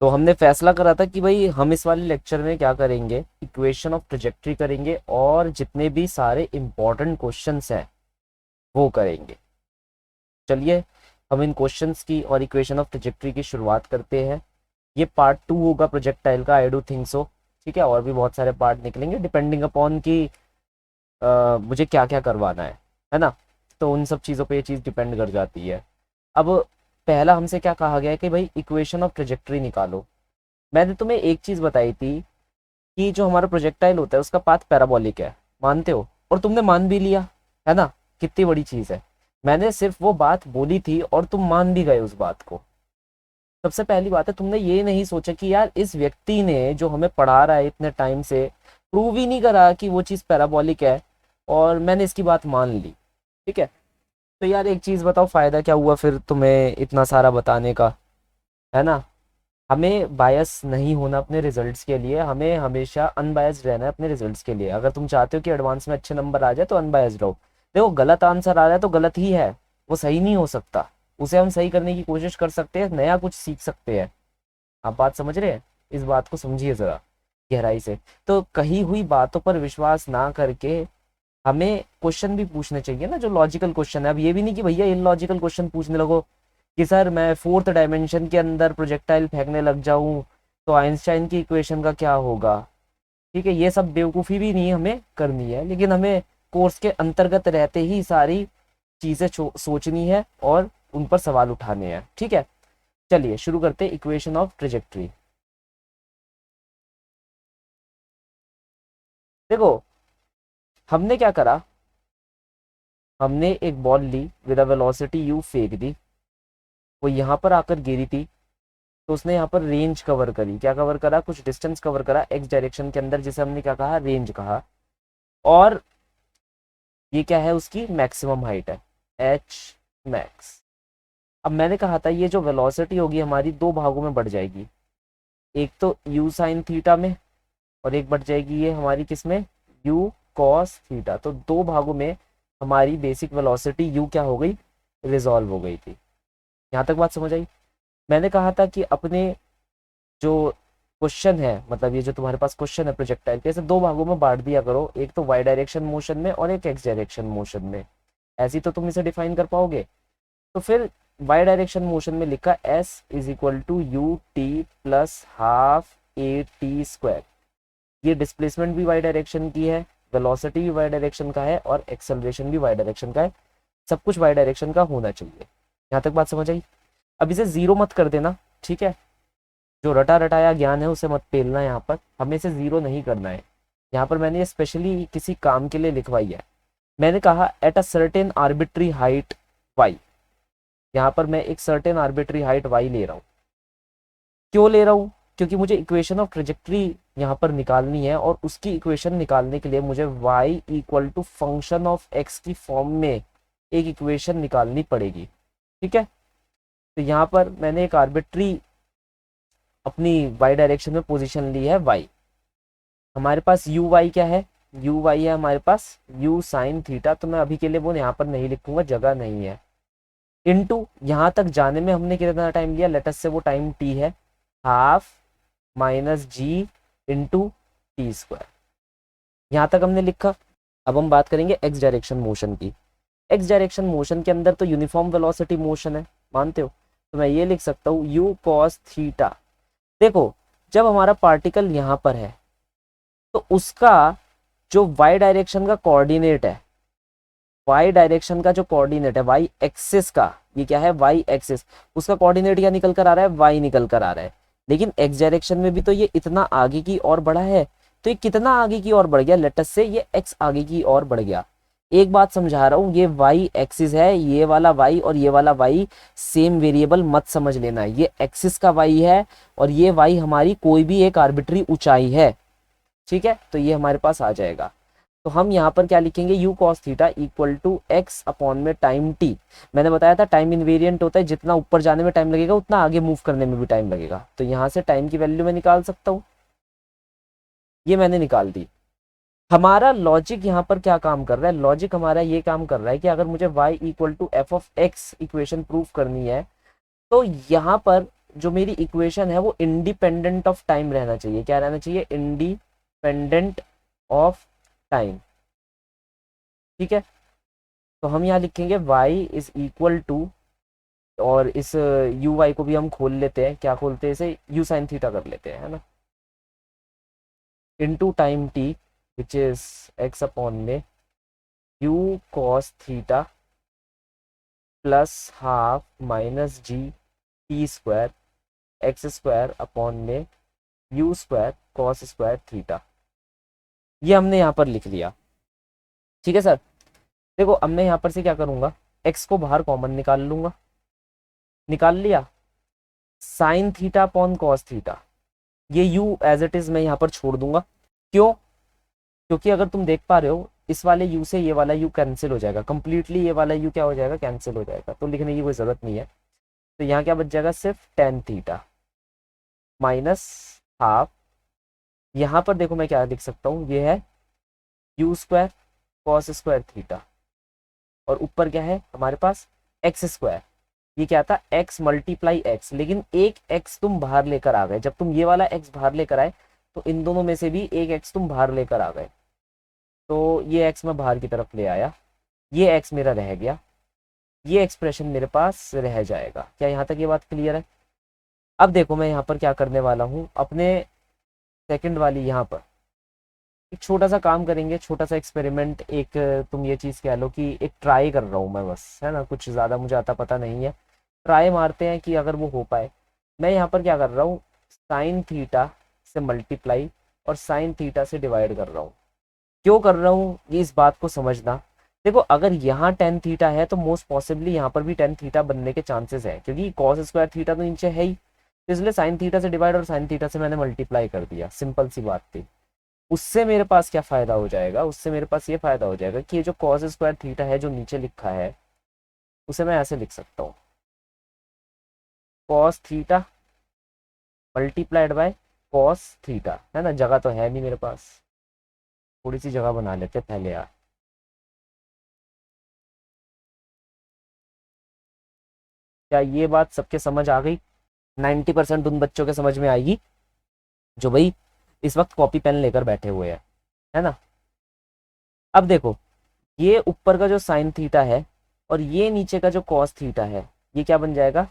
तो हमने फैसला करा था कि भाई हम इस वाले लेक्चर में क्या करेंगे, इक्वेशन ऑफ ट्रेजेक्ट्री करेंगे और जितने भी सारे इंपॉर्टेंट क्वेश्चंस हैं वो करेंगे। चलिए हम इन क्वेश्चंस की और इक्वेशन ऑफ ट्रेजेक्ट्री की शुरुआत करते हैं। ये पार्ट 2 होगा प्रोजेक्टाइल का, आई डू थिंक सो। ठीक है, और भी बहुत सारे पार्ट निकलेंगे डिपेंडिंग अपॉन कि मुझे क्या क्या करवाना है ना। तो उन सब चीज़ों पे ये चीज़ डिपेंड कर जाती है। अब पहला हमसे क्या कहा गया है कि भाई इक्वेशन ऑफ ट्रेजेक्ट्री निकालो। मैंने तुम्हें एक चीज़ बताई थी कि जो हमारा प्रोजेक्टाइल होता है उसका पाथ पैराबोलिक है, मानते हो? और तुमने मान भी लिया, है ना। कितनी बड़ी चीज़ है। मैंने सिर्फ वो बात बोली थी और तुम मान भी गए उस बात को। सबसे पहली बात है, तुमने ये नहीं सोचा कि यार इस व्यक्ति ने जो हमें पढ़ा रहा है इतने टाइम से प्रूव ही नहीं करा कि वो चीज़ पैराबोलिक है और मैंने इसकी बात मान ली। ठीक है, तो यार एक चीज़ बताओ, फ़ायदा क्या हुआ फिर तुम्हें इतना सारा बताने का, है ना। हमें बायस नहीं होना अपने रिजल्ट्स के लिए, हमें हमेशा अनबायस्ड रहना है अपने रिजल्ट्स के लिए। अगर तुम चाहते हो कि एडवांस में अच्छे नंबर आ जाए तो अनबायस्ड रहो। देखो गलत आंसर आ रहा है तो गलत ही है, वो सही नहीं हो सकता। उसे हम सही करने की कोशिश कर सकते हैं, नया कुछ सीख सकते हैं। आप बात समझ रहे हैं? इस बात को समझिए ज़रा गहराई से। तो कही हुई बातों पर विश्वास ना करके हमें क्वेश्चन भी पूछने चाहिए ना, जो लॉजिकल क्वेश्चन है। अब ये भी नहीं कि भैया इलॉजिकल क्वेश्चन पूछने लगो कि सर मैं फोर्थ डायमेंशन के अंदर प्रोजेक्टाइल फेंकने लग जाऊं तो आइंस्टाइन की इक्वेशन का क्या होगा। ठीक है, ये सब बेवकूफ़ी भी नहीं हमें करनी है, लेकिन हमें कोर्स के अंतर्गत रहते ही सारी चीज़ें सोचनी है और उन पर सवाल उठाने हैं। ठीक है, चलिए शुरू करते हैं इक्वेशन ऑफ ट्रेजेक्ट्री। देखो हमने क्या करा, हमने एक बॉल ली विद अ वेलोसिटी यू, फेंक दी। वो यहाँ पर आकर गिरी थी तो उसने यहाँ पर रेंज कवर करी। क्या कवर करा? कुछ डिस्टेंस कवर करा एक्स डायरेक्शन के अंदर, जिसे हमने क्या कहा, रेंज कहा। और ये क्या है, उसकी मैक्सिमम हाइट है, एच मैक्स। अब मैंने कहा था ये जो वेलोसिटी होगी हमारी दो भागों में बढ़ जाएगी, एक तो यू साइन थीटा में और एक बढ़ जाएगी ये हमारी किस में, यू कॉस थीटा। तो दो भागों में हमारी बेसिक वेलोसिटी यू क्या हो गई, रिजॉल्व हो गई थी। यहाँ तक बात समझ आई? मैंने कहा था कि अपने जो क्वेश्चन है, मतलब ये जो तुम्हारे पास क्वेश्चन है प्रोजेक्टाइल के, इसे दो भागों में बांट दिया करो, एक तो वाई डायरेक्शन मोशन में और एक एक्स डायरेक्शन मोशन में। ऐसी तो तुम इसे डिफाइन कर पाओगे। तो फिर वाई डायरेक्शन मोशन में लिखा s is equal to u t plus half a t square. ये डिस्प्लेसमेंट भी वाई डायरेक्शन की है, वेलोसिटी भी वाई डायरेक्शन का है और एक्सेलरेशन भी वाई डायरेक्शन का है। सब कुछ वाई डायरेक्शन का होना चाहिए। यहाँ तक बात समझ आई? अब इसे जीरो मत कर देना, ठीक है। जो रटा रटाया ज्ञान है उसे मत पेलना, यहाँ पर हमें इसे जीरो नहीं करना है। यहाँ पर मैंने ये स्पेशली किसी काम के लिए लिखवाई है। मैंने कहा at a certain arbitrary height y. यहाँ पर मैं एक सर्टेन आर्बिट्री हाइट वाई ले रहा हूँ। क्यों ले रहा हूँ? क्योंकि मुझे इक्वेशन ऑफ ट्रेजेक्ट्री यहाँ पर निकालनी है और उसकी इक्वेशन निकालने के लिए मुझे y equal to function of x की फॉर्म में एक इक्वेशन निकालनी पड़ेगी। ठीक है, तो यहाँ पर मैंने एक आर्बिट्री अपनी y डायरेक्शन में पोजीशन ली है y। हमारे पास यू वाई क्या है, यू वाई है हमारे पास यू साइन थीटा। तो मैं अभी के लिए वो यहाँ पर नहीं लिखूंगा, जगह नहीं है। इनटू यहाँ तक जाने में हमने कितना टाइम लिया, लेटस से वो टाइम t है, हाफ माइनस जी इंटू टी स्क्वायर। यहाँ तक हमने लिखा। अब हम बात करेंगे एक्स डायरेक्शन मोशन की। एक्स डायरेक्शन मोशन के अंदर तो यूनिफॉर्म वेलोसिटी मोशन है, मानते हो? तो मैं ये लिख सकता हूँ यू कॉस थीटा। देखो जब हमारा पार्टिकल यहाँ पर है तो उसका जो वाई डायरेक्शन का कोऑर्डिनेट है, वाई डायरेक्शन का जो कोऑर्डिनेट है वाई एक्सिस का, ये क्या है, वाई एक्सिस, उसका कोऑर्डिनेट क्या निकल कर आ रहा है, वाई निकल कर आ रहा है। लेकिन एक्स डायरेक्शन में भी तो ये इतना आगे की ओर बढ़ा है, तो ये कितना आगे की ओर बढ़ गया, लेटस से ये एक्स आगे की ओर बढ़ गया। एक बात समझा रहा हूँ, ये वाई एक्सिस है, ये वाला वाई और ये वाला वाई सेम वेरिएबल मत समझ लेना। ये एक्सिस का वाई है और ये वाई हमारी कोई भी एक आर्बिट्री ऊंचाई है। ठीक है, तो ये हमारे पास आ जाएगा। तो हम यहाँ पर क्या लिखेंगे, u cos theta equal to x upon में टाइम टी। मैंने बताया था टाइम इनवेरिएंट होता है, जितना ऊपर जाने में टाइम लगेगा उतना आगे मूव करने में भी टाइम लगेगा। तो यहाँ से टाइम की वैल्यू मैं निकाल सकता हूँ, ये मैंने निकाल दी। हमारा लॉजिक यहाँ पर क्या काम कर रहा है, लॉजिक हमारा ये काम कर रहा है कि अगर मुझे y equal to f of x equation prove करनी है तो यहाँ पर जो मेरी इक्वेशन है वो इंडिपेंडेंट ऑफ टाइम रहना चाहिए। क्या रहना चाहिए? Independent of time. ठीक है, तो हम यहाँ लिखेंगे y इज इक्वल टू, और इस यू वाई को भी हम खोल लेते हैं, क्या खोलते हैं इसे, यू साइन थीटा कर लेते हैं, है ना, into time t which is x upon में u cos theta plus half minus g t square x square upon में u square cos square theta. ये हमने यहाँ पर लिख लिया। ठीक है सर, देखो अब मैं यहाँ पर से क्या करूँगा, x को बाहर कॉमन निकाल लूँगा, निकाल लिया, sign theta upon cos theta, ये u एज इट इज मैं यहाँ पर छोड़ दूंगा। क्यों? क्योंकि अगर तुम देख पा रहे हो इस वाले u से ये वाला u कैंसिल हो जाएगा कंप्लीटली, ये वाला u क्या हो जाएगा, कैंसिल हो जाएगा, तो लिखने की कोई जरूरत नहीं है। तो यहाँ क्या बच जाएगा, सिर्फ टेन थीटा माइनस हाफ, यहाँ पर देखो मैं क्या लिख सकता हूँ, ये है you square cos square theta, और ऊपर क्या है हमारे पास एक्स स्क्वायर, ये क्या था x मल्टीप्लाई एक्स, लेकिन एक x तुम बाहर लेकर आ गए, जब तुम ये वाला x बाहर लेकर आए तो इन दोनों में से भी एक x तुम बाहर लेकर आ गए, तो ये x मैं बाहर की तरफ ले आया, ये x मेरा रह गया, ये एक्सप्रेशन मेरे पास रह जाएगा। क्या यहाँ तक ये बात क्लियर है? अब देखो मैं यहाँ पर क्या करने वाला हूँ, अपने सेकंड वाली यहाँ पर एक छोटा सा काम करेंगे, छोटा सा एक्सपेरिमेंट, एक तुम ये चीज़ कह लो कि एक ट्राई कर रहा हूँ मैं बस, है ना, कुछ ज़्यादा मुझे आता पता नहीं है, ट्राई मारते हैं कि अगर वो हो पाए। मैं यहाँ पर क्या कर रहा हूँ, साइन थीटा से मल्टीप्लाई और साइन थीटा से डिवाइड कर रहा हूँ। क्यों कर रहा हूँ ये इस बात को समझना। देखो अगर यहाँ टेन थीटा है तो मोस्ट पॉसिबली यहाँ पर भी टेन थीटा बनने के चांसेस है, क्योंकि कॉस स्क्वायर थीटा तो नीचे है ही, तो इसलिए साइन थीटा से डिवाइड और साइन थीटा से मैंने मल्टीप्लाई कर दिया, सिंपल सी बात थी। उससे मेरे पास क्या फायदा हो जाएगा, उससे मेरे पास ये फायदा हो जाएगा कि ये जो कॉस स्क्वायर थीटा है जो नीचे लिखा है उसे मैं ऐसे लिख सकता हूँ, cos theta multiplied by cos theta, है ना, जगह तो है नहीं मेरे पास, थोड़ी सी जगह बना लेते पहले यार। क्या ये बात सबके समझ आ गई? 90% उन बच्चों के समझ में आएगी जो भाई इस वक्त कॉपी पेन लेकर बैठे हुए हैं, है ना। अब देखो ये ऊपर का जो साइन थीटा है और ये नीचे का जो कॉस थीटा है, ये क्या बन जाएगा,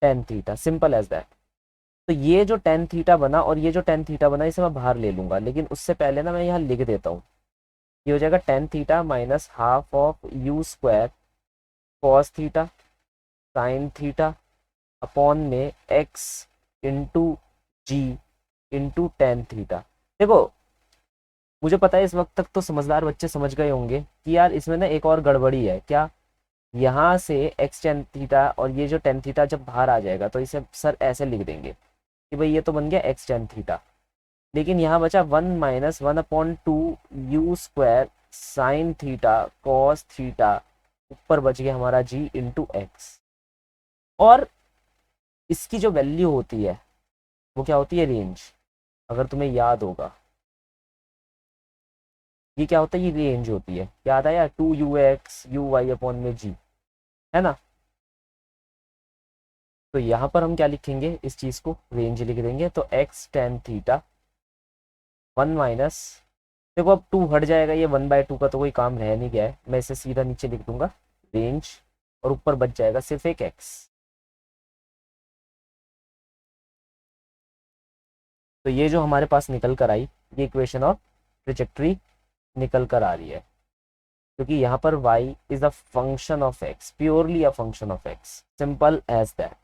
tan theta, simple as that. तो ये जो टेन थीटा बना और ये जो टेन थीटा बना इसे मैं बाहर ले लूंगा, लेकिन उससे पहले ना मैं यहाँ लिख देता हूँ, ये हो जाएगा tan theta minus half of you square cos theta sine theta upon में एक्स इंटू जी इंटू टेन थीटा। देखो मुझे पता है इस वक्त तक तो समझदार बच्चे समझ गए होंगे कि यार इसमें ना एक और गड़बड़ी है। क्या? यहाँ से एक्स टेन थीटा और ये जो टेन थीटा जब बाहर आ जाएगा तो इसे सर ऐसे लिख देंगे कि भाई ये तो बन गया एक्स टेन थीटा, लेकिन यहाँ बचा one minus one upon two you square sine theta cos theta, ऊपर बच गया हमारा जी इंटू एक्स। और इसकी जो वैल्यू होती है वो क्या होती है, रेंज। अगर तुम्हें याद होगा ये क्या होता है, ये रेंज होती है, याद आया, two u x u y upon में जी, है ना। तो यहाँ पर हम क्या लिखेंगे, इस चीज को रेंज लिख देंगे, तो x tan theta one minus, देखो अब टू हट जाएगा, ये वन बाय टू का तो कोई काम रह नहीं गया है, मैं इसे सीधा नीचे लिख दूंगा रेंज, और ऊपर बच जाएगा सिर्फ एक एक्स। तो ये जो हमारे पास निकल कर आई, ये इक्वेशन ऑफ ट्रेजेक्ट्री निकल कर आ रही है, क्योंकि यहाँ पर y is a function of x, purely a function of x, simple as that.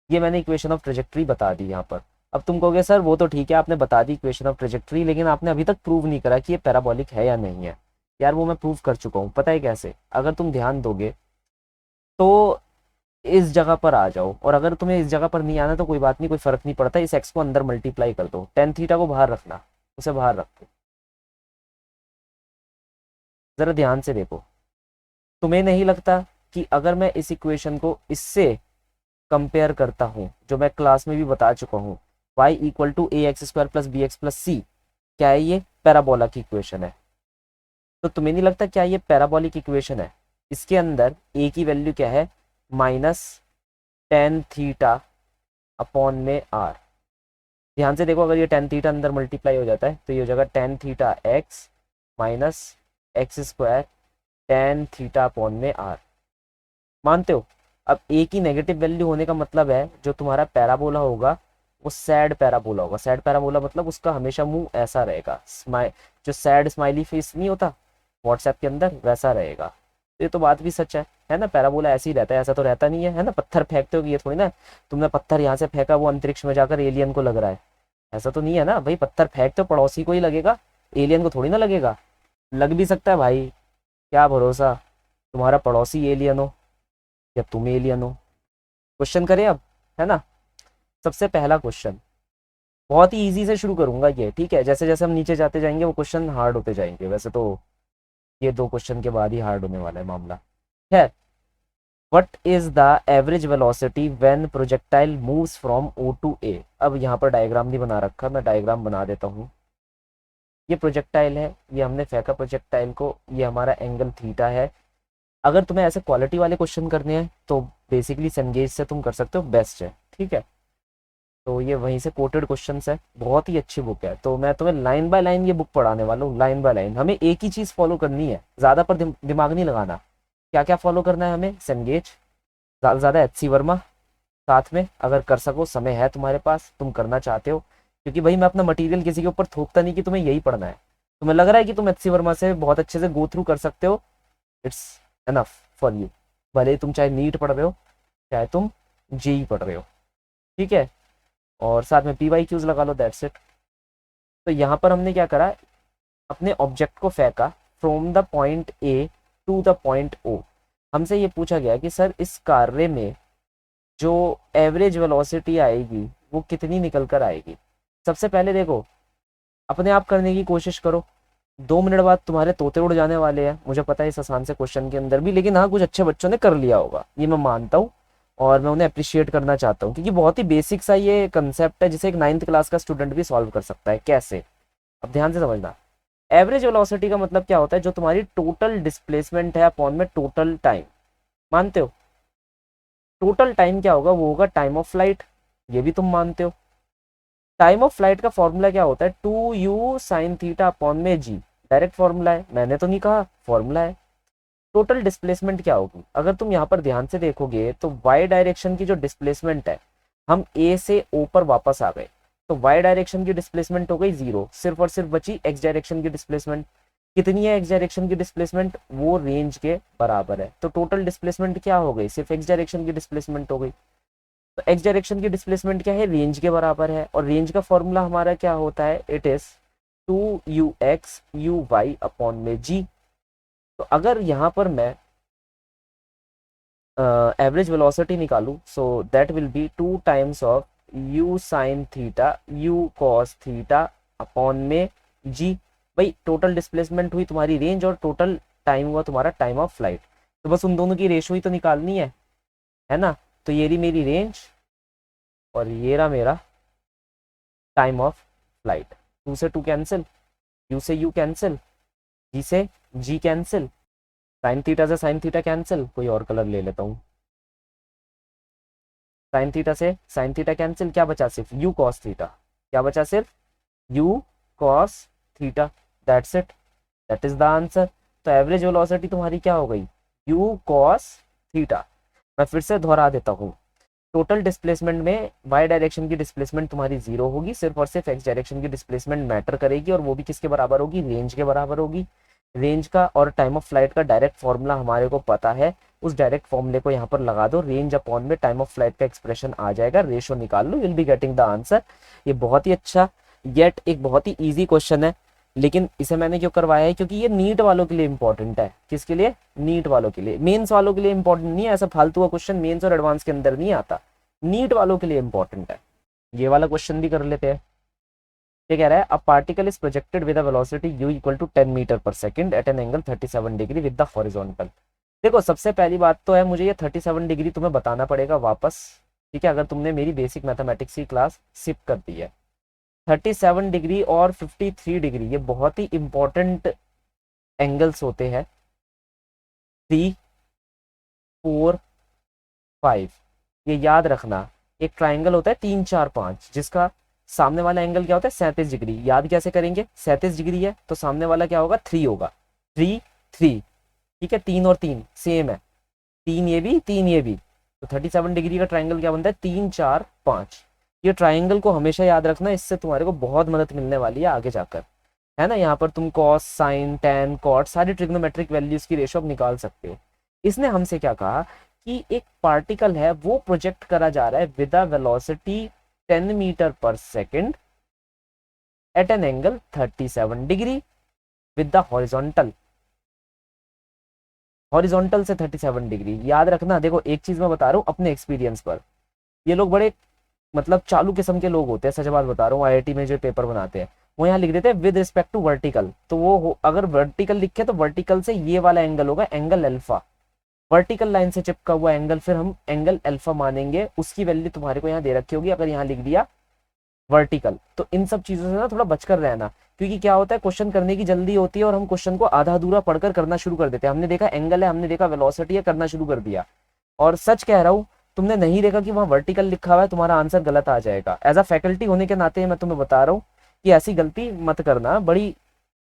ये मैंने इक्वेशन ऑफ ट्रेजेक्ट्री बता दी यहाँ पर। अब तुम कहोगे सर वो तो ठीक है आपने बता दी इक्वेशन ऑफ ट्रेजेक्ट्री, लेकिन आपने अभी तक प्रूव नहीं करा कि ये पैराबोलिक है या नहीं है। यार वो मैं प्रूव कर चुका हूँ, पता है कैसे, अगर तुम ध्यान दोगे तो इस जगह पर आ जाओ, और अगर तुम्हें इस जगह पर नहीं आना तो कोई बात नहीं, कोई फर्क नहीं पड़ता, इस एक्स को अंदर मल्टीप्लाई कर दो, टेन थीटा को बाहर रखना, उसे बाहर रख दो। जरा ध्यान से देखो, तुम्हें नहीं लगता कि अगर मैं इस इक्वेशन को इससे कंपेयर करता हूं जो मैं क्लास में भी बता चुका हूं, y equal to A x square plus B x plus C, क्या है ये, पैराबोला की इक्वेशन है। तो तुम्हें नहीं लगता क्या ये पैराबोलिक इक्वेशन है, इसके अंदर a की वैल्यू क्या है, माइनस टेन थीटा अपॉन में आर। ध्यान से देखो, अगर ये टेन थीटा अंदर मल्टीप्लाई हो जाता है तो ये हो जाएगा tan theta x minus x square tan theta upon में आर। मानते हो? अब ए की नेगेटिव वैल्यू होने का मतलब है जो तुम्हारा पैराबोला होगा वो सैड पैराबोला होगा। सैड पैराबोला मतलब उसका हमेशा मुंह ऐसा रहेगा, जो सैड स्माइली फेस नहीं होता व्हाट्सएप के अंदर, वैसा रहेगा। तो ये तो बात भी सच है ना? पैराबोला ऐसे ही रहता है, ऐसा तो रहता नहीं है ना? पत्थर फेंकते हो कि ये थोड़ी ना तुमने पत्थर यहाँ से फेंका वो अंतरिक्ष में जाकर एलियन को लग रहा है, ऐसा तो नहीं है ना भाई। पत्थर फेंकते हो पड़ोसी को ही लगेगा, एलियन को थोड़ी ना लगेगा। लग भी सकता है भाई, क्या भरोसा तुम्हारा पड़ोसी एलियन हो या तुम एलियन हो। क्वेश्चन करें अब, है ना? सबसे पहला क्वेश्चन बहुत ही इजी से शुरू करूंगा ये, ठीक है? जैसे जैसे हम नीचे जाते जाएंगे वो क्वेश्चन हार्ड होते जाएंगे। वैसे तो ये दो क्वेश्चन के बाद ही हार्ड होने वाला है मामला। है what is the average velocity when projectile moves from O to A. अब यहाँ पर डायग्राम नहीं बना रखा, मैं डायग्राम बना देता हूँ। ये प्रोजेक्टाइल है, ये हमने फेंका प्रोजेक्टाइल को, ये हमारा एंगल थीटा है। अगर तुम्हें ऐसे क्वालिटी वाले क्वेश्चन करने हैं तो बेसिकली सेंगेज से तुम कर सकते हो, बेस्ट है, ठीक है? तो ये वहीं से कोटेड क्वेश्चंस है, बहुत ही अच्छी बुक है। तो मैं तुम्हें लाइन बाय लाइन ये बुक पढ़ाने वाला हूँ, लाइन बाय लाइन। हमें एक ही चीज़ फॉलो करनी है, ज़्यादा पर दिमाग नहीं लगाना। क्या क्या फॉलो करना है हमें? सेंगेज, ज़्यादा से ज़्यादा एच.सी. वर्मा साथ में, अगर कर सको, समय है तुम्हारे पास, तुम करना चाहते हो। क्योंकि भाई मैं अपना मटेरियल किसी के ऊपर थोपता नहीं कि तुम्हें यही पढ़ना है। तुम्हें लग रहा है कि तुम एच.सी. वर्मा से बहुत अच्छे से गो थ्रू कर सकते हो, इट्स एनफ फॉर यू। भले ही तुम चाहे नीट पढ़ रहे हो चाहे तुम जेई पढ़ रहे हो, ठीक है? और साथ में PYQs लगा लो, दैट्स इट। तो यहाँ पर हमने क्या करा, अपने ऑब्जेक्ट को फेंका from the point A to the point O. हमसे ये पूछा गया कि सर इस कार्य में जो एवरेज वेलोसिटी आएगी वो कितनी निकल कर आएगी। सबसे पहले देखो, अपने आप करने की कोशिश करो। 2 मिनट बाद तुम्हारे तोते उड़ जाने वाले हैं, मुझे पता है इस आसान से क्वेश्चन के अंदर भी, लेकिन हाँ कुछ अच्छे बच्चों ने कर लिया होगा, ये मैं मानता हूँ। और मैं उन्हें अप्रिशिएट करना चाहता हूँ क्योंकि बहुत ही बेसिक सा ये कंसेप्ट है जिसे एक 9th क्लास का स्टूडेंट भी सॉल्व कर सकता है। कैसे? अब ध्यान से समझना। एवरेज वेलोसिटी का मतलब क्या होता है? जो तुम्हारी टोटल डिस्प्लेसमेंट है अपॉन में टोटल टाइम। मानते हो? टोटल टाइम क्या होगा? वो होगा टाइम ऑफ फ्लाइट, ये भी तुम मानते हो। टाइम ऑफ फ्लाइट का फॉर्मूला क्या होता है? 2u साइन थीटा अपॉन में जी। डायरेक्ट फॉर्मूला है, मैंने तो नहीं कहा, फॉर्मूला है। टोटल डिस्प्लेसमेंट क्या होगी? अगर तुम यहाँ पर ध्यान से देखोगे तो वाई डायरेक्शन की जो डिस्प्लेसमेंट है, हम ए से ओ पर वापस आ गए, तो वाई डायरेक्शन की डिस्प्लेसमेंट हो गई 0, सिर्फ और सिर्फ बची एक्स डायरेक्शन की डिस्प्लेसमेंट। कितनी है एक्स डायरेक्शन की डिस्प्लेसमेंट? वो रेंज के बराबर है। तो टोटल डिस्प्लेसमेंट क्या हो गई? सिर्फ एक्स डायरेक्शन की डिस्प्लेसमेंट हो गई। तो एक्स डायरेक्शन की डिस्प्लेसमेंट क्या है? रेंज के बराबर है। और रेंज का फॉर्मूला हमारा क्या होता है? इट इज 2ux अपॉन में जी। तो अगर यहाँ पर मैं एवरेज वेलोसिटी निकालूं, so that will B 2 times of u sine theta u cos theta upon में g। भाई टोटल डिस्प्लेसमेंट हुई तुम्हारी रेंज और टोटल टाइम हुआ तुम्हारा टाइम ऑफ फ्लाइट। तो बस उन दोनों की रेशो ही तो निकालनी है ना? तो ये रही मेरी रेंज और ये रहा मेरा टाइम ऑफ फ्लाइट। 2 से 2 कैंसिल, u से u कैंसिल, g से g कैंसिल, साइन थीटा से साइन थीटा कैंसिल। कोई और कलर ले लेता हूँ। साइन थीटा से साइन थीटा कैंसिल, क्या बचा? सिर्फ u कॉस थीटा। क्या बचा? सिर्फ u cos theta. That's it, that is the answer. तो एवरेज वेलोसिटी तुम्हारी क्या हो गई? u cos theta. मैं फिर से दोहरा देता हूँ। टोटल डिस्प्लेसमेंट में वाई डायरेक्शन की डिस्प्लेसमेंट तुम्हारी 0 होगी, सिर्फ और सिर्फ एक्स डायरेक्शन की डिस्प्लेसमेंट मैटर करेगी, और वो भी किसके बराबर होगी? रेंज के बराबर होगी। रेंज का और टाइम ऑफ फ्लाइट का डायरेक्ट फॉर्मूला हमारे को पता है, उस डायरेक्ट फॉर्मूले को यहाँ पर लगा दो, रेंज अपॉन में टाइम ऑफ फ्लाइट का एक्सप्रेशन आ जाएगा, रेशो निकाल लो, will be getting the answer. ये बहुत ही अच्छा येट एक बहुत ही ईजी क्वेश्चन है, लेकिन इसे मैंने क्यों करवाया है? क्योंकि ये नीट वालों के लिए इंपॉर्टेंट है। किसके लिए? नीट वालों के लिए। मेंस वालों के लिए इंपॉर्टेंट नहीं है, ऐसा फालतू का क्वेश्चन मेंस और एडवांस के अंदर नहीं आता, नीट वालों के लिए इंपॉर्टेंट है। ये वाला क्वेश्चन भी कर लेते हैं। ये कह रहा है a particle is projected with a velocity u equal to 10 metre पर second at an angle 37 degree with the horizontal. देखो सबसे पहली बात तो है, मुझे ये 37 डिग्री तुम्हें बताना पड़ेगा वापस, ठीक है? अगर तुमने मेरी बेसिक मैथमेटिक्स की क्लास स्किप कर दी है। 37 डिग्री और 53 डिग्री ये बहुत ही इंपॉर्टेंट एंगल्स होते हैं। 3, 4, 5 ये याद रखना, एक ट्राइंगल होता है 3 4 5, जिसका सामने वाला एंगल क्या होता है 37 डिग्री। याद कैसे करेंगे, 37 डिग्री है तो सामने वाला क्या होगा 3 होगा, 3 3, ठीक है, 3 और 3 सेम है, 3 ये भी 3 ये भी, तो 37 डिग्री का ट्राइंगल क्या बनता है 3 4 5। ये ट्राइंगल को हमेशा याद रखना, इससे तुम्हारे को बहुत मदद मिलने वाली है आगे जाकर, है ना। यहाँ पर तुम कॉस साइन टैन कॉट सारी ट्रिग्नोमेट्रिक वैल्यूज की रेशो अब निकाल सकते हो। इसने हमसे क्या कहा कि एक पार्टिकल है वो प्रोजेक्ट करा जा रहा है विद अ वेलोसिटी 10 मीटर पर second at an angle 37 degree with the horizontal, horizontal से 37 डिग्री। याद रखना, देखो एक चीज मैं बता रहा हूँ अपने एक्सपीरियंस पर, ये लोग बड़े मतलब चालू किस्म के लोग होते हैं, सच बात बता रहा हूँ। आईआईटी में जो पेपर बनाते हैं वो यहाँ लिख देते हैं विद रिस्पेक्ट टू वर्टिकल, तो अगर वर्टिकल लिखे तो वर्टिकल से ये वाला एंगल होगा एंगल अल्फा, वर्टिकल लाइन से चिपका हुआ एंगल फिर हम एंगल अल्फा मानेंगे, उसकी वैल्यू तुम्हारे को यहाँ दे रखी होगी। अगर यहाँ लिख दिया वर्टिकल, तो इन सब चीजों से ना थोड़ा बचकर रहना, क्योंकि क्या होता है क्वेश्चन करने की जल्दी होती है और हम क्वेश्चन को आधा अधूरा पढ़कर करना शुरू कर देते हैं। हमने देखा एंगल है, हमने देखा वेलोसिटी है, करना शुरू कर दिया, और सच कह रहा हूँ तुमने नहीं देखा कि वहां वर्टिकल लिखा हुआ है, तुम्हारा आंसर गलत आ जाएगा। एज अ फैकल्टी होने के नाते मैं तुम्हें बता रहा हूँ कि ऐसी गलती मत करना, बड़ी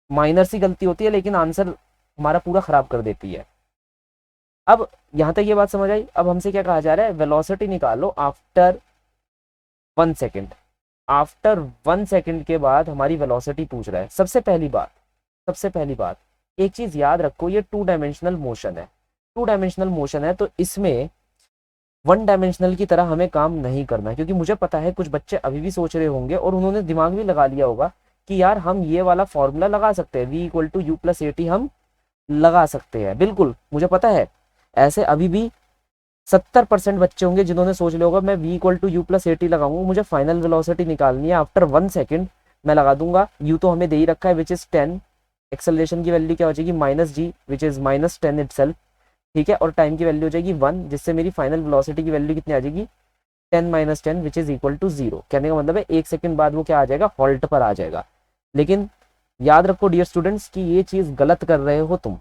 माइनर सी गलती होती है लेकिन आंसर हमारा पूरा खराब कर देती है। अब यहां तक ये बात समझ आई। अब हमसे क्या कहा जा रहा है, वेलोसिटी निकालो आफ्टर 1 सेकेंड। आफ्टर 1 सेकेंड के बाद हमारी वेलोसिटी पूछ रहा है। सबसे पहली बात एक चीज याद रखो, ये 2 डायमेंशनल मोशन है। 2 डायमेंशनल मोशन है तो इसमें 1 डायमेंशनल की तरह हमें काम नहीं करना है, क्योंकि मुझे पता है कुछ बच्चे अभी भी सोच रहे होंगे और उन्होंने दिमाग भी लगा लिया होगा कि यार हम ये वाला फॉर्मूला लगा सकते हैं, v=u+at हम लगा सकते हैं। बिल्कुल मुझे पता है, ऐसे अभी भी 70% बच्चे होंगे जिन्होंने सोच लिया होगा मैं v=u+at लगाऊंगा, मुझे फाइनल वेलोसिटी निकालनी है आफ्टर 1 सेकेंड, मैं लगा दूंगा। u तो हमें दे ही रखा है विच इज 10, एक्सेलरेशन की वैल्यू क्या हो जाएगी -g विच इज -10 इटसेल्फ, ठीक है, और टाइम की वैल्यू हो जाएगी 1, जिससे मेरी फाइनल वेलोसिटी की वैल्यू कितनी आ जाएगी 10 - 10 विच इज इक्वल टू 0। कहने का मतलब है 1 सेकेंड बाद वो क्या आ जाएगा, हॉल्ट पर आ जाएगा। लेकिन याद रखो डियर स्टूडेंट्स कि ये चीज गलत कर रहे हो तुम,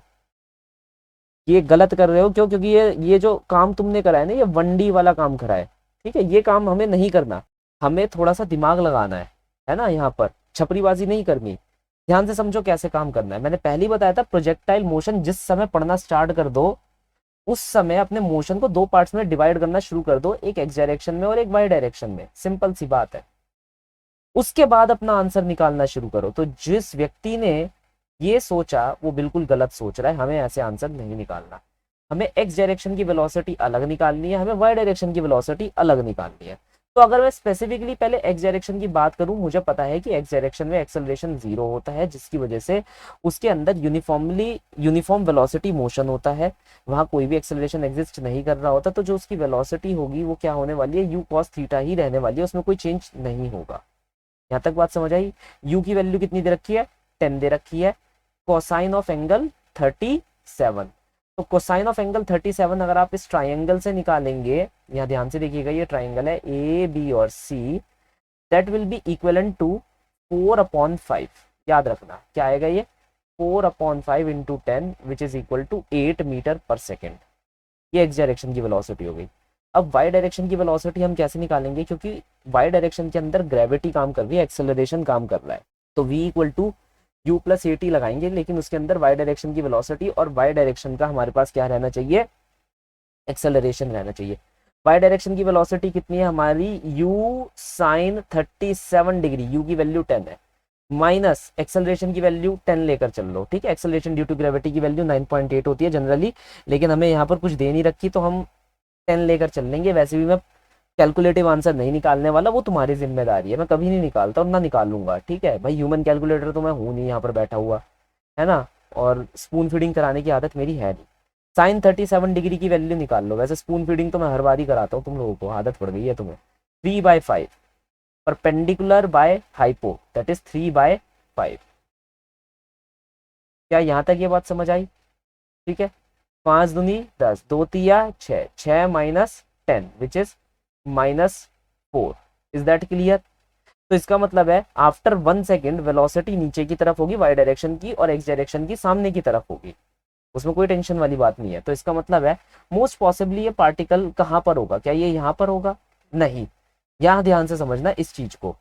ये गलत कर रहे हो। क्यों? क्योंकि ये जो काम तुमने करा है ना, ये 1D वाला काम करा है, ठीक है, ये काम हमें नहीं करना, हमें थोड़ा सा दिमाग लगाना है ना, यहाँ पर छपरीबाजी नहीं करनी। ध्यान से समझो कैसे काम करना है। मैंने पहले ही बताया था प्रोजेक्टाइल मोशन जिस समय पढ़ना स्टार्ट कर दो उस समय अपने मोशन को 2 पार्ट्स में डिवाइड करना शुरू कर दो, एक एक्स डायरेक्शन में और एक वाई डायरेक्शन में, सिंपल सी बात है। उसके बाद अपना आंसर निकालना शुरू करो। तो जिस व्यक्ति ने ये सोचा वो बिल्कुल गलत सोच रहा है, हमें ऐसे आंसर नहीं निकालना। हमें एक्स डायरेक्शन की वेलोसिटी अलग निकालनी है, हमें वाई डायरेक्शन की वेलोसिटी अलग निकालनी है। तो अगर मैं स्पेसिफिकली पहले एक्स डायरेक्शन की बात करूं, मुझे पता है कि एक्स डायरेक्शन में एक्सेलरेशन 0 होता है, जिसकी वजह से उसके अंदर यूनिफॉर्म वेलोसिटी मोशन होता है, वहां कोई भी एक्सेलरेशन एग्जिस्ट नहीं कर रहा होता। तो जो उसकी वेलोसिटी होगी वो क्या होने वाली है, u cos थीटा ही रहने वाली है, उसमें कोई चेंज नहीं होगा। यहाँ तक बात समझ आई। u की वैल्यू कितनी दे रखी है, 10 दे रखी है। कोसाइन ऑफ एंगल 37, तो कोसाइन ऑफ एंगल 37 अगर आप इस ट्राइंगल से निकालेंगे, यहाँ ध्यान से देखिएगा ये ट्राइंगल है ए बी और C, that will be equivalent to 4/5। याद रखना क्या आएगा ये 4/5 into 10 which is equal to 8 metre पर सेकेंड। ये एक्स डायरेक्शन की वेलोसिटी हो गई। अब वाई डायरेक्शन की वेलोसिटी हम कैसे निकालेंगे, क्योंकि वाई डायरेक्शन के अंदर ग्रेविटी काम कर रही है, एक्सेलरेशन काम कर रहा है, तो v=u+at लगाएंगे, लेकिन उसके अंदर वाई डायरेक्शन की वेलोसिटी और वाई डायरेक्शन का हमारे पास क्या रहना चाहिए, एक्सेलरेशन रहना चाहिए। वाई डायरेक्शन की वेलोसिटी कितनी है हमारी, u sin 37 डिग्री, u की वैल्यू 10 है, माइनस एक्सेलरेशन की वैल्यू 10 लेकर चल लो, ठीक है। एक्सेलरेशन ड्यू टू ग्रेविटी की वैल्यू 9.8 होती है जनरली, लेकिन हमें यहाँ पर कुछ दे नहीं रखी तो हम 10 लेकर चल लेंगे। वैसे भी मैं कैलकुलेटिव आंसर नहीं निकालने वाला, वो तुम्हारी जिम्मेदारी है, मैं कभी नहीं निकालता और ना निकालूंगा, ठीक है भाई। ह्यूमन कैलकुलेटर तो मैं हूँ नहीं यहाँ पर बैठा हुआ, है ना, और स्पून फीडिंग कराने की आदत मेरी है नहीं। साइन 37 डिग्री की वैल्यू निकाल लो। वैसे स्पून फीडिंग तो मैं हर बार ही कराता हूँ, तुम लोगों को आदत पड़ गई है तुम्हें। 3/5 perpendicular by hypo, that is 3/5। क्या यहाँ तक ये बात समझ आई? ठीक है, 5 दूनी 10, 2 तिया 6, 6 - 10 which is -4। Is that clear? तो इसका मतलब है आफ्टर 1 सेकेंड वेलोसिटी नीचे की तरफ होगी वाई डायरेक्शन की और एक्स डायरेक्शन की सामने की तरफ होगी। उसमें कोई टेंशन वाली बात नहीं है। तो इसका मतलब है मोस्ट पॉसिबली ये पार्टिकल कहाँ पर होगा, क्या ये यहाँ पर होगा? नहीं। यहाँ ध्यान से समझना इस चीज को।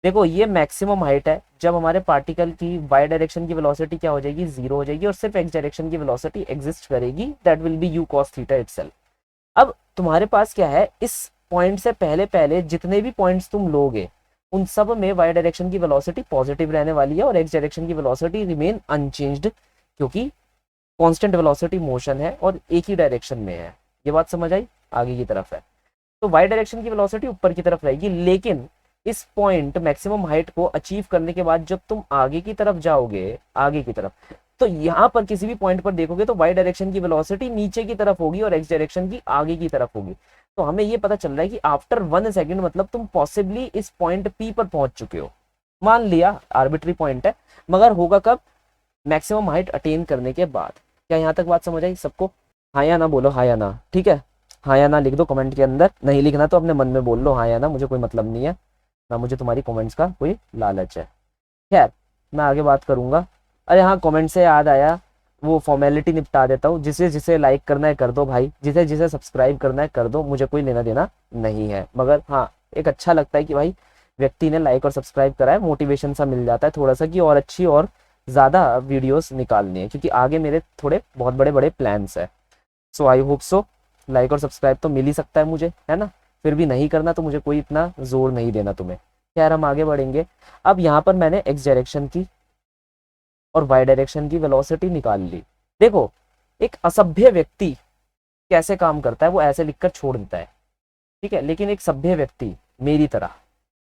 देखो ये मैक्सिमम हाइट है, जब हमारे पार्टिकल की वाई डायरेक्शन की वेलोसिटी क्या हो जाएगी, 0 हो जाएगी और सिर्फ एक्स डायरेक्शन की वेलोसिटी एग्जिस्ट करेगी, that will B you cos theta itself. अब तुम्हारे पास क्या है, इस पॉइंट से पहले पहले जितने भी पॉइंट्स तुम लोगे उन सब में वाई डायरेक्शन की वेलोसिटी पॉजिटिव रहने वाली है और एक्स डायरेक्शन की वेलोसिटी रिमेन अनचेंज्ड, क्योंकि कांस्टेंट वेलोसिटी मोशन है और एक ही डायरेक्शन में है। ये बात समझ आई? आगे की तरफ है तो वाई डायरेक्शन की वेलोसिटी ऊपर की तरफ रहेगी, लेकिन इस पॉइंट मैक्सिमम हाइट को अचीव करने के बाद जब तुम आगे की तरफ जाओगे, आगे की तरफ, तो यहाँ पर किसी भी पॉइंट पर देखोगे तो वाई डायरेक्शन की वेलोसिटी नीचे की तरफ होगी और एक्स डायरेक्शन की आगे की तरफ होगी। तो हमें ये पता चल रहा है कि आफ्टर 1 सेकंड मतलब तुम पॉसिबली इस पॉइंट पी पर पहुंच चुके हो। मान लिया आर्बिट्री पॉइंट है, मगर होगा कब? मैक्सिमम हाइट अटेन करने के बाद। क्या यहाँ तक बात समझ आई सबको? हाँ या ना बोलो, हाँ या ना, ठीक है? हाँ या ना लिख दो कमेंट के अंदर, नहीं लिखना तो अपने मन में बोल लो हाँ या ना, मुझे कोई मतलब नहीं है, ना मुझे तुम्हारी कमेंट्स का कोई लालच है। खैर मैं आगे बात करूंगा। अरे हाँ, कमेंट से याद आया, वो फॉर्मेलिटी निपटा देता हूँ। जिसे जिसे लाइक करना है कर दो भाई, जिसे जिसे सब्सक्राइब करना है कर दो, मुझे कोई लेना देना नहीं है। मगर हाँ, एक अच्छा लगता है कि भाई व्यक्ति ने लाइक और सब्सक्राइब करा है, मोटिवेशन सा मिल जाता है थोड़ा सा कि और अच्छी और ज़्यादा वीडियोस निकालनी है, क्योंकि आगे मेरे थोड़े बहुत बड़े बड़े प्लान्स है। सो आई होप सो लाइक और सब्सक्राइब तो मिल ही सकता है मुझे, है ना? फिर भी नहीं करना तो मुझे कोई इतना जोर नहीं देना तुम्हें। खैर हम आगे बढ़ेंगे। अब यहाँ पर मैंने एक्स डायरेक्शन की और वाई डायरेक्शन की वेलोसिटी निकाल ली। देखो एक असभ्य व्यक्ति कैसे काम करता है, वो ऐसे लिखकर छोड़ देता है, ठीक है? लेकिन एक सभ्य व्यक्ति मेरी तरह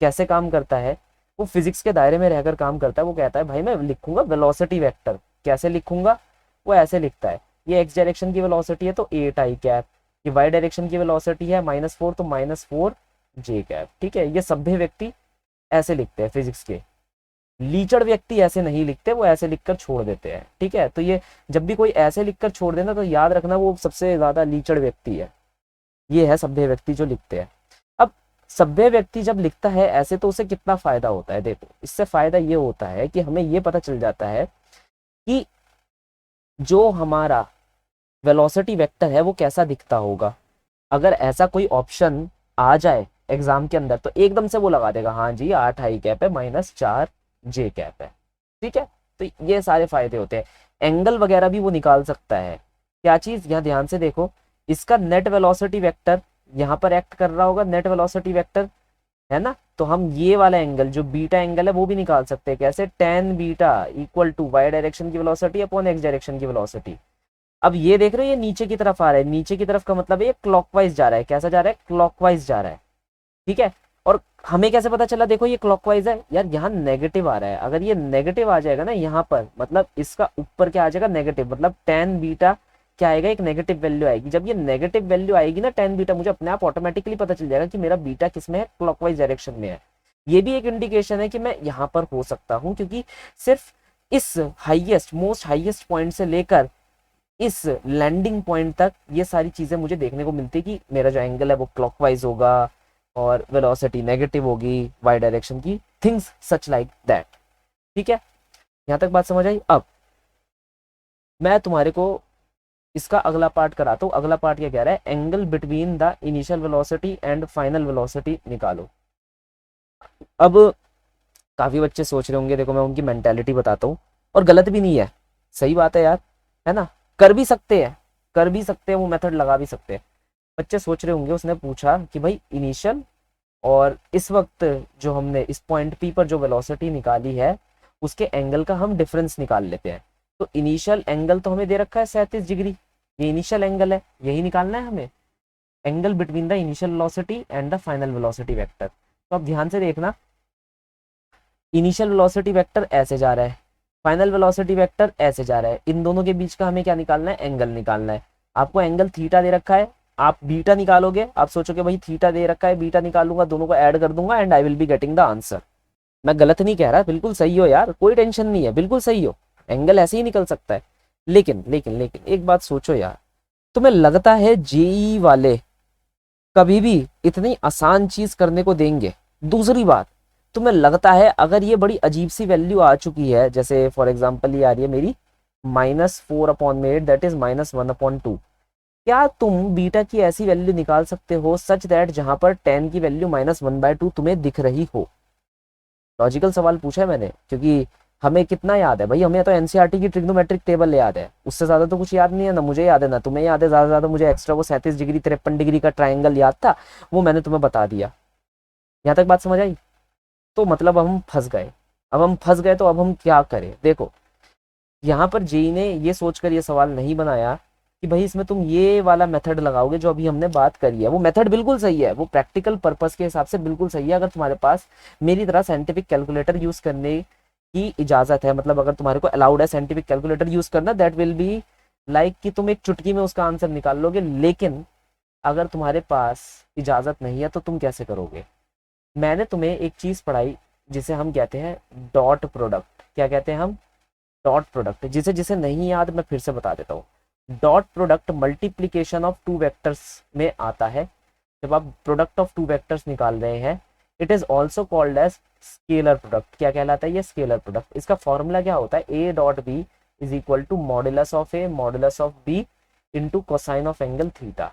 कैसे काम करता है, वो फिजिक्स के दायरे में रहकर काम करता है। वो कहता है भाई मैं लिखूंगा वेलोसिटी वेक्टर। कैसे लिखूंगा? वो ऐसे लिखता है, ये एक्स डायरेक्शन की वेलोसिटी है तो 8 आई कैप, ये वाई डायरेक्शन की वेलोसिटी है -4 तो -4 जे कैप, ठीक है? ये सभ्य व्यक्ति ऐसे लिखते हैं फिजिक्स के। लीचड़ व्यक्ति ऐसे नहीं लिखते, वो ऐसे लिखकर छोड़ देते हैं, ठीक है? तो ये जब भी कोई ऐसे लिखकर छोड़ देना तो याद रखना वो सबसे ज्यादा लीचड़ व्यक्ति है। ये है सभ्य व्यक्ति जो लिखते हैं। अब सभ्य व्यक्ति जब लिखता है ऐसे तो उसे कितना फायदा होता है? देखो इससे फायदा ये होता है कि हमें ये पता चल जाता है कि जो हमारा वेलोसिटी वेक्टर है वो कैसा दिखता होगा। अगर ऐसा कोई ऑप्शन आ जाए एग्जाम के अंदर तो एकदम से वो लगा देगा हाँ जी 8 हाई कैप है -4 जे कैप है, ठीक है? तो ये सारे फायदे होते हैं। एंगल वगैरह भी वो निकाल सकता है। क्या चीज? यहाँ ध्यान से देखो, इसका नेट वेलोसिटी वेक्टर यहाँ पर एक्ट कर रहा होगा, नेट वेलोसिटी वेक्टर, है ना? तो हम ये वाला एंगल जो बीटा एंगल है वो भी निकाल सकते हैं। कैसे? tan beta equal to y direction की वेलोसिटी अपॉन एक्स डायरेक्शन की वेलोसिटी। अब ये देख रहे हो ये नीचे की तरफ आ रहा है, नीचे की तरफ का मतलब है ये क्लॉकवाइज जा रहा है। कैसा जा रहा है? क्लॉकवाइज जा रहा है, ठीक है? और हमें कैसे पता चला? देखो ये क्लॉकवाइज है यार, यहाँ नेगेटिव आ रहा है। अगर ये नेगेटिव आ जाएगा ना यहाँ पर, मतलब इसका ऊपर क्या आ जाएगा? नेगेटिव, मतलब tan बीटा क्या आएगा? एक नेगेटिव वैल्यू आएगी। जब ये नेगेटिव वैल्यू आएगी ना tan बीटा, मुझे अपने आप ऑटोमेटिकली पता चल जाएगा कि मेरा बीटा किस में है, क्लॉकवाइज डायरेक्शन में है। ये भी एक इंडिकेशन है कि मैं यहाँ पर हो सकता हूँ, क्योंकि सिर्फ इस हाईएस्ट मोस्ट हाईएस्ट पॉइंट से लेकर इस लैंडिंग पॉइंट तक ये सारी चीजें मुझे देखने को मिलती है कि मेरा जो एंगल है वो क्लॉकवाइज होगा और वेलोसिटी नेगेटिव होगी वाई डायरेक्शन की, थिंग्स सच लाइक दैट, ठीक है? यहाँ तक बात समझ आई? अब मैं तुम्हारे को इसका अगला पार्ट कराता हूँ। अगला पार्ट क्या कह रहा है? Angle between the initial velocity and final velocity निकालो। अब काफी बच्चे सोच रहे होंगे, देखो मैं उनकी मेंटेलिटी बताता हूँ, और गलत भी नहीं है, सही बात है यार, है ना? कर भी सकते हैं, कर भी सकते हैं, वो मेथड लगा भी सकते हैं। बच्चे सोच रहे होंगे, उसने पूछा कि भाई इनिशियल और इस वक्त जो हमने इस पॉइंट पी पर जो वेलोसिटी निकाली है उसके एंगल का हम डिफरेंस निकाल लेते हैं। तो इनिशियल एंगल तो हमें दे रखा है 37 डिग्री, ये इनिशियल एंगल है, यही निकालना है हमें, angle between the initial velocity and the final velocity vector. तो अब ध्यान से देखना, इनिशियल वेलोसिटी वेक्टर ऐसे जा रहा है, फाइनल वेलोसिटी वेक्टर ऐसे जा रहा है, इन दोनों के बीच का हमें क्या निकालना है? एंगल निकालना है। आपको एंगल थीटा दे रखा है, आप बीटा निकालोगे, आप सोचोगे भाई थीटा दे रखा है बीटा निकालूंगा, दोनों को ऐड कर दूंगा and I will be getting the answer. मैं गलत नहीं कह रहा, बिल्कुल सही हो यार, कोई टेंशन नहीं है, बिल्कुल सही हो, एंगल ऐसे ही निकल सकता है। लेकिन लेकिन लेकिन एक बात सोचो यार, तुम्हें लगता है जेई वाले कभी भी इतनी आसान चीज करने को देंगे? दूसरी बात, तुम्हें लगता है अगर ये बड़ी अजीब सी वैल्यू आ चुकी है, जैसे फॉर एग्जांपल ये आ रही है मेरी -4/8 दैट इज -1/2। क्या तुम बीटा की ऐसी वैल्यू निकाल सकते हो सच दैट जहां पर 10 की वैल्यू -1/2 तुम्हें दिख रही हो? लॉजिकल सवाल पूछा है मैंने, क्योंकि हमें कितना याद है भाई, हमें तो एनसीईआरटी की ट्रिग्नोमेट्रिक टेबल याद है, उससे ज्यादा तो कुछ याद नहीं है, ना मुझे याद है ना तुम्हें याद है। ज्यादा से ज्यादा मुझे एक्स्ट्रा वो 37 डिग्री 53 डिग्री का ट्राइंगल याद था, वो मैंने तुम्हें बता दिया। यहाँ तक बात समझ आई? तो मतलब हम फंस गए। अब हम फंस गए तो अब हम क्या करें? देखो, यहाँ पर जेई ने ये सोचकर ये सवाल नहीं बनाया कि भाई इसमें तुम ये वाला मेथड लगाओगे जो अभी हमने बात करी है। वो मेथड बिल्कुल सही है, वो प्रैक्टिकल पर्पस के हिसाब से बिल्कुल सही है। अगर तुम्हारे पास मेरी तरह साइंटिफिक कैलकुलेटर यूज करने की इजाजत है, मतलब अगर तुम्हारे को अलाउड है साइंटिफिक कैलकुलेटर यूज करना, दैट विल बी लाइक कि तुम एक चुटकी में उसका आंसर निकाल लोगे। लेकिन अगर तुम्हारे पास इजाजत नहीं है तो तुम कैसे करोगे? मैंने तुम्हें एक चीज पढ़ाई जिसे हम कहते हैं डॉट प्रोडक्ट। क्या कहते हैं हम? Dot product. जिसे जिसे नहीं याद मैं फिर से बता देता हूँ। Dot product multiplication of two vectors में आता है। जब आप प्रोडक्ट ऑफ टू वेक्टर्स निकाल रहे हैं, it is also called as scalar product. क्या कहलाता है ये? Scalar product. इसका फॉर्मूला क्या होता है? A dot b is equal to modulus of a modulus of b into cosine of angle theta.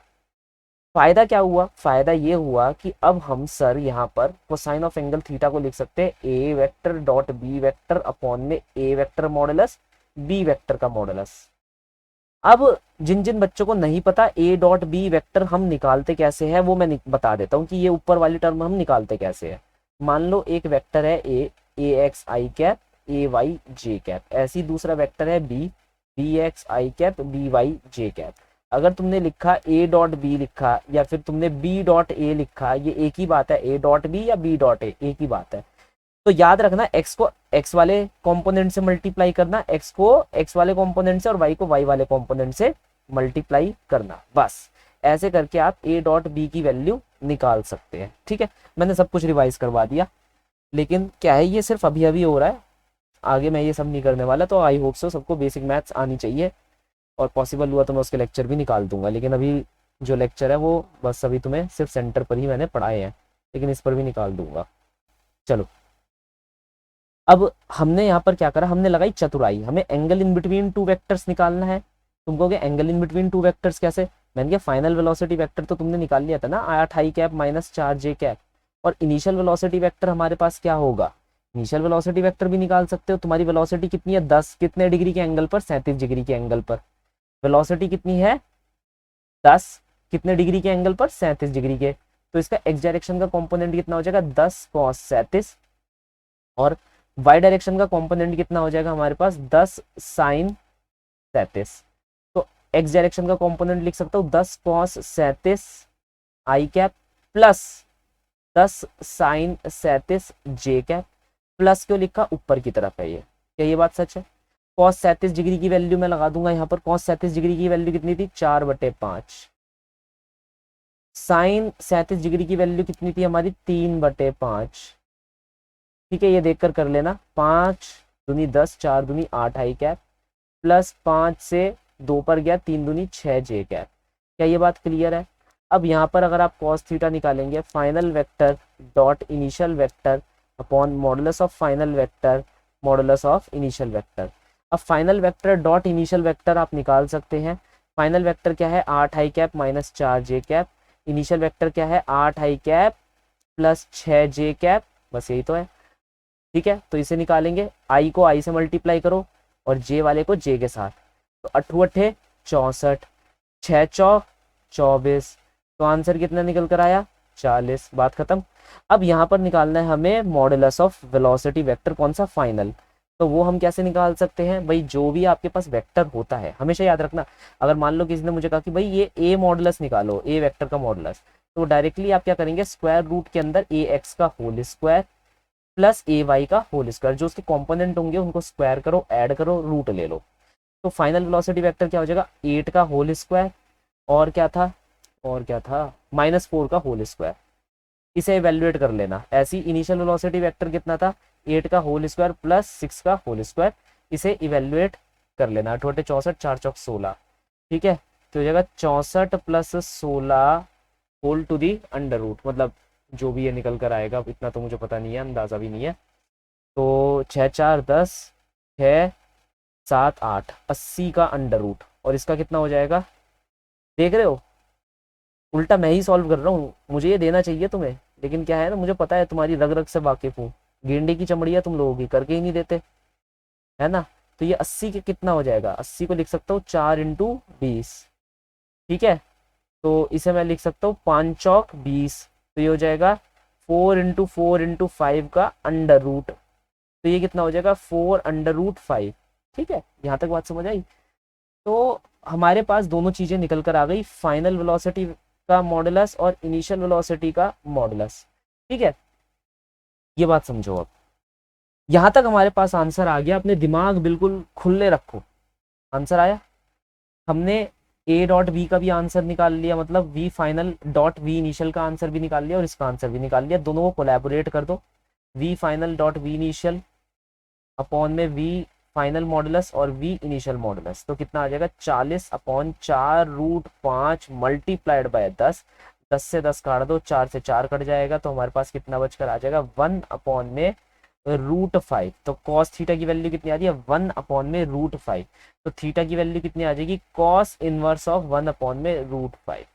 फायदा क्या हुआ? फायदा ये हुआ कि अब हम सर यहाँ पर कोसाइन ऑफ एंगल थीटा को लिख सकते हैं A vector dot B vector upon में A vector modulus B vector का मॉडुलस। अब जिन जिन बच्चों को नहीं पता ए डॉट बी वेक्टर हम निकालते कैसे है, वो मैं बता देता हूँ कि ये ऊपर वाली टर्म हम निकालते कैसे है। मान लो एक वेक्टर है A X I cap A Y J cap. ऐसी दूसरा वेक्टर है B X I cap B Y J cap. अगर तुमने लिखा ए डॉट बी लिखा या फिर तुमने बी डॉट ए लिखा, ये एक ही बात है। ए डॉट बी या बी डॉट ए एक ही बात है। तो याद रखना, एक्स को एक्स वाले कंपोनेंट से मल्टीप्लाई करना, एक्स को एक्स वाले कंपोनेंट से और वाई को वाई वाले कंपोनेंट से मल्टीप्लाई करना। बस ऐसे करके आप ए डॉट बी की वैल्यू निकाल सकते हैं। ठीक है, मैंने सब कुछ रिवाइज करवा दिया। लेकिन क्या है, ये सिर्फ अभी अभी हो रहा है, आगे मैं ये सब नहीं करने वाला। तो आई होप सो सबको बेसिक मैथ्स आनी चाहिए, और पॉसिबल हुआ तो मैं उसके लेक्चर भी निकाल दूंगा। लेकिन अभी जो लेक्चर है वो बस अभी तुम्हें सिर्फ सेंटर पर ही मैंने पढ़ाए हैं, लेकिन इस पर भी निकाल दूंगा। चलो, अब हमने यहाँ पर क्या करा? हमने लगाई चतुराई। हमें angle in between two vectors निकालना है। तुम कहोगे angle in between two vectors कैसे? मैंने कहा फाइनल वेलोसिटी वेक्टर तो तुमने निकाल लिया था ना, 8 कैप माइनस 4 जे कैप। और इनिशियल वेलोसिटी वेक्टर हमारे पास क्या होगा? इनिशियल वेलोसिटी वेक्टर भी निकाल सकते हो। तुम्हारी वेलोसिटी कितनी है? 10 कितने डिग्री के एंगल पर? 37 डिग्री के एंगल पर। वेलोसिटी कितनी है? 10 कितने डिग्री के एंगल पर? 37 डिग्री के। तो इसका एक्स डायरेक्शन का कॉम्पोनेंट कितना हो जाएगा? 10 cos 37। और वाई डायरेक्शन का कंपोनेंट कितना हो जाएगा हमारे पास? 10 साइन 37। तो एक्स डायरेक्शन का कंपोनेंट लिख सकता हूँ 10 cos 37 आई कैप प्लस 10 साइन 37 जे कैप। प्लस क्यों लिखा? ऊपर की तरफ है ये। क्या ये बात सच है? cos 37 डिग्री की वैल्यू मैं लगा दूंगा यहाँ पर। cos 37 डिग्री की वैल्यू कितनी थी? 4/5। साइन 37 डिग्री की वैल्यू कितनी थी हमारी? 3/5। ठीक है, ये देखकर कर लेना। 5 दूनी 10 4 दूनी 8 आई कैप प्लस 5 से 2 पर गया 3 दूनी 6 जे कैप। क्या ये बात क्लियर है? अब यहाँ पर अगर आप cos थीटा निकालेंगे, final vector dot initial vector upon modulus of final vector modulus of initial vector. अब final vector dot initial vector आप निकाल सकते हैं। फाइनल वेक्टर क्या है? 8 I cap minus 4 J cap. Initial vector क्या है? 8 I cap plus 6 J cap. बस यही तो है। ठीक है, तो इसे निकालेंगे। आई को आई से मल्टीप्लाई करो और जे वाले को जे के साथ। तो 8 8 64, 6 चौ 24। तो आंसर कितना निकल कर आया? 40। बात खत्म। अब यहाँ पर निकालना है हमें मॉडुलस ऑफ वेलोसिटी वेक्टर। कौन सा? फाइनल। तो वो हम कैसे निकाल सकते हैं भाई? जो भी आपके पास वेक्टर होता है, हमेशा याद रखना, अगर मान लो किसी ने मुझे कहा कि भाई ये ए मॉडुलस निकालो, ए वेक्टर का मॉडुलस, तो डायरेक्टली आप क्या करेंगे? स्क्वायर रूट के अंदर ए एक्स का होल स्क्वायर प्लस ए वाई का होल स्क्वायर, जो उसके कंपोनेंट होंगे उनको स्क्वायर करो, ऐड करो, रूट ले लो। तो फाइनल वेलोसिटी वेक्टर क्या हो जाएगा? 8 का होल स्क्वायर और क्या था? -4 का होल स्क्वायर। इसे इवेल्युएट कर लेना। ऐसी इनिशियल वेलोसिटी वेक्टर कितना था? 8 का होल स्क्वायर प्लस 6 का होल स्क्वायर। इसे इवेल्युएट कर लेना। 8 8 64, 4 चौक 16। ठीक है, तो हो जाएगा 64 plus 16 whole to the under root. मतलब जो भी ये निकल कर आएगा, इतना तो मुझे पता नहीं है, अंदाजा भी नहीं है। तो 6 4 10, 6 7 8 80 का अंडर रूट, और इसका कितना हो जाएगा, देख रहे हो, उल्टा मैं ही सॉल्व कर रहा हूँ, मुझे ये देना चाहिए तुम्हें, लेकिन क्या है ना, मुझे पता है तुम्हारी रग रग से वाकिफ हूँ, गेंडे की चमड़ियाँ तुम लोगों की करके ही नहीं देते, है ना। तो ये 80 के कितना हो जाएगा, 80 को लिख सकता हूँ 4 × 20, ठीक है। तो इसे मैं लिख सकता हूँ 5 चौक 20, तो ये हो जाएगा 4 × 4 × 5 का अंडर रूट, तो ये कितना हो जाएगा 4 √5, ठीक है। यहाँ तक बात समझ आई। तो हमारे पास दोनों चीजें निकल कर आ गई, फाइनल वेलोसिटी का मॉडुलस और इनिशियल वेलोसिटी का मॉडुलस, ठीक है। ये बात समझो। अब यहाँ तक हमारे पास आंसर आ गया, अपने दिमाग बिल्कुल खुले रखो, आंसर आया। हमने ए डॉट बी का भी आंसर निकाल लिया, मतलब v final dot v initial का आंसर भी निकाल लिया और इसका आंसर भी निकाल लिया, दोनों को कोलैबोरेट कर दो, v final dot v initial upon में वी फाइनल मॉडुलस और वी इनिशियल मॉडुलस, तो कितना आ जाएगा 40/4 √5 मल्टीप्लाइड बाय 10, 10 से 10 काट दो, 4 से 4 कट जाएगा, तो हमारे पास कितना बचकर आ जाएगा 1/√5। तो कॉस थीटा की वैल्यू कितनी आ रही है 1/√5, तो थीटा की वैल्यू कितनी आ जाएगी कॉस इनवर्स ऑफ 1/√5,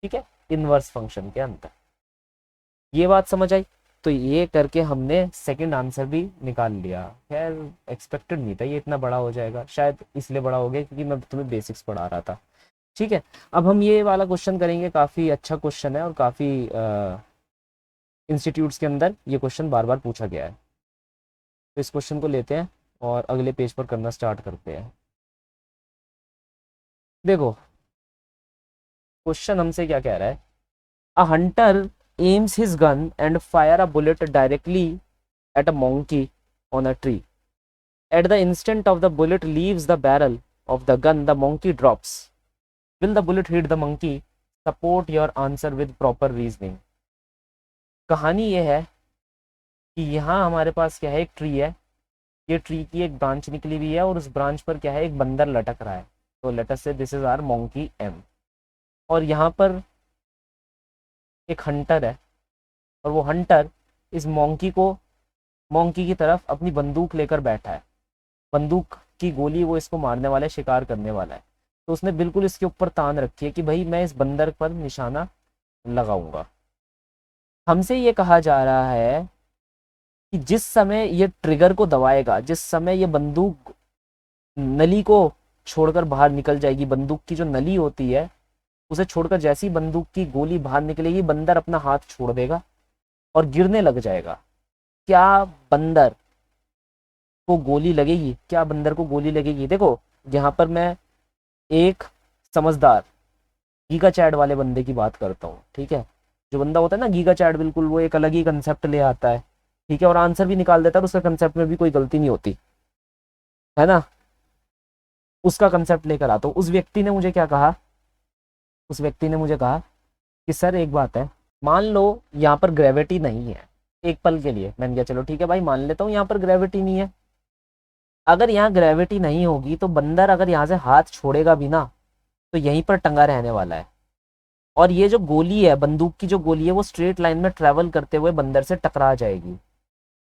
ठीक है, इनवर्स फंक्शन के अंदर। ये बात समझ आई। तो ये करके हमने सेकंड आंसर भी निकाल लिया। खैर एक्सपेक्टेड नहीं था ये इतना बड़ा हो जाएगा, शायद इसलिए बड़ा हो गया क्योंकि मैं तुम्हें बेसिक्स पढ़ा रहा था, ठीक है। अब हम ये वाला क्वेश्चन करेंगे, काफ़ी अच्छा क्वेश्चन है और काफ़ी इंस्टीट्यूट्स के अंदर ये क्वेश्चन बार बार पूछा गया है। तो इस क्वेश्चन को लेते हैं और अगले पेज पर करना स्टार्ट करते हैं। देखो क्वेश्चन हमसे क्या कह रहा है, अ Hunter aims his gun and fire a bullet directly at a monkey on a tree. At the instant of the bullet leaves the barrel of the gun, the monkey drops. Will the bullet hit the monkey? Support your answer with proper reasoning. कहानी ये है कि यहाँ हमारे पास क्या है, एक tree है, ये ट्री की एक ब्रांच निकली हुई है और उस ब्रांच पर क्या है, एक बंदर लटक रहा है। तो let us say this is our monkey M, और यहाँ पर एक हंटर है और वो हंटर इस मोंकी की तरफ अपनी बंदूक लेकर बैठा है, बंदूक की गोली वो इसको मारने वाला है, शिकार करने वाला है। तो उसने बिल्कुल इसके ऊपर तान रखी है कि भाई मैं इस बंदर पर निशाना लगाऊंगा। हमसे ये कहा जा रहा है कि जिस समय ये ट्रिगर को दबाएगा, जिस समय ये बंदूक नली को छोड़कर बाहर निकल जाएगी, बंदूक की जो नली होती है उसे छोड़कर जैसी बंदूक की गोली बाहर निकलेगी, बंदर अपना हाथ छोड़ देगा और गिरने लग जाएगा। क्या बंदर को गोली लगेगी, क्या बंदर को गोली लगेगी? देखो यहाँ पर मैं एक समझदार गीगा चैट वाले बंदे की बात करता हूँ, ठीक है। जो बंदा होता है ना गीगा चैट, बिल्कुल वो एक अलग ही कंसेप्ट ले आता है, ठीक है, और आंसर भी निकाल देता है और उसका कंसेप्ट में भी कोई गलती नहीं होती है ना, उसका कंसेप्ट लेकर आता हूँ। उस व्यक्ति ने मुझे क्या कहा, उस व्यक्ति ने मुझे कहा कि सर एक बात है, मान लो यहाँ पर ग्रेविटी नहीं है, एक पल के लिए मैंने कहा चलो ठीक है भाई मान लेता हूँ यहाँ पर ग्रेविटी नहीं है। अगर यहाँ ग्रेविटी नहीं होगी तो बंदर अगर यहाँ से हाथ छोड़ेगा भी ना तो यहीं पर टंगा रहने वाला है, और ये जो गोली है, बंदूक की जो गोली है, वो स्ट्रेट लाइन में ट्रेवल करते हुए बंदर से टकरा जाएगी,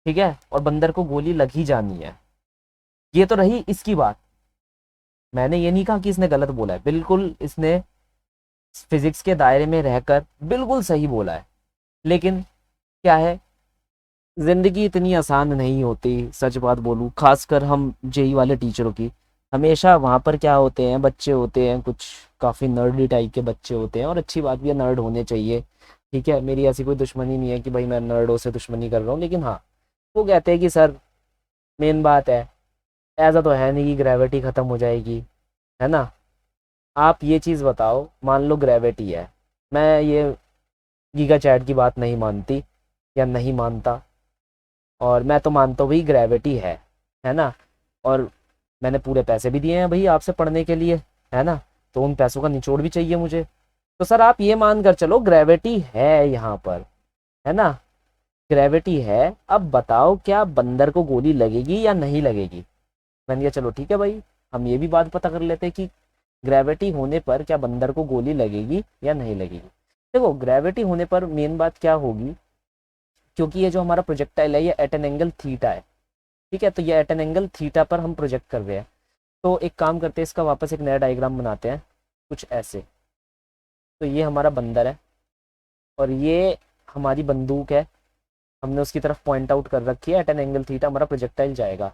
ठीक है, और बंदर को गोली लग ही जानी है। ये तो रही इसकी बात। मैंने ये नहीं कहा कि इसने गलत बोला है, बिल्कुल इसने फिजिक्स के दायरे में रहकर बिल्कुल सही बोला है। लेकिन क्या है, जिंदगी इतनी आसान नहीं होती, सच बात बोलूं, खासकर हम जेई वाले टीचरों की। हमेशा वहाँ पर क्या होते हैं, बच्चे होते हैं कुछ काफ़ी नर्डी टाइप के बच्चे होते हैं, और अच्छी बात भी है, नर्ड होने चाहिए, ठीक है, मेरी ऐसी कोई दुश्मनी नहीं है कि भाई मैं नर्डों से दुश्मनी कर रहा हूँ। लेकिन हाँ, वो कहते हैं कि सर मेन बात है, ऐसा तो है नहीं कि ग्रेविटी ख़त्म हो जाएगी, है ना। आप ये चीज़ बताओ, मान लो ग्रेविटी है, मैं ये गीगा चैट की बात नहीं मानती या नहीं मानता, और मैं तो मानता हूँ भाई ग्रेविटी है ना, और मैंने पूरे पैसे भी दिए हैं भाई आपसे पढ़ने के लिए, है ना, तो उन पैसों का निचोड़ भी चाहिए मुझे। तो सर आप ये मान कर चलो ग्रेविटी है यहाँ पर, है ना, ग्रेविटी है, अब बताओ क्या बंदर को गोली लगेगी या नहीं लगेगी? मैंने कहा चलो ठीक है भाई, हम ये भी बात पता कर लेते हैं कि ग्रेविटी होने पर क्या बंदर को गोली लगेगी या नहीं लगेगी। देखो ग्रेविटी होने पर मेन बात क्या होगी, क्योंकि ये जो हमारा प्रोजेक्टाइल है ये एट एन एंगल थीटा है, ठीक है, तो ये एट एन एंगल थीटा पर हम प्रोजेक्ट कर रहे हैं। तो एक काम करते हैं, इसका वापस एक नया डायग्राम बनाते हैं कुछ ऐसे। तो ये हमारा बंदर है और ये हमारी बंदूक है, हमने उसकी तरफ पॉइंट आउट कर रखी है, एट एन एंगल थीटा हमारा प्रोजेक्टाइल जाएगा।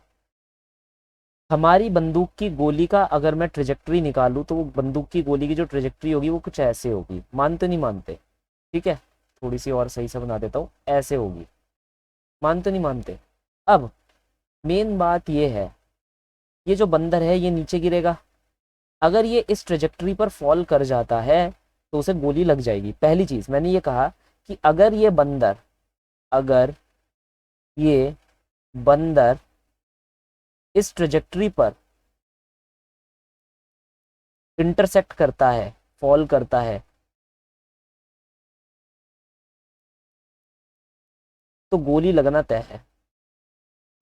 हमारी बंदूक की गोली का अगर मैं ट्रेजेक्ट्री निकालूं तो वो बंदूक की गोली की जो ट्रेजेक्ट्री होगी वो कुछ ऐसे होगी, मानते नहीं मानते? ठीक है, थोड़ी सी और सही से बना देता हूँ, ऐसे होगी, मानते नहीं मानते? अब मेन बात ये है, ये जो बंदर है ये नीचे गिरेगा, अगर ये इस ट्रेजेक्ट्री पर फॉल कर जाता है तो उसे गोली लग जाएगी। पहली चीज मैंने ये कहा कि अगर ये बंदर इस ट्रेजेक्ट्री पर इंटरसेक्ट करता है, फॉल करता है, तो गोली लगना तय है,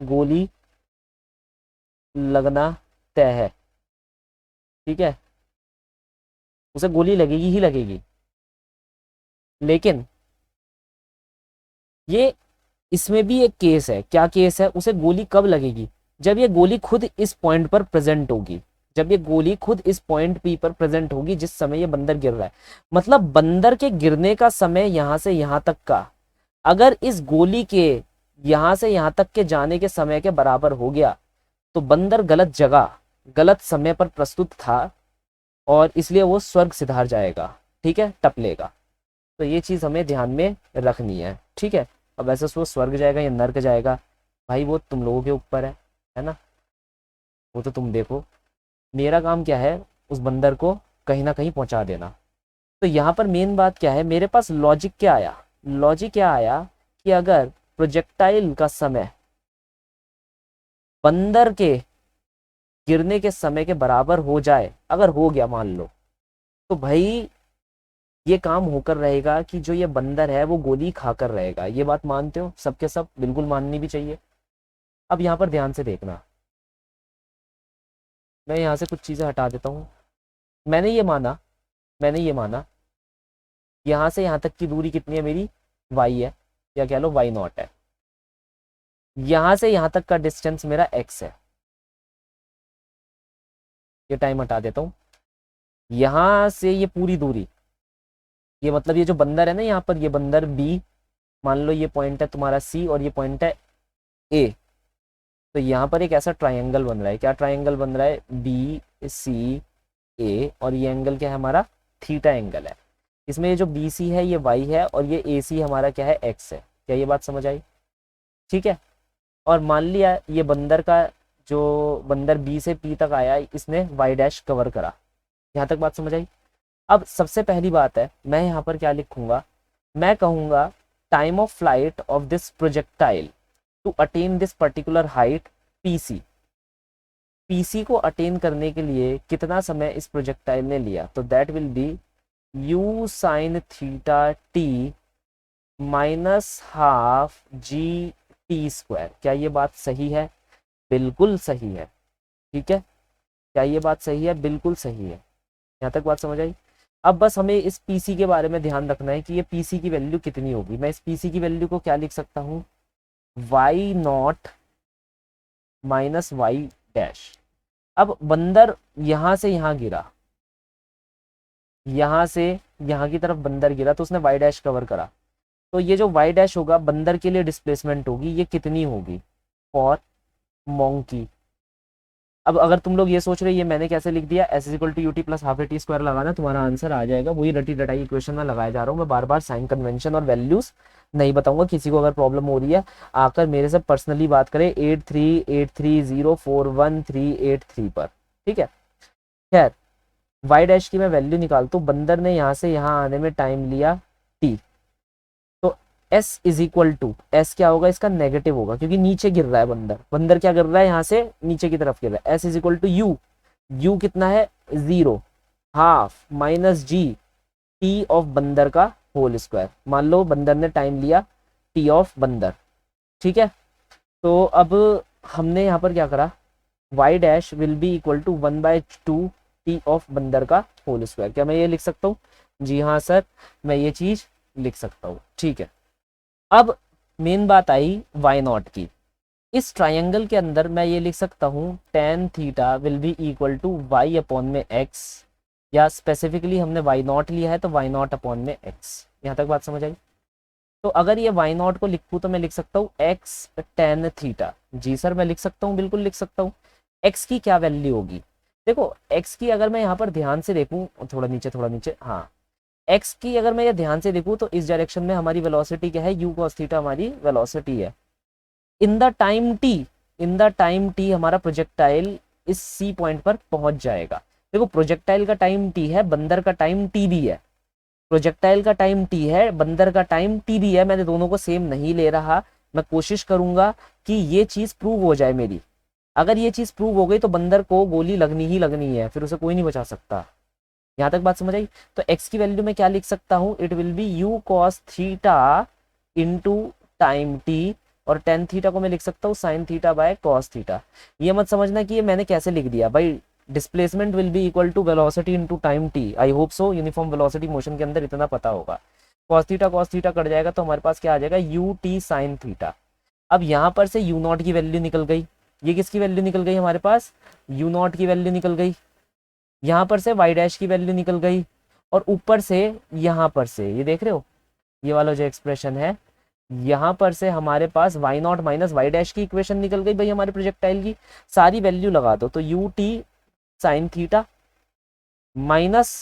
गोली लगना तय है। ठीक है, उसे गोली लगेगी ही लगेगी। लेकिन ये इसमें भी एक केस है, क्या केस है? उसे गोली कब लगेगी? जब ये गोली खुद इस पॉइंट पर प्रेजेंट होगी, जब ये गोली खुद इस पॉइंट पी पर प्रेजेंट होगी जिस समय ये बंदर गिर रहा है। मतलब बंदर के गिरने का समय यहां से यहां तक का अगर इस गोली के यहां से यहां तक के जाने के समय के बराबर हो गया तो बंदर गलत जगह गलत समय पर प्रस्तुत था और इसलिए वो स्वर्ग सिधार जाएगा। ठीक है, टपलेगा। तो ये चीज हमें ध्यान में रखनी है। ठीक है, अब ऐसे वो स्वर्ग जाएगा या नर्क जाएगा, भाई वो तुम लोगों के ऊपर है ना, वो तो तुम देखो। मेरा काम क्या है, उस बंदर को कहीं ना कहीं पहुंचा देना। तो यहाँ पर मेन बात क्या है, मेरे पास लॉजिक क्या आया? लॉजिक क्या आया कि अगर प्रोजेक्टाइल का समय बंदर के गिरने के समय के बराबर हो जाए, अगर हो गया मान लो, तो भाई ये काम होकर रहेगा कि जो ये बंदर है वो गोली खाकर रहेगा। ये बात मानते हो? सबके सब बिल्कुल माननी भी चाहिए। अब यहाँ पर ध्यान से देखना, मैं यहाँ से कुछ चीजें हटा देता हूँ। मैंने ये माना यहाँ से यहाँ तक की दूरी कितनी है मेरी? वाई है, या कह लो वाई नॉट है। यहाँ से यहाँ तक का डिस्टेंस मेरा एक्स है। ये टाइम हटा देता हूँ। यहाँ से ये पूरी दूरी, ये मतलब ये जो बंदर है ना, यहाँ पर ये बंदर बी, मान लो ये पॉइंट है तुम्हारा सी और ये पॉइंट है ए। तो यहाँ पर एक ऐसा ट्राइंगल बन रहा है। क्या ट्राइंगल बन रहा है? बी सी ए, और ये एंगल क्या है हमारा? थीटा एंगल है। इसमें ये जो बी सी है ये वाई है और ये ए सी हमारा क्या है? एक्स है। क्या ये बात समझ आई? ठीक है, और मान लिया ये बंदर का, जो बंदर बी से पी तक आया, इसने वाई डैश कवर करा। यहाँ तक बात समझ आई? अब सबसे पहली बात है, मैं यहाँ पर क्या लिखूंगा? मैं कहूंगा time of flight of this projectile to attain this particular height PC. PC को अटेन करने के लिए कितना समय इस प्रोजेक्टाइल ने लिया? तो that will B you sine theta T minus half ji t square. क्या ये बात सही है? बिल्कुल सही है। ठीक है, क्या ये बात सही है? बिल्कुल सही है। यहाँ तक बात समझ आई? अब बस हमें इस पीसी के बारे में ध्यान रखना है कि ये पीसी की वैल्यू कितनी होगी। मैं इस पीसी की वैल्यू को क्या लिख सकता हूँ? Y naught minus Y dash. अब बंदर यहां से यहां गिरा, यहां से यहां की तरफ बंदर गिरा, तो उसने वाई डैश कवर करा। तो ये जो वाई डैश होगा बंदर के लिए डिस्प्लेसमेंट होगी, ये कितनी होगी? For monkey. अब अगर तुम लोग ये सोच रहे हो ये मैंने कैसे लिख दिया, s equal to u t plus half a t square लगाना, तुम्हारा आंसर आ जाएगा। वही रटी रटाई इक्वेशन में लगाया जा रहा हूँ मैं, बार बार साइन कन्वेंशन और वैल्यूज नहीं बताऊंगा। किसी को अगर प्रॉब्लम हो रही है आकर मेरे से पर्सनली बात करें 8383041383 पर। ठीक है, खैर वाई डैश की मैं वैल्यू निकालता हूँ। बंदर ने यहाँ से यहाँ आने में टाइम लिया टी, तो s is equal to, s क्या होगा इसका? नेगेटिव होगा, क्योंकि नीचे गिर रहा है बंदर। बंदर क्या कर रहा है? यहाँ से नीचे की तरफ गिर रहा है। S is equal to u, u कितना है? 0, half minus g t of बंदर का होल स्क्वायर। मान लो बंदर ने टाइम लिया टी ऑफ बंदर। ठीक है, तो अब हमने यहाँ पर क्या करा? Y dash will be equal to 1/2 t of बंदर का होल स्क्वायर। क्या मैं ये लिख सकता हूँ? जी हाँ सर, मैं ये चीज लिख सकता हूँ। ठीक है, अब मेन बात आई वाई नॉट की। इस ट्रायंगल के अंदर मैं ये लिख सकता हूँ tan theta will be equal to y upon में एक्स, या स्पेसिफिकली हमने वाई नॉट लिया है तो वाई नॉट अपॉन में एक्स। यहाँ तक बात समझ आई? तो अगर ये वाई नॉट को लिखूँ तो मैं लिख सकता हूँ एक्स tan थीटा। जी सर मैं लिख सकता हूँ, बिल्कुल लिख सकता हूँ। एक्स की क्या वैल्यू होगी? देखो एक्स की अगर मैं यहाँ पर ध्यान से देखूँ, थोड़ा नीचे, हाँ, एक्स की अगर मैं ये ध्यान से देखूँ तो इस डायरेक्शन में हमारी वेलोसिटी क्या है, यू कॉस थीटा हमारी वेलोसिटी है। In the time T, in the time T हमारा प्रोजेक्टाइल इस सी पॉइंट पर पहुंच जाएगा। देखो प्रोजेक्टाइल का टाइम टी है, बंदर का टाइम टी भी है। प्रोजेक्टाइल का टाइम टी है, बंदर का टाइम टी भी है, मैंने दोनों को सेम नहीं ले रहा। मैं कोशिश करूंगा कि ये चीज प्रूव हो जाए मेरी। अगर ये चीज प्रूव हो गई तो बंदर को गोली लगनी ही लगनी है, फिर उसे कोई नहीं बचा सकता। यहाँ तक बात समझ आई? तो x की वैल्यू में क्या लिख सकता हूँ, it will be u cos theta into time t, और टेन थीटा को मैं लिख सकता हूँ sine theta by cos theta. ये मत समझना कि ये मैंने कैसे लिख दिया भाई। Displacement will be equal to velocity into time t. I hope so uniform velocity motion के अंदर इतना पता होगा। कॉस थीटा कट जाएगा तो हमारे पास क्या आ जाएगा, यू टी साइन थीटा। अब यहाँ पर से यू नॉट की वैल्यू निकल गई, ये किसकी वैल्यू निकल गई हमारे पास, यू नॉट की वैल्यू निकल गई। यहाँ पर से वाई डैश की वैल्यू निकल गई, और ऊपर से यहाँ पर से ये देख रहे हो, ये वाला जो एक्सप्रेशन है, यहाँ पर से हमारे पास Y naught minus Y dash की इक्वेशन निकल गई भाई हमारे प्रोजेक्टाइल की। सारी वैल्यू लगा दो तो u t sine theta minus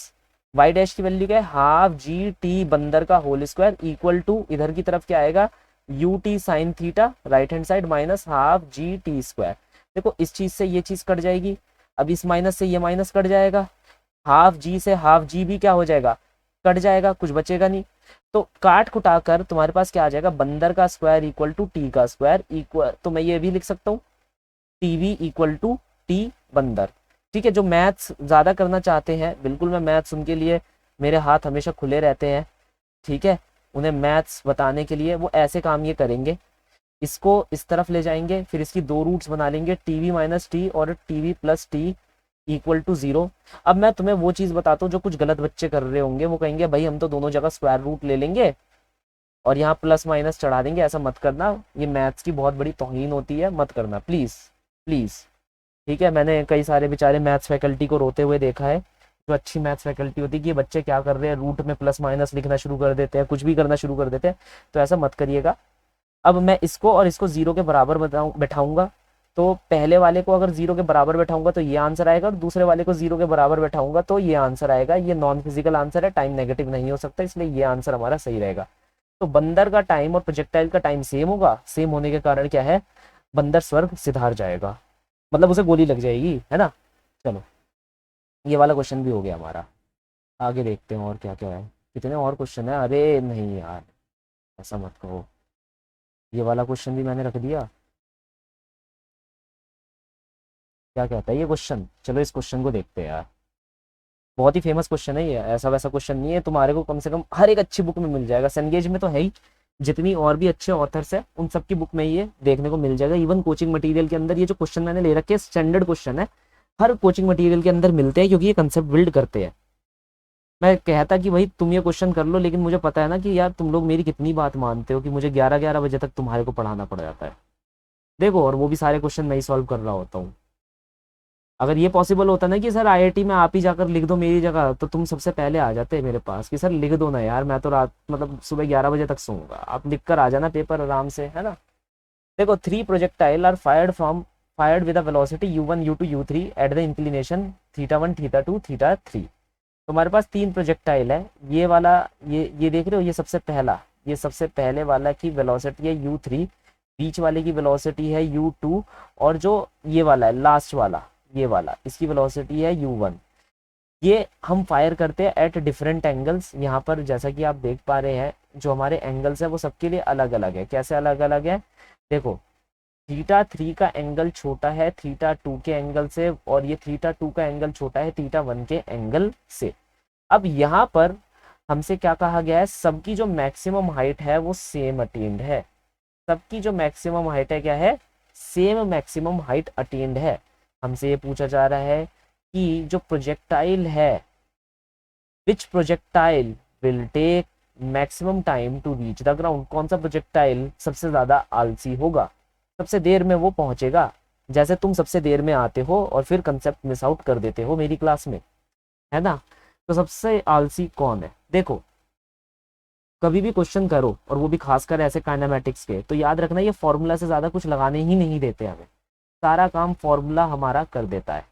Y dash की वैल्यू क्या है, हाफ जी टी बंदर का होल स्क्वायर इक्वल टू इधर की तरफ क्या आएगा, you t sine theta right hand side minus half ji t square. देखो इस चीज से ये चीज कट जाएगी, अब इस माइनस से ये माइनस कट जाएगा, हाफ जी से हाफ जी भी क्या हो जाएगा, कट जाएगा, कुछ बचेगा नहीं। तो काट कुटा कर तुम्हारे पास क्या आ जाएगा, बंदर का स्क्वायर इक्वल टू टी का स्क्वायर इक्वल, तो मैं ये भी लिख सकता हूँ टीवी इक्वल टू टी बंदर। ठीक है, जो मैथ्स ज्यादा करना चाहते हैं, बिल्कुल मैं मैथ्स उनके लिए, मेरे हाथ हमेशा खुले रहते हैं। ठीक है, उन्हें मैथ्स बताने के लिए वो ऐसे काम ये करेंगे, इसको इस तरफ ले जाएंगे, फिर इसकी दो रूट्स बना लेंगे, टीवी माइनस टी और t v plus t equal to zero. अब मैं तुम्हें वो चीज बताता हूँ जो कुछ गलत बच्चे कर रहे होंगे, वो कहेंगे भाई हम तो दोनों जगह स्क्वायर रूट ले लेंगे और यहाँ प्लस माइनस चढ़ा देंगे। ऐसा मत करना, ये मैथ्स की बहुत बड़ी तौहीन होती है, मत करना प्लीज प्लीज। ठीक है, मैंने कई सारे बेचारे मैथ्स फैकल्टी को रोते हुए देखा है, जो अच्छी मैथ्स फैकल्टी होती है कि ये बच्चे क्या कर रहे हैं, रूट में प्लस माइनस लिखना शुरू कर देते हैं, कुछ भी करना शुरू कर देते हैं, तो ऐसा मत करिएगा। अब मैं इसको और इसको जीरो के बराबर बैठाऊंगा, तो पहले वाले को अगर जीरो के बराबर बैठाऊंगा तो ये आंसर आएगा, और दूसरे वाले को जीरो के बराबर बैठाऊंगा तो ये आंसर आएगा। ये नॉन फिजिकल आंसर है, टाइम नेगेटिव नहीं हो सकता, इसलिए ये आंसर हमारा सही रहेगा। तो बंदर का टाइम और प्रोजेक्टाइल का टाइम सेम होगा, सेम होने के कारण क्या है, बंदर स्वर्ग सिधार जाएगा, मतलब उसे गोली लग जाएगी, है ना। चलो ये वाला क्वेश्चन भी हो गया हमारा, आगे देखते हैं और क्या क्या है, कितने और क्वेश्चन है। अरे नहीं यार ऐसा मत कहो, ये वाला क्वेश्चन भी मैंने रख दिया, क्या कहता है ये क्वेश्चन। चलो इस क्वेश्चन को देखते हैं यार, बहुत ही फेमस क्वेश्चन है ये, ऐसा वैसा क्वेश्चन नहीं है, तुम्हारे को कम से कम हर एक अच्छी बुक में मिल जाएगा, सेनगेज में तो है ही, जितनी और भी अच्छे ऑथर्स है उन सबकी बुक में ये देखने को मिल जाएगा। इवन कोचिंग मटेरियल के अंदर ये जो क्वेश्चन मैंने ले रखे हैं स्टैंडर्ड क्वेश्चन है, हर कोचिंग मटेरियल के अंदर मिलते हैं, क्योंकि ये कंसेप्ट बिल्ड करते हैं। मैं कहता कि भाई तुम ये क्वेश्चन कर लो, लेकिन मुझे पता है ना कि यार तुम लोग मेरी कितनी बात मानते हो कि मुझे 11-11 बजे तक तुम्हारे को पढ़ाना पड़ जाता है। देखो, और वो भी सारे क्वेश्चन मैं ही सॉल्व कर रहा होता हूँ। अगर ये पॉसिबल होता ना कि सर आईआईटी में आप ही जाकर लिख दो मेरी जगह, तो तुम सबसे पहले आ जाते मेरे पास कि सर लिख दो ना यार, मैं तो रात मतलब सुबह 11 बजे तक सोऊंगा, आप लिख कर आ जाना पेपर आराम से, है ना। देखो, three projectile are fired with a velocity u1 u2 u3 at the inclination theta 1 theta 2 theta 3। तो हमारे पास तीन प्रोजेक्टाइल है, ये वाला, ये देख रहे हो, ये सबसे पहला, ये सबसे पहले वाला की वेलोसिटी है u3, बीच वाले की वेलोसिटी है u2, और जो ये वाला है लास्ट वाला, ये वाला, इसकी वेलोसिटी है u1। ये हम फायर करते हैं एट डिफरेंट एंगल्स। यहाँ पर जैसा कि आप देख पा रहे हैं, जो हमारे एंगल्स है वो सबके लिए अलग अलग है। कैसे अलग अलग है, देखो, थीटा 3 का एंगल छोटा है थीटा 2 के एंगल से, और ये थीटा 2 का एंगल छोटा है थीटा 1 के एंगल से। अब यहाँ पर हमसे क्या कहा गया है, सबकी जो मैक्सिमम हाइट है वो सेम अटेन्ड है, सबकी जो मैक्सिमम हाइट है क्या है, सेम मैक्सिमम हाइट अटेन्ड है। हमसे ये पूछा जा रहा है कि जो प्रोजेक्टाइल है, which projectile will take maximum time to reach the ground, कौन सा प्रोजेक्टाइल सबसे ज्यादा आलसी होगा। सबसे देर में वो पहुंचेगा, जैसे तुम सबसे देर में आते हो और फिर कंसेप्ट मिस आउट कर देते हो मेरी क्लास में, है ना। तो सबसे आलसी कौन है? देखो, कभी भी क्वेश्चन करो और वो भी खासकर ऐसे काइनेमेटिक्स के, तो याद रखना ये फॉर्मूला से ज़्यादा कुछ लगाने ही नहीं देते हमें, सारा काम फॉर्मूला हमारा कर देता है।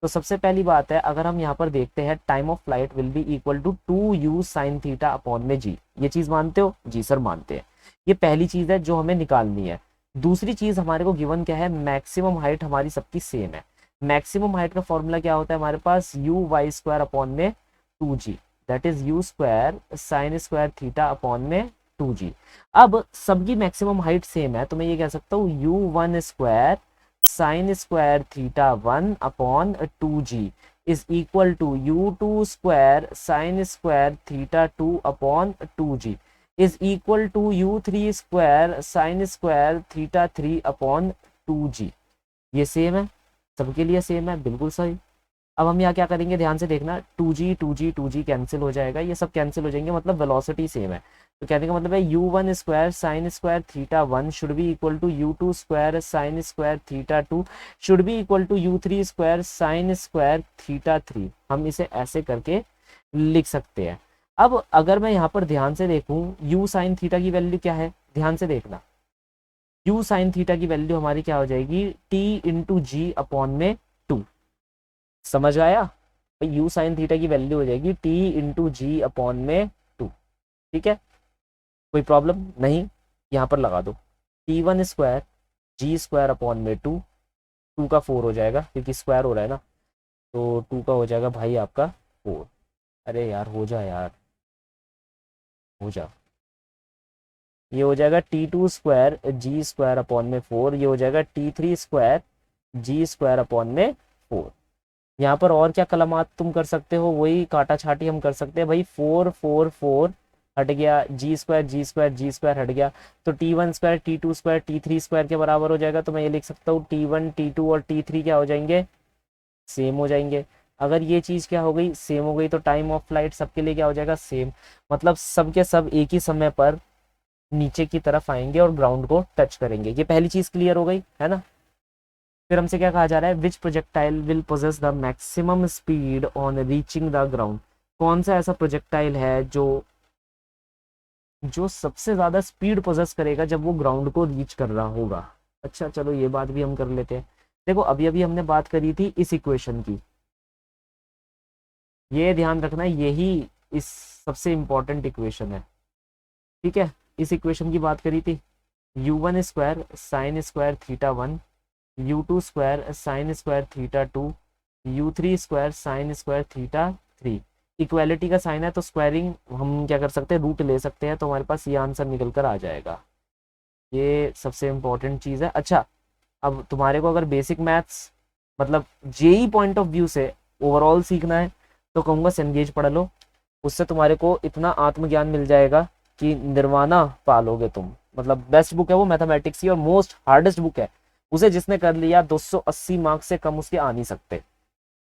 तो सबसे पहली बात है, अगर हम यहाँ पर देखते हैं time of flight will be equal to 2u sine theta upon में जी। ये चीज़ मानते हो? जी सर मानते हैं। ये पहली चीज़ है जो हमें निकालनी है। दूसरी चीज़ हमारे को गिवन क्या है, मैक्सिमम हाइट हमारी सबकी सेम है। मैक्सिमम हाइट का फॉर्मूला क्या होता है हमारे पास, यू वाई स्क्वायर अपॉन में 2g, that is you square sine square theta upon में 2g। अब सबकी मैक्सिमम हाइट सेम है, तो मैं ये कह सकता हूँ u one square sine square theta 1 upon 2g is equal to u two square sine square theta 2 upon 2g is equal to u three square sine square theta 3 upon 2g। ये same है, सबके लिए same है, बिल्कुल सही। अब हम यहाँ क्या करेंगे, ध्यान से देखना, 2g कैंसिल हो जाएगा, ये सब कैंसिल हो जाएंगे, मतलब वेलोसिटी सेम है। तो कहने का मतलब है u one square sine square theta 1 should be equal to u two square sine square theta 2 should be equal to u three square sine square theta 3। हम इसे ऐसे करके लिख सकते हैं। अब अगर मैं यहाँ पर ध्यान से देखूं, यू साइन थीटा की वैल्यू क्या है, ध्यान से देखना, यू साइन थीटा की वैल्यू हमारी क्या हो जाएगी, टी इंटू जी अपॉन में 2। समझ आया? यू साइन थीटा की वैल्यू हो जाएगी टी इंटू जी अपॉन में 2। ठीक है, कोई प्रॉब्लम नहीं, यहाँ पर लगा दो T one square g square upon में 2, 2 का 4 हो जाएगा क्योंकि स्क्वायर हो रहा है ना, तो 2 का हो जाएगा भाई आपका 4। अरे यार हो जा यार, हो जा, ये हो जाएगा t two square g square upon में 4, ये हो जाएगा t three square g square upon में 4। यहाँ पर और क्या कलमात तुम कर सकते हो, वही काटा छाटी हम कर सकते हैं भाई, 4 4 4 हट गया, g square g square g square हट गया, तो t one square t two square t three square के बराबर हो जाएगा। तो मैं ये लिख सकता हूँ टी वन टी टू और टी थ्री क्या हो जाएंगे, सेम हो जाएंगे। अगर ये चीज़ क्या हो गई, सेम हो गई, तो टाइम ऑफ फ्लाइट सबके लिए क्या हो जाएगा, सेम। मतलब सब के सब एक ही समय पर नीचे की तरफ आएंगे और ग्राउंड को टच करेंगे। ये पहली चीज़ क्लियर हो गई है ना। फिर हमसे क्या कहा जा रहा है, which projectile will possess the maximum speed on reaching the ground. कौन सा ऐसा प्रोजेक्टाइल है जो जो सबसे ज्यादा स्पीड पोजेस करेगा जब वो ग्राउंड को रीच कर रहा होगा। अच्छा चलो ये बात भी हम कर लेते हैं। देखो अभी अभी हमने बात करी थी इस इक्वेशन की, ये ध्यान रखना यही इस सबसे इंपॉर्टेंट इक्वेशन है। ठीक है, इस इक्वेशन की बात करी थी, u one square sine square theta 1 u two square sine square theta 2 u three square sine square theta 3। Equality का साइन है तो स्क्वायरिंग हम क्या कर सकते हैं, रूट ले सकते हैं, तो हमारे पास ये आंसर निकल कर आ जाएगा। ये सबसे इम्पोर्टेंट चीज़ है। अच्छा, अब तुम्हारे को अगर बेसिक मैथ्स मतलब जेई पॉइंट ऑफ व्यू से ओवरऑल सीखना है तो कहूँगा सेनगेज पढ़ लो, उससे तुम्हारे को इतना आत्मज्ञान मिल जाएगा कि निर्वाणा पालोगे तुम। मतलब बेस्ट बुक है वो मैथमेटिक्स की और मोस्ट हार्डेस्ट बुक है, उसे जिसने कर लिया 280 मार्क्स से कम उसके आ नहीं सकते।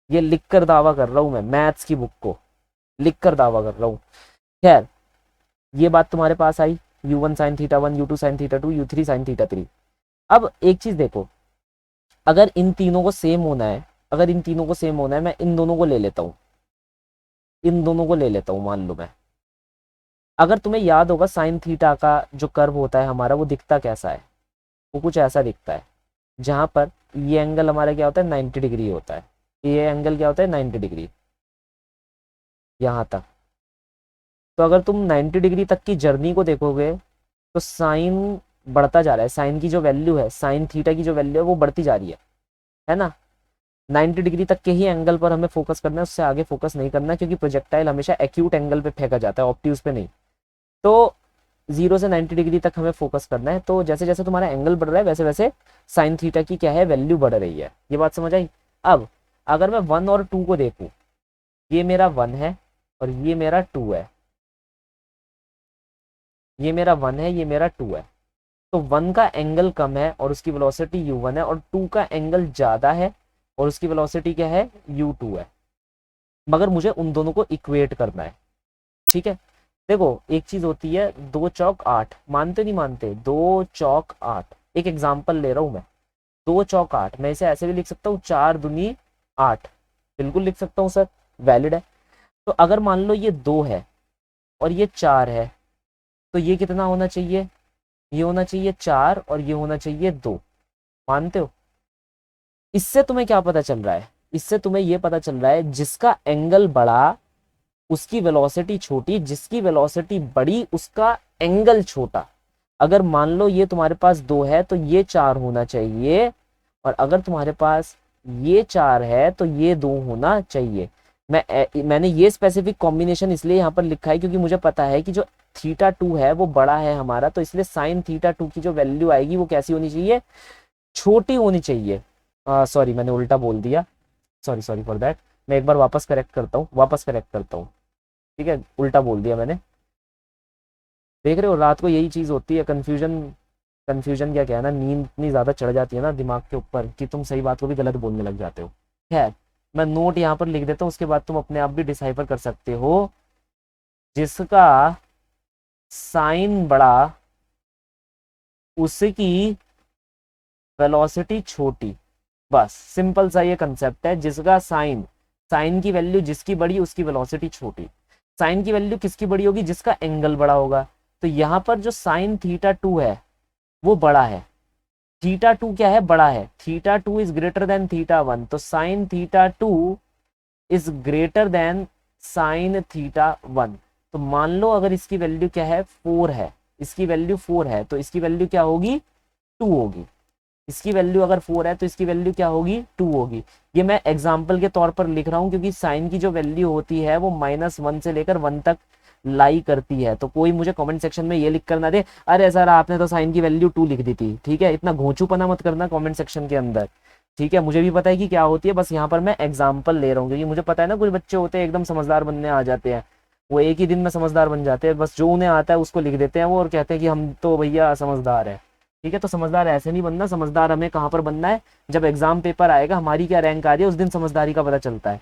ये लिख कर दावा कर रहा हूँ मैं, मैथ्स की बुक को लिख कर दावा कर रहा हूँ। खैर ये बात तुम्हारे पास आई, u one sine theta 1 u two sine theta 2 u three sine theta 3। अब एक चीज देखो, अगर इन तीनों को सेम होना है, अगर इन तीनों को सेम होना है, मैं इन दोनों को ले लेता हूँ, इन दोनों को ले लेता हूँ, मान लो मैं। अगर तुम्हें याद होगा साइन थीटा का जो कर्व होता है हमारा वो दिखता कैसा है, वो कुछ ऐसा दिखता है, जहां पर ये एंगल हमारा क्या होता है 90 डिग्री होता है, ये एंगल क्या होता है 90 डिग्री यहाँ तक। तो अगर तुम 90 डिग्री तक की जर्नी को देखोगे तो साइन बढ़ता जा रहा है, साइन की जो वैल्यू है, साइन थीटा की जो वैल्यू है वो बढ़ती जा रही है ना। 90 डिग्री तक के ही एंगल पर हमें फोकस करना है, उससे आगे फोकस नहीं करना, क्योंकि प्रोजेक्टाइल हमेशा एक्यूट एंगल पे फेंका जाता है, ऑब्ट्यूज पे नहीं। तो 0 से 90 डिग्री तक हमें फोकस करना है। तो जैसे जैसे तुम्हारा एंगल बढ़ रहा है वैसे वैसे साइन थीटा की क्या है, वैल्यू बढ़ रही है। ये बात समझ आई? अब अगर मैं 1 और 2 को देखूं, ये मेरा 1 है और ये मेरा 2 है, ये मेरा 1 है, ये मेरा 2 है। तो 1 का एंगल कम है और उसकी वेलोसिटी u1 है, और 2 का एंगल ज्यादा है और उसकी वेलोसिटी क्या है, u2 है। मगर मुझे उन दोनों को इक्वेट करना है। ठीक है, देखो एक चीज होती है 2 चौक 8, मानते नहीं मानते, 2 चौक 8, एक एग्जाम्पल ले रहा हूं मैं। 2 चौक 8, मैं इसे ऐसे भी लिख सकता हूँ 4 दूनी 8, बिल्कुल लिख सकता हूँ सर, वैलिड है। तो अगर मान लो ये 2 है और ये 4 है, तो ये कितना होना चाहिए, ये होना चाहिए 4 और ये होना चाहिए 2। मानते हो? इससे तुम्हें क्या पता चल रहा है, इससे तुम्हें ये पता चल रहा है जिसका एंगल बड़ा उसकी वेलोसिटी छोटी, जिसकी वेलोसिटी बड़ी उसका एंगल छोटा। अगर मान लो ये तुम्हारे पास 2 है तो ये 4 होना चाहिए, और अगर तुम्हारे पास ये 4 है तो ये 2 होना चाहिए। मैंने ये स्पेसिफिक कॉम्बिनेशन इसलिए यहाँ पर लिखा है क्योंकि मुझे पता है कि जो थीटा 2 है वो बड़ा है हमारा, तो इसलिए साइन थीटा 2 की जो वैल्यू आएगी वो कैसी होनी चाहिए, छोटी होनी चाहिए। सॉरी, मैंने उल्टा बोल दिया, सॉरी सॉरी फॉर दैट। मैं एक बार वापस करेक्ट करता हूँ, वापस करेक्ट करता हूँ। ठीक है, उल्टा बोल दिया मैंने। देख रहे हो, रात को यही चीज़ होती है, कन्फ्यूजन। कन्फ्यूजन क्या कहना, नींद इतनी ज़्यादा चढ़ जाती है ना दिमाग के ऊपर कि तुम सही बात को भी गलत बोलने लग जाते हो। खैर, मैं नोट यहाँ पर लिख देता हूँ, उसके बाद तुम अपने आप भी डिसाइफर कर सकते हो। जिसका साइन बड़ा उसकी वेलोसिटी छोटी। बस सिंपल सा ये कंसेप्ट है। जिसका साइन, साइन की वैल्यू जिसकी बड़ी उसकी वेलोसिटी छोटी। साइन की वैल्यू किसकी बड़ी होगी, जिसका एंगल बड़ा होगा। तो यहाँ पर जो साइन थीटा 2 है वो बड़ा है, थीटा 2 क्या है, बड़ा है। Theta 2 is greater than theta 1, तो sign theta 2 is greater than sign theta 1। तो मान लो अगर इसकी वैल्यू क्या है, 4 है, इसकी वैल्यू 4 है, तो इसकी वैल्यू क्या होगी, 2 होगी। इसकी वैल्यू अगर 4 है तो इसकी वैल्यू क्या होगी, 2 होगी। ये मैं एग्जाम्पल के तौर पर लिख रहा हूँ क्योंकि साइन की जो वैल्यू होती है वो -1 से लेकर 1 तक लाई करती है। तो कोई मुझे कमेंट सेक्शन में ये लिख कर ना दे, अरे सर आपने तो साइन की वैल्यू 2 लिख दी थी। ठीक है, इतना घोंचूपना मत करना कमेंट सेक्शन के अंदर। ठीक है, मुझे भी पता है कि क्या होती है, बस यहाँ पर मैं एग्जाम्पल ले रहा हूँ क्योंकि मुझे पता है ना कुछ बच्चे होते हैं एकदम समझदार बनने आ जाते हैं, वो एक ही दिन में समझदार बन जाते हैं, बस जो उन्हें आता है उसको लिख देते हैं वो और कहते हैं कि हम तो भैया समझदार है। ठीक है, तो समझदार ऐसे नहीं बनना, समझदार हमें कहाँ पर बनना है, जब एग्जाम पेपर आएगा हमारी क्या रैंक आ रही है उस दिन समझदारी का पता चलता है।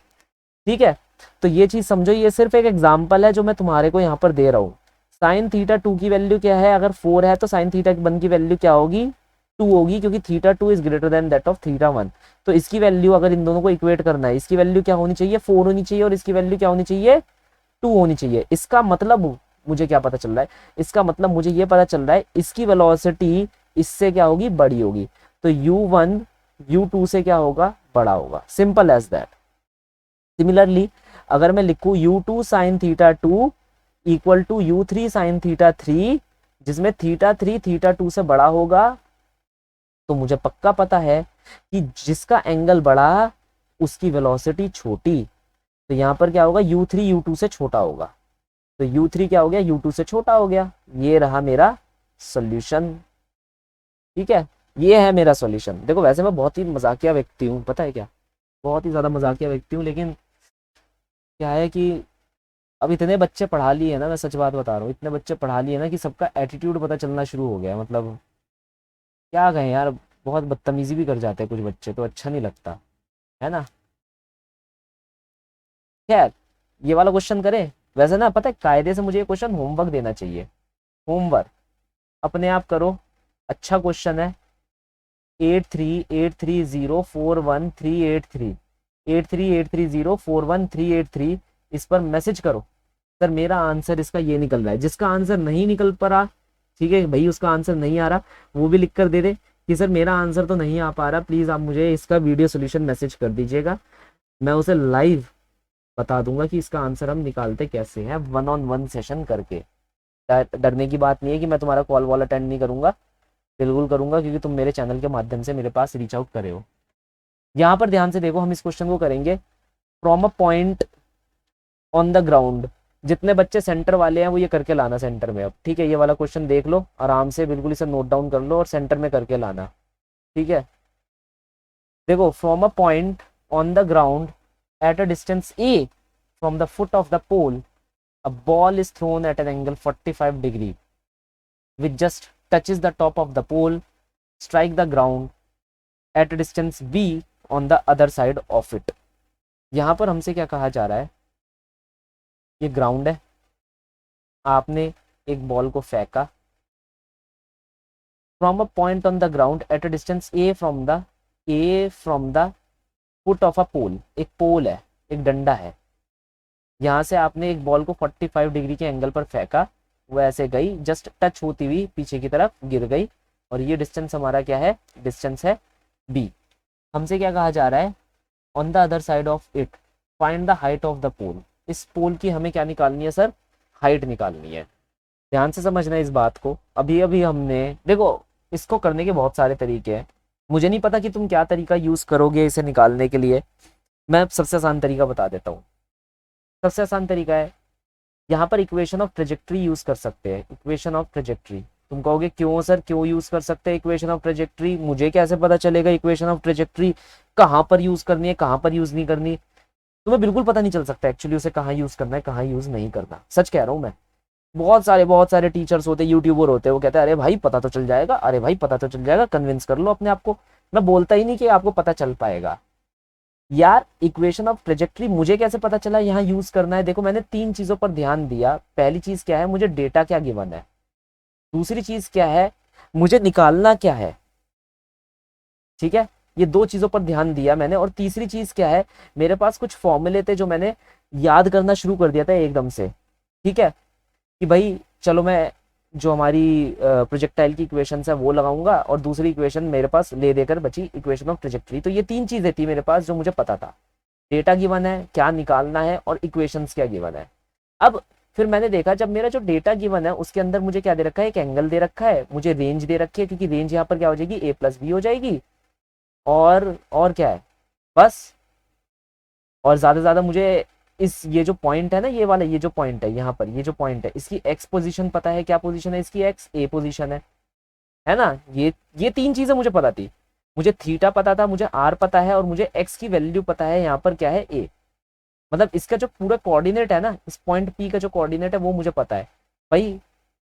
ठीक है, तो ये चीज समझो, ये सिर्फ एक एग्जाम्पल है जो मैं तुम्हारे को यहाँ पर दे रहा हूँ। साइन थीटा 2 की वैल्यू क्या है, अगर 4 है तो साइन थीटा 1 की वैल्यू क्या होगी, 2 होगी, क्योंकि theta 2 is greater than that of theta 1। तो इसकी वैल्यू अगर इन दोनों को इक्वेट करना है, इसकी वैल्यू क्या होनी चाहिए, 4 होनी चाहिए, और इसकी वैल्यू क्या होनी चाहिए, 2 होनी चाहिए। इसका मतलब मुझे क्या पता चल रहा है, इसका मतलब मुझे ये पता चल रहा है इसकी वेलोसिटी इससे क्या होगी, बड़ी होगी। तो u1 u2 से क्या होगा, बड़ा होगा। Simple as that. सिमिलरली अगर मैं लिखूं u2 sine theta 2 equal to u3 sine theta 3, जिसमें थीटा 3 थीटा 2 से बड़ा होगा, तो मुझे पक्का पता है कि जिसका एंगल बड़ा उसकी वेलोसिटी छोटी। तो यहाँ पर क्या होगा, u3 u2 से छोटा होगा। तो u3 क्या हो गया, u2 से छोटा हो गया। ये रहा मेरा सॉल्यूशन। ठीक है, ये है मेरा सॉल्यूशन। देखो वैसे मैं बहुत ही मजाकिया व्यक्ति हूँ, पता है क्या, बहुत ही ज्यादा मजाकिया व्यक्ति हूँ, लेकिन क्या है कि अब इतने बच्चे पढ़ा लिए ना, मैं सच बात बता रहा हूँ, इतने बच्चे पढ़ा लिए ना कि सबका एटीट्यूड पता चलना शुरू हो गया है। मतलब क्या कहें यार, बहुत बदतमीजी भी कर जाते हैं कुछ बच्चे, तो अच्छा नहीं लगता है ना। खैर, ये वाला क्वेश्चन करें। वैसे ना पता है, कायदे से मुझे ये क्वेश्चन होमवर्क देना चाहिए। होमवर्क अपने आप करो, अच्छा क्वेश्चन है। 8383041383, 8383041383, इस पर मैसेज करो, सर मेरा आंसर इसका ये निकल रहा है। जिसका आंसर नहीं निकल पा रहा, ठीक है भाई, उसका आंसर नहीं आ रहा, वो भी लिख कर दे दे कि सर मेरा आंसर तो नहीं आ पा रहा, प्लीज आप मुझे इसका वीडियो सोल्यूशन मैसेज कर दीजिएगा। मैं उसे लाइव बता दूंगा कि इसका आंसर हम निकालते कैसे हैं, 1-on-1 सेशन करके। डरने की बात नहीं है कि मैं तुम्हारा कॉल वॉल अटेंड नहीं करूंगा, बिल्कुल करूंगा, क्योंकि तुम मेरे चैनल के माध्यम से मेरे पास रीच आउट करे हो। यहाँ पर ध्यान से देखो, हम इस क्वेश्चन को करेंगे from a point on the ground. जितने बच्चे सेंटर वाले हैं वो ये करके लाना सेंटर में। अब ठीक है, ये वाला क्वेश्चन देख लो आराम से, बिल्कुल इसे नोट डाउन कर लो और सेंटर में करके लाना। ठीक है, देखो, from a point on the ground at a distance A from the foot of the pole, a ball is thrown at an angle 45 degree which just touches the top of the pole, strike the ground at a distance b on the other side of it। यहाँ पर हमसे क्या कहा जा रहा है, ये ground है, आपने एक बॉल को फेंका, from a point on the ground at a distance A from the foot of a pole. एक पोल है, एक डंडा है, यहाँ से आपने एक बॉल को 45 डिग्री के एंगल पर फेंका, वो ऐसे गई, जस्ट टच होती हुई पीछे की तरफ गिर गई, और ये डिस्टेंस हमारा क्या है, डिस्टेंस है बी। हमसे क्या कहा जा रहा है, on the other side of it find the height of the pole. इस पोल की हमें क्या निकालनी है सर, हाइट निकालनी है। ध्यान से समझना इस बात को। अभी अभी हमने देखो, इसको करने के बहुत सारे तरीके हैं, मुझे नहीं पता कि तुम क्या तरीका यूज करोगे इसे निकालने के लिए। मैं सबसे आसान तरीका बता देता हूँ। सबसे आसान तरीका है, यहाँ पर इक्वेशन ऑफ ट्रेजेक्ट्री यूज कर सकते हैं। इक्वेशन ऑफ ट्रेजेक्ट्री, तुम कहोगे क्यों सर, क्यों यूज कर सकते हैं इक्वेशन ऑफ ट्रेजेक्ट्री, मुझे कैसे पता चलेगा इक्वेशन ऑफ ट्रेजेक्ट्री कहाँ पर यूज करनी है, कहाँ पर यूज नहीं करनी। तुम्हें बिल्कुल पता नहीं चल सकता एक्चुअली उसे कहाँ यूज करना है, कहाँ यूज नहीं करना। सच कह रहा हूँ मैं। बहुत सारे टीचर्स होते, यूट्यूबर होते हैं, वो कहते हैं अरे भाई पता तो चल जाएगा, अरे भाई पता तो चल जाएगा, कन्विंस कर लो अपने आप को। मैं बोलता ही नहीं कि आपको पता चल पाएगा यार। इक्वेशन ऑफ ट्रेजेक्ट्री मुझे कैसे पता चला यहाँ यूज करना है, देखो मैंने 3 चीजों पर ध्यान दिया। पहली चीज क्या है, मुझे डेटा क्या गिवन है। दूसरी चीज क्या है, मुझे निकालना क्या है। ठीक है, ये 2 चीजों पर ध्यान दिया मैंने। और तीसरी चीज क्या है, मेरे पास कुछ फॉर्मूले थे जो मैंने याद करना शुरू कर दिया था एकदम से। ठीक है, कि भाई चलो मैं जो हमारी प्रोजेक्टाइल की इक्वेशन है वो लगाऊंगा, और दूसरी इक्वेशन मेरे पास ले देकर बची इक्वेशन ऑफ ट्रेजेक्ट्री। तो ये 3 चीजें थी मेरे पास जो मुझे पता था। डेटा गिवन है, क्या निकालना है, और इक्वेशंस क्या गिवन है। अब फिर मैंने देखा, जब मेरा जो डेटा गिवन है उसके अंदर मुझे क्या दे रखा है, एक एंगल दे रखा है, मुझे रेंज दे रखी है, क्योंकि रेंज यहाँ पर क्या हो जाएगी, ए प्लस बी हो जाएगी। और क्या है, बस। और ज्यादा से ज्यादा मुझे इस ये जो पॉइंट है ना, ये वाला, ये जो पॉइंट है यहाँ पर, ये जो पॉइंट है, इसकी एक्स पोजीशन पता है, क्या पोजीशन है इसकी, एक्स ए पोजीशन है ना। ये 3 चीजें मुझे पता थी। मुझे थीटा पता था, मुझे आर पता है, और मुझे एक्स की वैल्यू पता है यहाँ पर क्या है, ए। मतलब इसका जो पूरा कोऑर्डिनेट है ना, इस पॉइंट पी का जो कोऑर्डिनेट है वो मुझे पता है भाई।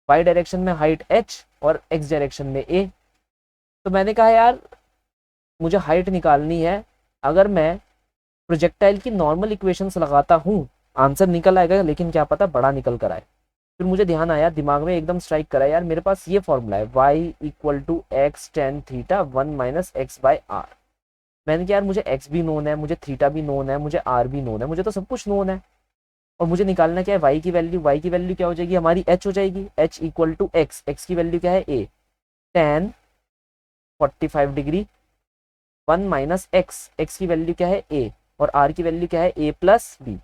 वाई डायरेक्शन में हाइट एच और एक्स डायरेक्शन में ए। तो मैंने कहा यार मुझे हाइट निकालनी है, अगर मैं प्रोजेक्टाइल की नॉर्मल इक्वेशंस लगाता हूँ आंसर निकल आएगा, लेकिन क्या पता बड़ा निकल कर आए। फिर मुझे ध्यान आया, दिमाग में एकदम स्ट्राइक करा, यार मेरे पास ये फॉर्मूला है, y equal to x tan theta 1 minus x by r. मैंने कहा यार मुझे x भी नोन है, मुझे थीटा भी नोन है, मुझे r भी नोन है, मुझे तो सब कुछ नोन है। और मुझे निकालना क्या है, y की वैल्यू क्या हो जाएगी हमारी, h हो जाएगी। h इक्वल टू x की वैल्यू क्या है, a ten 45 degree 1 minus x की वैल्यू क्या है, a, और r की वैल्यू क्या है, a प्लस बी।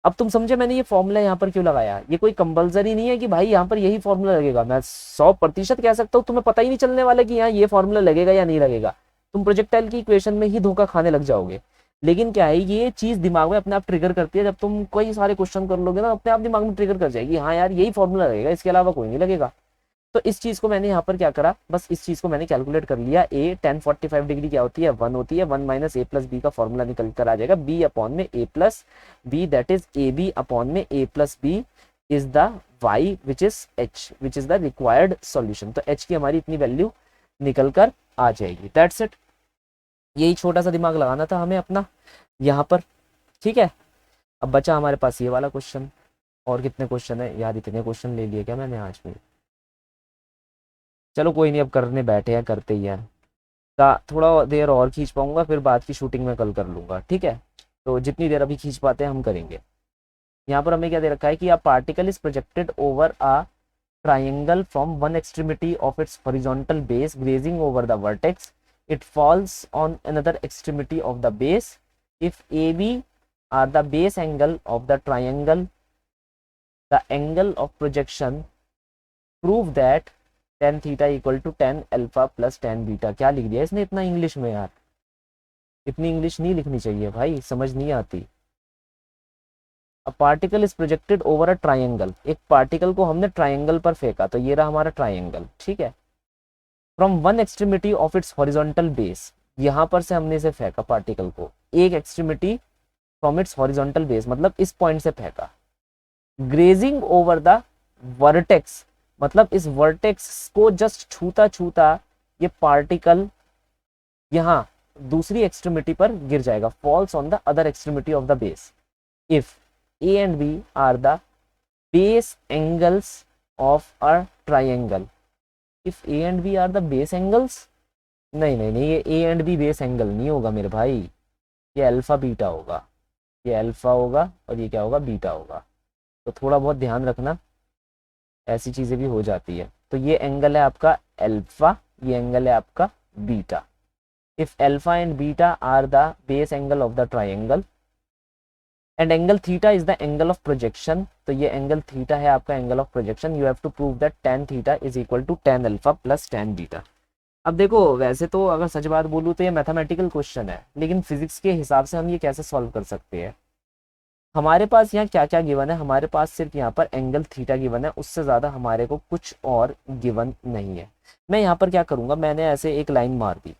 अब तुम समझे मैंने ये फॉर्मूला यहाँ पर क्यों लगाया। ये कोई कंपलसरी नहीं है कि भाई यहाँ पर यही फॉर्मूला लगेगा। मैं 100% कह सकता हूँ तुम्हें पता ही नहीं चलने वाला कि यहाँ ये फॉर्मूला लगेगा या नहीं लगेगा। तुम प्रोजेक्टाइल की इक्वेशन में ही धोखा खाने लग जाओगे। लेकिन क्या है, ये चीज दिमाग में अपने आप ट्रिगर करती है। जब तुम कई सारे क्वेश्चन कर लोगे ना, अपने आप दिमाग में ट्रिगर कर जाएगी, हाँ यार यही फॉर्मूला लगेगा, इसके अलावा कोई नहीं लगेगा। तो इस चीज को मैंने यहाँ पर क्या करा, बस इस चीज को मैंने कैलकुलेट कर लिया। ए टेन 45 डिग्री क्या होती है, 1 होती है। 1 माइनस ए प्लस बी का फॉर्मूला निकल कर आ जाएगा, बी अपॉन में ए plus B, that is A B upon में ए plus B is the Y which is H, which is the required solution. तो एच की हमारी इतनी वैल्यू निकल कर आ जाएगी। That's it. यही छोटा सा दिमाग लगाना था हमें अपना यहाँ पर। ठीक है, अब बचा हमारे पास ये वाला क्वेश्चन। और कितने क्वेश्चन है यार, इतने क्वेश्चन ले लिए क्या मैंने आज में। चलो कोई नहीं, अब करने बैठे हैं, करते ही हैं। थोड़ा देर और खींच पाऊंगा, फिर बाद की शूटिंग में कल कर लूंगा। ठीक है, तो जितनी देर अभी खींच पाते हैं हम करेंगे। यहाँ पर हमें क्या दे रखा है कि a particle is projected over a triangle from one extremity of its horizontal base grazing over the vertex, it falls on another extremity of the base. If a b are the base angle of the triangle, the angle of projection prove that tan theta equal to tan alpha plus tan beta. क्या लिख दिया इसने इतना English में यार, इतनी English नहीं लिखनी चाहिए भाई, समझ नहीं आती। अ particle is projected over a triangle, एक पार्टिकल को हमने ट्राइंगल पर फेंका, तो ये रहा हमारा ट्राइंगल। ठीक है, from one extremity of its horizontal base, यहाँ पर से हमने इसे फेंका पार्टिकल को, एक extremity from its horizontal base मतलब इस पॉइंट से फेंका। ग्रेजिंग ओवर द वर्टेक्स मतलब इस वर्टेक्स को जस्ट छूता छूता ये पार्टिकल यहाँ दूसरी एक्सट्रीमिटी पर गिर जाएगा, falls on the other extremity of the base. If a and b are the base angles of a triangle, if a and b are the base angles, नहीं नहीं नहीं, ये a and b base angle नहीं होगा मेरे भाई, ये alpha beta होगा, ये अल्फा होगा और ये क्या होगा, बीटा होगा। तो थोड़ा बहुत ध्यान रखना, ऐसी चीजें भी हो जाती है। तो ये एंगल है आपका अल्फा, ये एंगल है आपका beta. If alpha and beta are the base angle of the triangle and angle theta is the angle of projection, तो ये एंगल थीटा है आपका angle of projection, you have to prove that tan theta is equal to tan alpha plus tan beta. अब देखो, वैसे तो अगर सच बात बोलूँ तो ये मैथमेटिकल क्वेश्चन है, लेकिन फिजिक्स के हिसाब से हम ये कैसे सॉल्व कर सकते हैं। हमारे पास यहाँ क्या क्या गिवन है, हमारे पास सिर्फ यहाँ पर एंगल थीटा गिवन है, उससे ज़्यादा हमारे को कुछ और गिवन नहीं है। मैं यहाँ पर क्या करूँगा, मैंने ऐसे एक लाइन मार दी,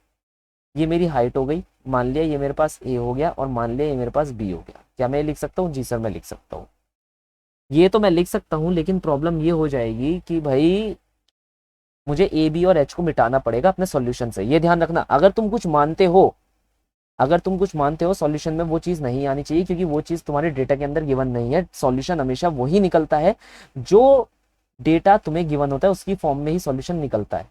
ये मेरी हाइट हो गई, मान लिया ये मेरे पास ए हो गया और मान लिया ये मेरे पास बी हो गया। क्या मैं लिख सकता हूँ? जी सर मैं लिख सकता हूँ, ये तो मैं लिख सकता हूँ, लेकिन प्रॉब्लम ये हो जाएगी कि भाई मुझे ए बी और एच को मिटाना पड़ेगा अपने सॉल्यूशन से। ये ध्यान रखना, अगर तुम कुछ मानते हो, अगर तुम कुछ मानते हो सॉल्यूशन में वो चीज़ नहीं आनी चाहिए, क्योंकि वो चीज़ तुम्हारे डेटा के अंदर गिवन नहीं है। सॉल्यूशन हमेशा वही निकलता है जो डेटा तुम्हें गिवन होता है, उसकी फॉर्म में ही सॉल्यूशन निकलता है।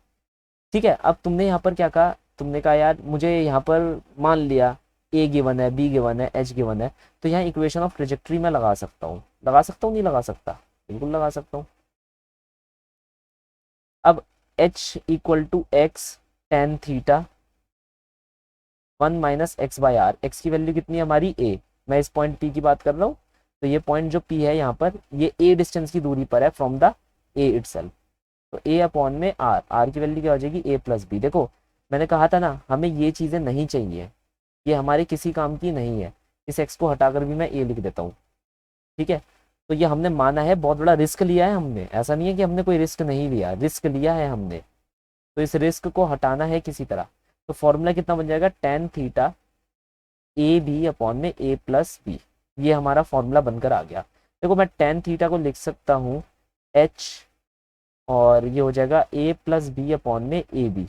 ठीक है, अब तुमने यहाँ पर क्या कहा, तुमने कहा यार मुझे यहाँ पर मान लिया ए गिवन है, बी गिवन है, एच गिवन है, तो यहाँ इक्वेशन ऑफ ट्रेजेक्ट्री में लगा सकता हूँ, लगा सकता हूँ नहीं लगा सकता? बिल्कुल लगा सकता हूँ। अब h equal to x tan theta 1 - x/r, x की वैल्यू कितनी है हमारी a, मैं इस पॉइंट p की बात कर रहा हूँ, तो ये पॉइंट जो p है यहाँ पर, ये a डिस्टेंस की दूरी पर है फ्रॉम द a इटसेल्फ, तो a अपॉन में r की वैल्यू क्या हो जाएगी, a प्लस बी। देखो मैंने कहा था ना, हमें ये चीज़ें नहीं चाहिए, ये हमारे किसी काम की नहीं है, इस x को हटाकर भी मैं a लिख देता हूँ। ठीक है, तो ये हमने माना है, बहुत बड़ा रिस्क लिया है हमने, ऐसा नहीं है कि हमने कोई रिस्क नहीं लिया, रिस्क लिया है हमने, तो इस रिस्क को हटाना है किसी तरह। तो फॉर्मूला कितना बन जाएगा, tan theta a B upon में ए प्लस बी, ये हमारा फॉर्मूला बनकर आ गया। देखो मैं टेन थीटा को लिख सकता हूँ एच, और ये हो जाएगा ए प्लस बी अपॉन में ए बी।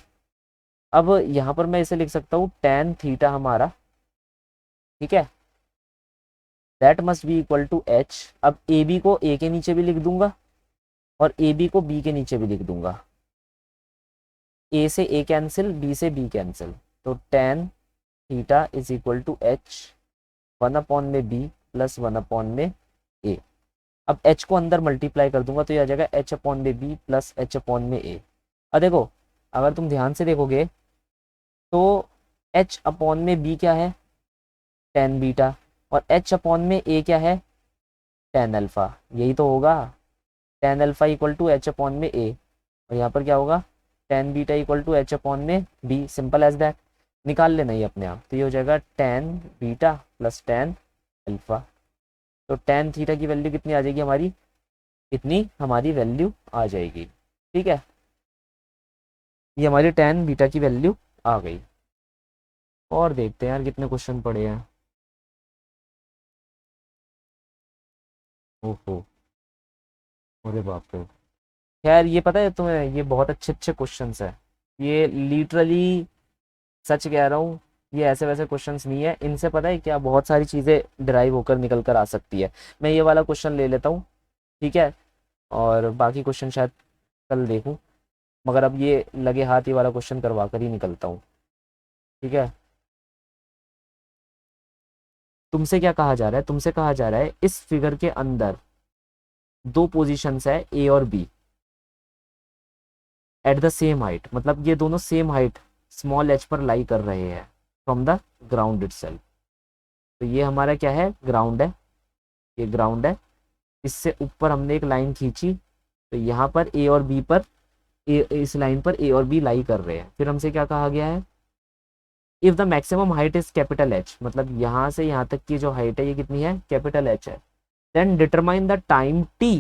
अब यहाँ पर मैं इसे लिख सकता हूँ टेन थीटा हमारा, ठीक है, that must be equal to h. अब ए बी को ए के नीचे भी लिख दूंगा और ए बी को बी के नीचे भी लिख दूंगा, ए से ए कैंसिल, बी से बी कैंसिल, तो tan theta is equal to h 1 upon में बी प्लस 1 अपॉन में ए। अब एच को अंदर मल्टीप्लाई कर दूंगा तो ये आ जाएगा एच अपॉन में बी प्लस एच अपॉन में ए। अब देखो, अगर तुम ध्यान से देखोगे तो एच अपॉन में बी क्या है, टेन बीटा, और एच अपॉन में ए क्या है, टेन अल्फा, यही तो होगा। Tan alpha equal to h upon में ए, और यहाँ पर क्या होगा, tan beta equal to h upon में बी, सिंपल एज दैट, निकाल लेना ही अपने आप। तो ये हो जाएगा tan beta plus tan alpha, तो टेन थीटा की वैल्यू कितनी आ जाएगी हमारी, इतनी हमारी वैल्यू आ जाएगी। ठीक है, ये हमारी टेन बीटा की वैल्यू आ गई। और देखते हैं यार कितने क्वेश्चन पड़े हैं। ओहो, अरे बाप रे, खैर ये पता है तुम्हें, ये बहुत अच्छे अच्छे क्वेश्चंस है, ये लिटरली सच कह रहा हूँ, ये ऐसे वैसे क्वेश्चंस नहीं है, इनसे पता है क्या बहुत सारी चीज़ें डिराइव होकर निकल कर आ सकती है। मैं ये वाला क्वेश्चन ले लेता हूँ, ठीक है, और बाकी क्वेश्चन शायद कल देखूँ, मगर अब ये लगे हाथ ये वाला क्वेश्चन करवा कर ही निकलता हूँ। ठीक है, तुमसे क्या कहा जा रहा है, तुमसे कहा जा रहा है इस फिगर के अंदर दो पोजीशंस है ए और b at the same height, मतलब ये दोनों सेम हाइट स्मॉल एच पर लाई कर रहे हैं फ्रॉम द ग्राउंड इटसेल्फ। तो ये हमारा क्या है, ग्राउंड है, ये ग्राउंड है, इससे ऊपर हमने एक लाइन खींची, तो यहाँ पर ए और बी पर इस लाइन पर ए और बी लाई कर रहे हैं। फिर हमसे क्या कहा गया है, if the maximum height is capital H, मतलब यहाँ से यहाँ तक की जो हाइट है ये कितनी है, कैपिटल एच है, then determine the time t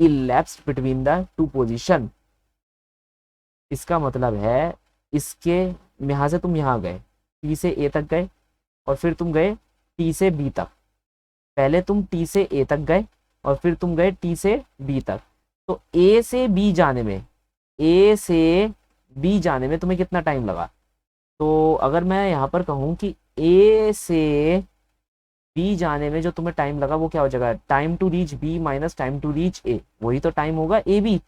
elapsed between the two position. इसका मतलब है इसके, यहाँ से तुम यहाँ गए, टी से ए तक गए, और फिर तुम गए टी से बी तक, पहले तुम टी से ए तक गए और फिर तुम गए टी से बी तक, तो ए से बी जाने में, ए से बी जाने में तुम्हें कितना टाइम लगा। तो अगर मैं यहाँ पर कहूँ कि ए से बी जाने में जो तुम्हें टाइम लगा वो क्या हो जाएगा, time to reach b minus time to reach a, वही तो टाइम होगा ए बी।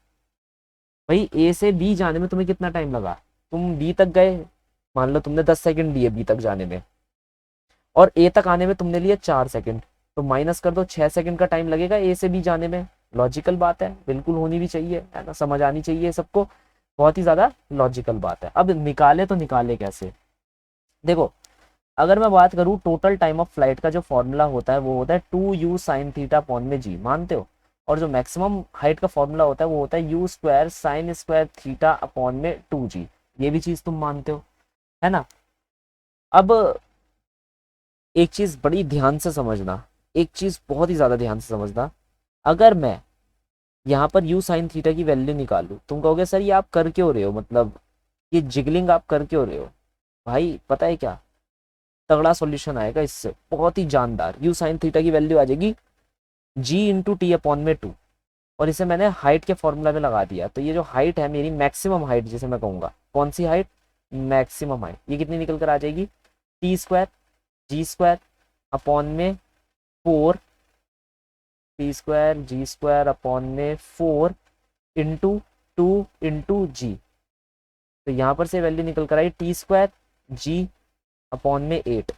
भाई ए से बी जाने में तुम्हें कितना टाइम लगा, तुम बी तक गए, मान लो तुमने 10 सेकंड लिए बी तक जाने में, और ए तक आने में तुमने लिए 4 सेकंड, तो माइनस कर दो, 6 सेकंड का टाइम लगेगा ए से बी जाने में। लॉजिकल बात है, बिल्कुल होनी भी चाहिए, है ना, समझ आनी चाहिए सबको, बहुत ही ज्यादा लॉजिकल बात है। अब निकाले तो निकाले कैसे, देखो अगर मैं बात करूं टोटल टाइम ऑफ फ्लाइट का जो फॉर्मूला होता है वो होता है 2u साइन थीटा अपॉन में जी, मानते हो, और जो मैक्सिमम हाइट का फॉर्मूला होता है वो होता है you square sine square theta upon में 2g, ये भी चीज तुम मानते हो, है ना। अब एक चीज बड़ी ध्यान से समझना, एक चीज बहुत ही ज्यादा ध्यान से समझना, अगर मैं यहाँ पर u साइन थीटा की वैल्यू निकालू, तुम कहोगे सर ये आप कर क्यों रहे हो, मतलब ये जिगलिंग आप कर क्यों रहे हो, भाई पता है क्या, तगड़ा सॉल्यूशन आएगा इससे, बहुत ही जानदार। u साइन थीटा की वैल्यू आ जाएगी g इंटू टी अपॉन में 2, और इसे मैंने हाइट के फॉर्मूला में लगा दिया, तो ये जो हाइट है मेरी मैक्सिमम हाइट जिसे मैं कहूँगा, कौन सी हाइट, मैक्सिमम हाइट, ये कितनी निकल कर आ जाएगी, T square g square upon में 4, T square g square upon में 4 इंटू 2 इंटू जी, तो यहाँ पर से वैल्यू निकल कर आई टी स्क्वायर जी अपॉन में 8,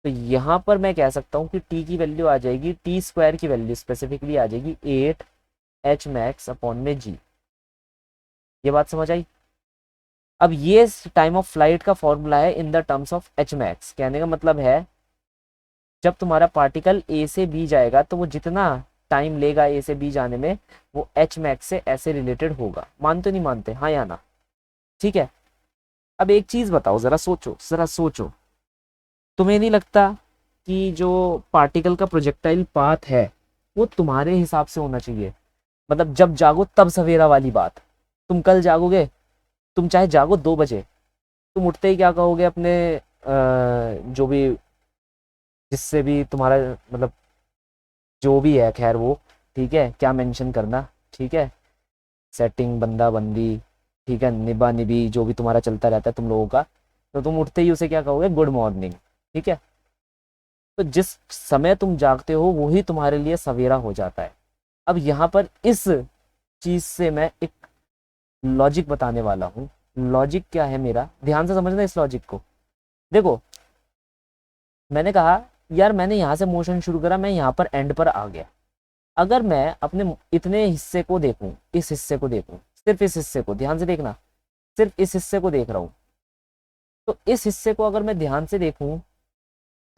तो यहाँ पर मैं कह सकता हूँ कि t की वैल्यू आ जाएगी, टी स्क्वायर की वैल्यू स्पेसिफिकली आ जाएगी 8 h मैक्स अपॉन में g, ये बात समझ आई। अब ये टाइम ऑफ फ्लाइट का फॉर्मूला है इन the terms of h max, कहने का मतलब है जब तुम्हारा पार्टिकल ए से बी जाएगा तो वो जितना टाइम लेगा ए से बी जाने में वो h मैक्स से ऐसे रिलेटेड होगा, मानते नहीं मानते, हाँ या ना, ठीक है। अब एक चीज बताओ, जरा सोचो, जरा सोचो, तुम्हें नहीं लगता कि जो पार्टिकल का प्रोजेक्टाइल पाथ है वो तुम्हारे हिसाब से होना चाहिए, मतलब जब जागो तब सवेरा वाली बात, तुम कल जागोगे, तुम चाहे जागो 2 बजे, तुम उठते ही क्या कहोगे अपने जो भी, जिससे भी तुम्हारा मतलब जो भी है, खैर वो ठीक है, क्या मेंशन करना, ठीक है, सेटिंग बंदा बंदी, ठीक है, निभा निभी, जो भी तुम्हारा चलता रहता है तुम लोगों का, तो तुम उठते ही उसे क्या कहोगे, गुड मॉर्निंग, ठीक है। तो जिस समय तुम जागते हो वही तुम्हारे लिए सवेरा हो जाता है। अब यहाँ पर इस चीज से मैं एक लॉजिक बताने वाला हूँ, लॉजिक क्या है मेरा, ध्यान से समझना इस लॉजिक को। देखो मैंने कहा यार मैंने यहाँ से मोशन शुरू करा, मैं यहाँ पर एंड पर आ गया, अगर मैं अपने इतने हिस्से को देखूं, इस हिस्से को देखूं, सिर्फ इस हिस्से को ध्यान से देखना, सिर्फ इस हिस्से को देख रहा हूं, तो इस हिस्से को अगर मैं ध्यान से देखूं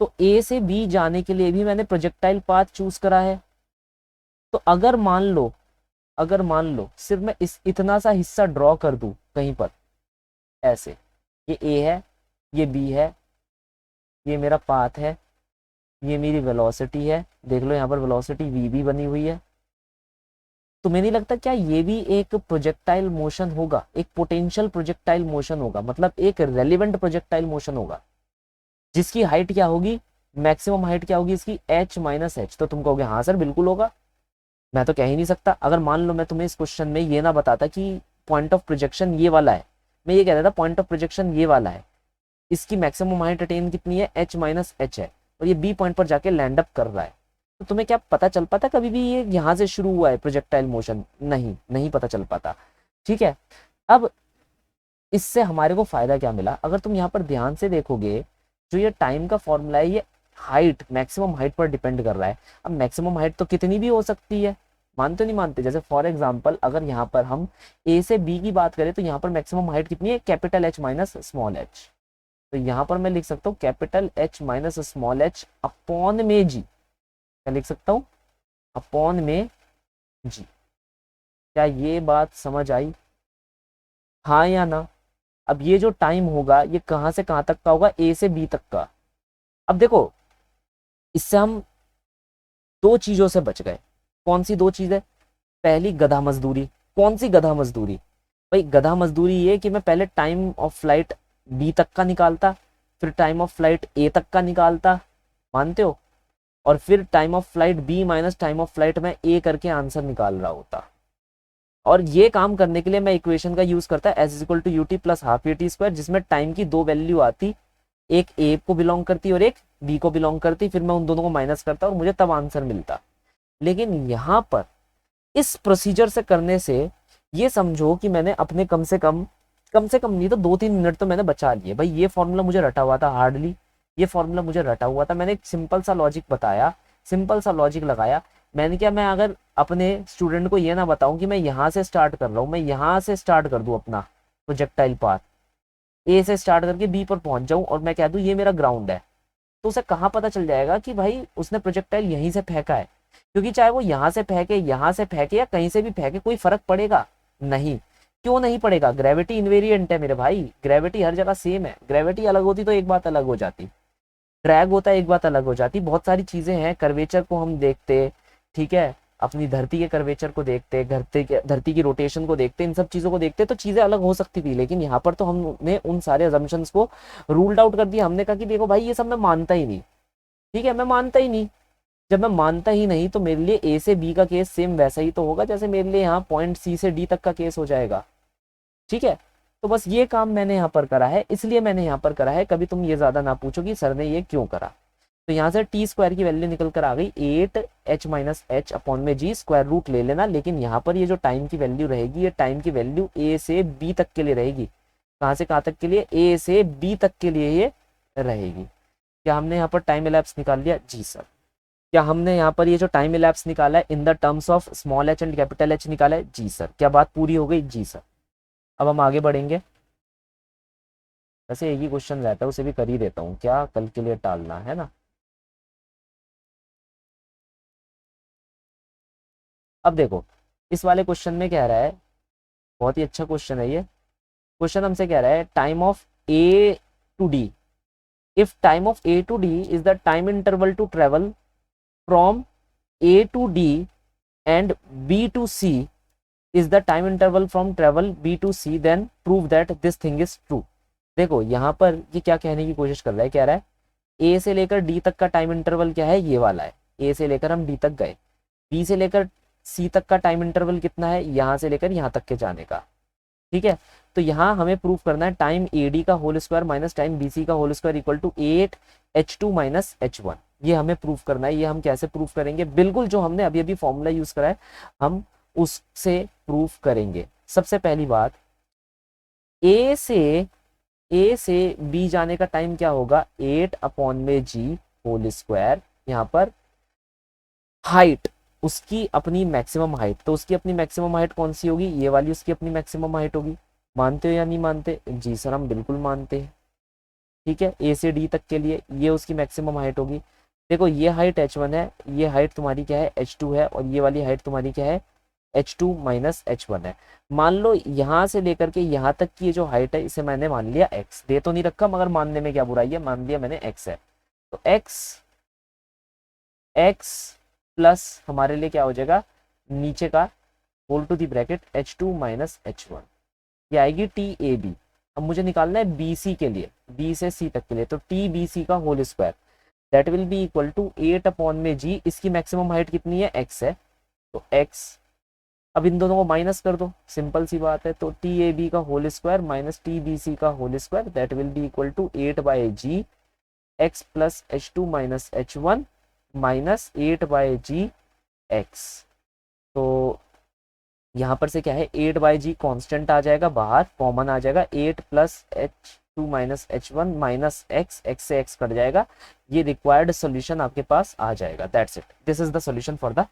तो ए से बी जाने के लिए भी मैंने प्रोजेक्टाइल पाथ चूज करा है, तो अगर मान लो सिर्फ मैं इस इतना सा हिस्सा ड्रॉ कर दूं कहीं पर ऐसे, ये ए है, ये बी है, ये मेरा पाथ है, ये मेरी वेलोसिटी है, देख लो यहाँ पर वेलोसिटी वी भी बनी हुई है, तो मुझे नहीं लगता क्या ये भी एक प्रोजेक्टाइल मोशन होगा, एक पोटेंशियल प्रोजेक्टाइल मोशन होगा, मतलब एक रेलिवेंट प्रोजेक्टाइल मोशन होगा, जिसकी हाइट क्या होगी, मैक्सिमम हाइट क्या होगी इसकी, h माइनस एच, तो तुम कहोगे हाँ सर बिल्कुल होगा, मैं तो कह ही नहीं सकता। अगर मान लो मैं तुम्हें इस क्वेश्चन में ये ना बताता कि पॉइंट ऑफ प्रोजेक्शन ये वाला है, मैं ये कह देता पॉइंट ऑफ प्रोजेक्शन ये वाला है, इसकी मैक्सिमम हाइट अटेन कितनी है, h माइनस एच है, और ये बी पॉइंट पर जाके लैंड अप कर रहा है, तो तुम्हें क्या पता चल पाता कभी भी ये यहाँ से शुरू हुआ है प्रोजेक्टाइल मोशन, नहीं नहीं पता चल पाता, ठीक है। अब इससे हमारे को फायदा क्या मिला, अगर तुम यहाँ पर ध्यान से देखोगे, जो ये टाइम का फॉर्मूला है ये हाइट, मैक्सिमम हाइट पर डिपेंड कर रहा है। अब मैक्सिमम हाइट तो कितनी भी हो सकती है, मानते नहीं मानते, जैसे फॉर एग्जांपल अगर यहाँ पर हम ए से बी की बात करें तो यहाँ पर मैक्सिमम हाइट कितनी है, capital H minus small H, तो यहाँ पर मैं लिख सकता हूँ capital H minus small H upon में जी, क्या लिख सकता हूँ, अपॉन में जी। क्या ये बात समझ आई, हाँ या ना। अब ये जो टाइम होगा ये कहाँ से कहाँ तक का होगा, ए से बी तक का। अब देखो इससे हम 2 चीजों से बच गए, कौन सी 2 चीजें, पहली गधा मजदूरी, कौन सी गधा मजदूरी, भाई गधा मजदूरी ये कि मैं पहले टाइम ऑफ फ्लाइट बी तक का निकालता, फिर टाइम ऑफ फ्लाइट ए तक का निकालता, मानते हो, और फिर time of flight b minus time of flight में ए करके आंसर निकाल रहा होता। और ये काम करने के लिए मैं इक्वेशन का यूज करता s is equal to u t plus half a t square, जिसमें टाइम की 2 वैल्यू आती, एक ए को बिलोंग करती और एक बी को बिलोंग करती, फिर मैं उन दोनों को माइनस करता और मुझे तब आंसर मिलता। लेकिन यहाँ पर इस प्रोसीजर से करने से ये समझो कि मैंने अपने कम से कम नहीं तो 2-3 मिनट तो मैंने बचा लिए भाई। ये फॉर्मूला मुझे रटा हुआ था हार्डली, ये फॉर्मूला मुझे रटा हुआ था, मैंने एक सिंपल सा लॉजिक बताया, सिंपल सा लॉजिक लगाया। मैंने क्या, मैं अगर अपने स्टूडेंट को ये ना बताऊं कि मैं यहाँ से स्टार्ट कर रहा हूँ, मैं यहाँ से स्टार्ट कर दूं अपना प्रोजेक्टाइल पाथ, ए से स्टार्ट करके बी पर पहुंच जाऊं और मैं कह दूं ये मेरा ग्राउंड है, तो उसे कहाँ पता चल जाएगा कि भाई उसने प्रोजेक्टाइल यहीं से फेंका है। क्योंकि चाहे वो यहाँ से फेंके, यहाँ से फेंके या कहीं से भी फेंके, कोई फर्क पड़ेगा नहीं। क्यों नहीं पड़ेगा? ग्रेविटी इनवेरिएंट है मेरे भाई, ग्रेविटी हर जगह सेम है। ग्रेविटी अलग होती तो एक बात अलग हो जाती, ड्रैग होता है एक बात अलग हो जाती। बहुत सारी चीजें हैं, कर्वेचर को हम देखते, ठीक है, अपनी धरती के कर्वेचर को देखते, धरती की रोटेशन को देखते, इन सब चीजों को देखते तो चीजें अलग हो सकती थी। लेकिन यहाँ पर तो हमने उन सारे अजम्पशंस को रूल्ड आउट कर दिया। हमने कहा कि देखो भाई ये सब मैं मानता ही नहीं, ठीक है, मैं मानता ही नहीं। जब मैं मानता ही नहीं तो मेरे लिए ए से बी का केस सेम वैसा ही तो होगा जैसे मेरे लिए यहाँ पॉइंट सी से डी तक का केस हो जाएगा, ठीक है। तो बस ये काम मैंने यहाँ पर करा है, इसलिए मैंने यहाँ पर करा है। कभी तुम ये ज्यादा ना पूछो कि सर ने ये क्यों करा। तो यहाँ से टी स्क्वायर की वैल्यू निकल कर आ गई 8h - h अपॉन में जी, स्क्वायर रूट ले लेना। लेकिन यहाँ पर ये जो टाइम की वैल्यू रहेगी, ये टाइम की वैल्यू ए से बी तक के लिए रहेगी। कहाँ से कहाँ तक के लिए? ए से बी तक के लिए ये रहेगी। क्या हमने यहाँ पर टाइम इलैप्स निकाल लिया? जी सर। क्या हमने यहाँ पर ये जो टाइम इलैप्स निकाला है इन the terms of small H and capital H निकाला है? जी सर। क्या बात पूरी हो गई? जी सर। अब हम आगे बढ़ेंगे। वैसे एक ही क्वेश्चन रहता है, उसे भी कर ही देता हूँ, क्या कल के लिए टालना है ना। अब देखो इस वाले क्वेश्चन में कह रहा है, बहुत ही अच्छा क्वेश्चन है ये। क्वेश्चन हमसे कह रहा है time of a to d, if time of a to d is the time interval to travel from a to d and b to c is the time interval from travel b to c, then prove that this thing is true. देखो यहाँ पर ये क्या कहने की कोशिश कर रहा है, कह रहा है ए से लेकर डी तक का टाइम इंटरवल क्या है, ये वाला है। ए से लेकर हम डी तक गए, बी से लेकर सी तक का टाइम इंटरवल कितना है, यहाँ से लेकर यहाँ तक के जाने का, ठीक है। तो यहाँ हमें प्रूव करना है टाइम ए डी का whole square minus time B सी का whole square equal to 8h2 minus h1। ये हमें प्रूव करना है। ये हम कैसे प्रूव करेंगे? बिल्कुल जो हमने अभी अभी फॉर्मूला यूज करा है हम उससे प्रूफ करेंगे। सबसे पहली बात, ए से ए से बी जाने का टाइम क्या होगा? 8 अपॉन में जी होल स्क्वायर। यहाँ पर हाइट, उसकी अपनी मैक्सिमम हाइट, तो उसकी अपनी मैक्सिमम हाइट कौन सी होगी? ये वाली उसकी अपनी मैक्सिमम हाइट होगी। मानते हो या नहीं मानते? जी सर हम बिल्कुल मानते हैं, ठीक है। ए से डी तक के लिए ये उसकी मैक्सिमम हाइट होगी। देखो ये हाइट h1 है, ये हाइट तुम्हारी क्या है? h2 है, और ये वाली हाइट तुम्हारी क्या है? h2 माइनस h1 है। मान लो यहाँ से लेकर के यहाँ तक की ये जो हाइट है इसे मैंने मान लिया x, दे तो नहीं रखा मगर मानने में क्या बुराई है, मान लिया मैंने x है। तो x प्लस हमारे लिए क्या हो जाएगा नीचे का whole to the bracket h2 minus h1, ये आएगी टी ए बी। अब मुझे निकालना है बी सी के लिए, बी से सी तक के लिए, तो टी बी सी का whole square that will be equal to 8 upon में जी। इसकी मैक्सिमम हाइट कितनी है? x है, तो x। अब इन दोनों को माइनस कर दो, सिंपल सी बात है। तो टी ए बी का whole square minus T B C का whole square that will be equal to 8/g x plus h2 minus h1 minus 8/g x। तो यहाँ पर से क्या है 8/g कॉन्स्टेंट आ जाएगा, बाहर कॉमन आ जाएगा, 8 plus h2 minus h1 minus x से x कट जाएगा। ये रिक्वायर्ड सोल्यूशन आपके पास आ जाएगा। That's it, this is the solution for the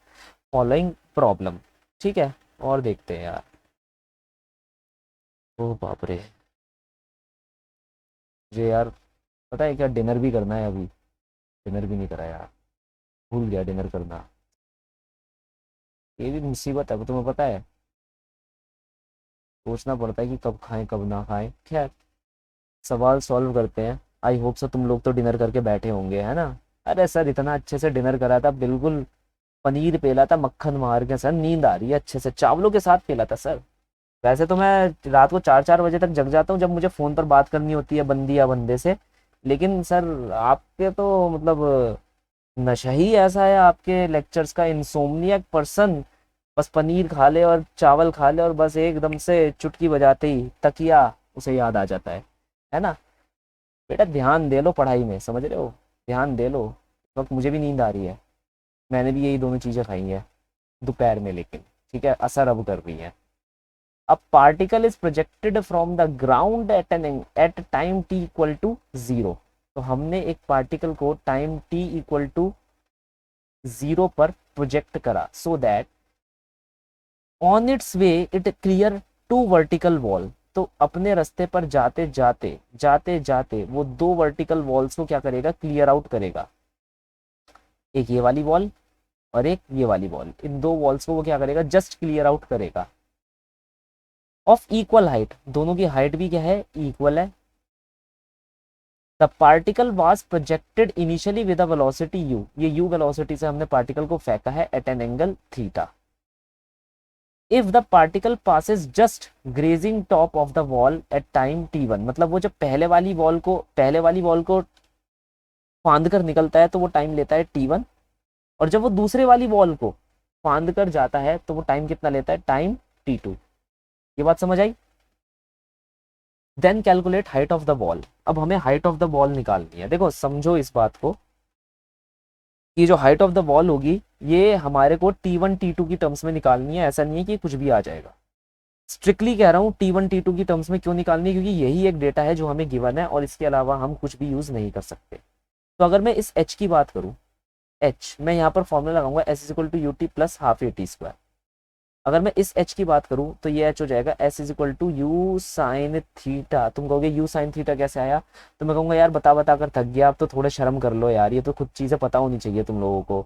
following problem, ठीक है। और देखते हैं यार, ओ बाप रे, मुझे यार पता है क्या, डिनर भी करना है अभी, डिनर भी नहीं करा यार, भूल गया डिनर करना। ये भी मुसीबत है, वो तुम्हें पता है, सोचना पड़ता है कि कब खाएं कब ना खाएं। खैर सवाल सॉल्व करते हैं। आई होप सो तुम लोग तो डिनर करके बैठे होंगे, है ना। अरे सर इतना अच्छे से डिनर करा था, बिल्कुल पनीर पेला था मक्खन मार के सर, नींद आ रही है अच्छे से, चावलों के साथ पेला था सर। वैसे तो मैं रात को 4-4 बजे तक जग जाता हूँ जब मुझे फ़ोन पर बात करनी होती है बंदी या बंदे से। लेकिन सर आपके तो मतलब नशा ही ऐसा है आपके लेक्चर्स का, इंसोम्नियक पर्सन। बस पनीर खा ले और चावल खा ले और बस एकदम से चुटकी बजाते ही तकिया उसे याद आ जाता है ना। बेटा ध्यान दे लो पढ़ाई में, समझ रहे हो, ध्यान दे लो। इस वक्त मुझे भी नींद आ रही है, मैंने भी यही दोनों चीज़ें खाई हैं दोपहर में, लेकिन ठीक है असर अब कर रही है। A particle is projected from the ground at time t equal to 0। तो हमने एक पार्टिकल को टाइम t इक्वल टू 0 पर प्रोजेक्ट करा so that on its way it clear to vertical wall. तो अपने रास्ते पर जाते जाते वो दो वर्टिकल वॉल्स को क्या करेगा, क्लियर आउट करेगा। एक ये वाली वॉल और एक ये वाली वॉल, इन दो वॉल्स को वो क्या करेगा, जस्ट क्लियर आउट करेगा। ऑफ इक्वल हाइट, दोनों की हाइट भी क्या है, इक्वल है। The particle was projected initially with a velocity u, ये u वेलोसिटी से हमने पार्टिकल को फेंका है at an angle theta. If the particle passes just grazing top of the wall at time t1, मतलब वो जब पहले वाली वॉल को फांद कर निकलता है तो वो टाइम लेता है t1, और जब वो दूसरे वाली वॉल को फांद कर जाता है तो वो टाइम कितना लेता है, टाइम t2। ये बात समझ आई। Then calculate height of the wall. अब हमें हाइट ऑफ द वॉल निकालनी है। देखो समझो इस बात को कि जो हाइट ऑफ द वॉल होगी ये हमारे को t1 t2 की टर्म्स में निकालनी है। ऐसा नहीं है कि कुछ भी आ जाएगा। स्ट्रिक्टली कह रहा हूँ t1 t2 की टर्म्स में क्यों निकालनी है, क्योंकि यही एक डेटा है जो हमें गिवन है और इसके अलावा हम कुछ भी यूज नहीं कर सकते। तो अगर मैं इस h की बात करूँ, h मैं यहाँ पर फॉर्मूला लगाऊंगा s is equal to u t plus half a t square. अगर मैं इस h की बात करूं तो ये h हो जाएगा s is equal to u sine theta. तुम कहोगे यू साइन थीटा कैसे आया, तो मैं कहूंगा यार बता बता कर थक गया, अब तो थोड़े शर्म कर लो यार, ये तो खुद चीज़ें पता होनी चाहिए तुम लोगों को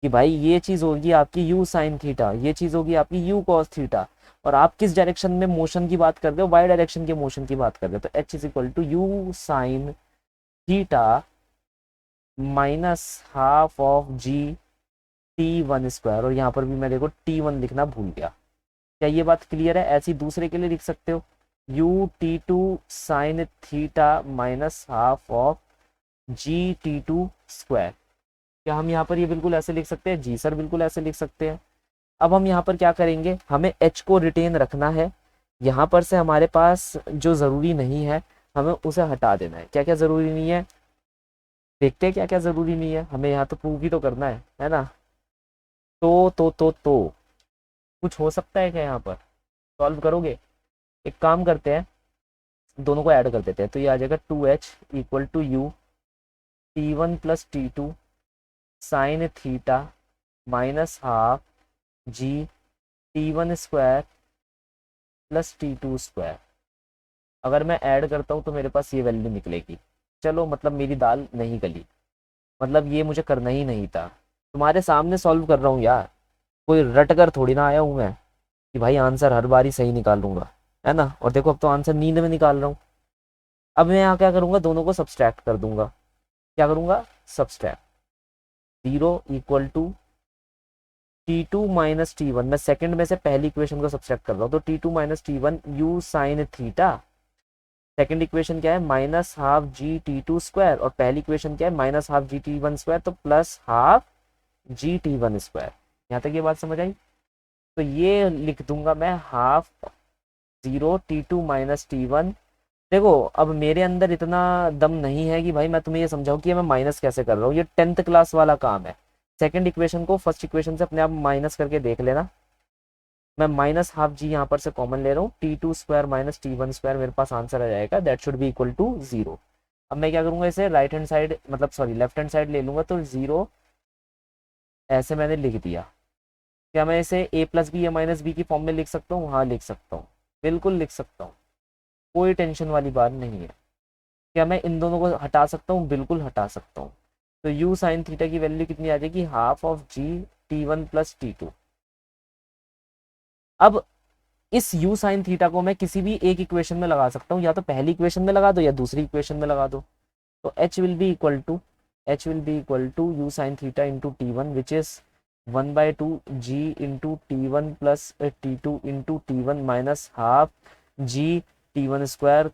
कि भाई ये चीज़ होगी आपकी यू साइन थीटा, ये चीज़ होगी आपकी यू कॉस थीटा, और आप किस डायरेक्शन में मोशन की बात कर रहे हो, वाई डायरेक्शन के मोशन की बात कर रहे हो। तो h is equal to u sine theta minus half of g t1 square, और यहाँ पर भी मैं देखो t1 लिखना भूल गया। क्या ये बात क्लियर है। ऐसी दूसरे के लिए लिख सकते हो u t2 sine theta minus half of g t2 square. क्या हम यहाँ पर ये बिल्कुल ऐसे लिख सकते हैं, जी सर बिल्कुल ऐसे लिख सकते हैं। अब हम यहाँ पर क्या करेंगे, हमें h को रिटेन रखना है। यहाँ पर से हमारे पास जो ज़रूरी नहीं है हमें उसे हटा देना है। क्या क्या ज़रूरी नहीं है देखते हैं, क्या क्या ज़रूरी नहीं है, हमें यहाँ तो प्रूव ही तो करना है ना। तो कुछ हो सकता है क्या, यहाँ पर सॉल्व करोगे। एक काम करते हैं, दोनों को ऐड कर देते हैं, तो ये आ जाएगा 2h equal to u t1 plus t2 sine theta minus half g t1 square plus t2 square. अगर मैं ऐड करता हूँ तो मेरे पास ये वैल्यू निकलेगी। चलो मतलब मेरी दाल नहीं गली, मतलब ये मुझे करना ही नहीं था। तुम्हारे सामने सॉल्व कर रहा हूँ यार, कोई रट कर थोड़ी ना आया हूँ मैं कि भाई आंसर हर बार ही सही निकालूंगा, है ना। और देखो अब तो आंसर नींद में निकाल रहा हूँ। अब मैं यहाँ क्या करूँगा, दोनों को सब्सट्रैक्ट कर दूंगा। क्या करूँगा, subtract. 0 equal to t2 minus t1, मैं सेकंड में से पहली इक्वेशन को सब्सट्रैक्ट कर रहा हूँ, तो t2 minus t1 you sine theta. Second equation क्या है, माइनस हाफ जी t2 स्क्वायर, और पहली इक्वेशन क्या है, minus half g t1 square, तो plus half g t1 square. यहाँ तक ये बात समझ आई। तो ये लिख दूंगा मैं हाफ 0 t2 माइनस t1। देखो अब मेरे अंदर इतना दम नहीं है कि भाई मैं तुम्हें ये समझाऊं कि मैं माइनस कैसे कर रहा हूँ, ये 10th क्लास वाला काम है। सेकंड इक्वेशन को फर्स्ट इक्वेशन से अपने आप माइनस करके देख लेना। मैं माइनस हाफ जी यहाँ पर से कॉमन ले रहा हूँ, t2 square minus t1 square, मेरे पास आंसर आ जाएगा, that should be equal to 0। अब मैं क्या करूंगा, इसे राइट हैंड साइड मतलब सॉरी लेफ्ट हैंड साइड ले लूंगा, तो 0 ऐसे मैंने लिख दिया। क्या मैं इसे a प्लस बी या माइनस बी की फॉर्म में लिख सकता हूँ, हाँ लिख सकता हूँ, बिल्कुल लिख सकता हूँ, कोई टेंशन वाली बात नहीं है। क्या मैं इन दोनों को हटा सकता हूँ, बिल्कुल हटा सकता हूँ। तो u साइन थीटा की वैल्यू कितनी आ जाएगी, half of g t1 plus t2। अब इस u साइन थीटा को मैं किसी भी एक इक्वेशन में लगा सकता हूँ, या तो पहली इक्वेशन में लगा दो या दूसरी इक्वेशन में लगा दो। तो h will be equal to u sine theta into t1 which is 1/2 g into t1 plus t2 into t1 minus half g t1 square.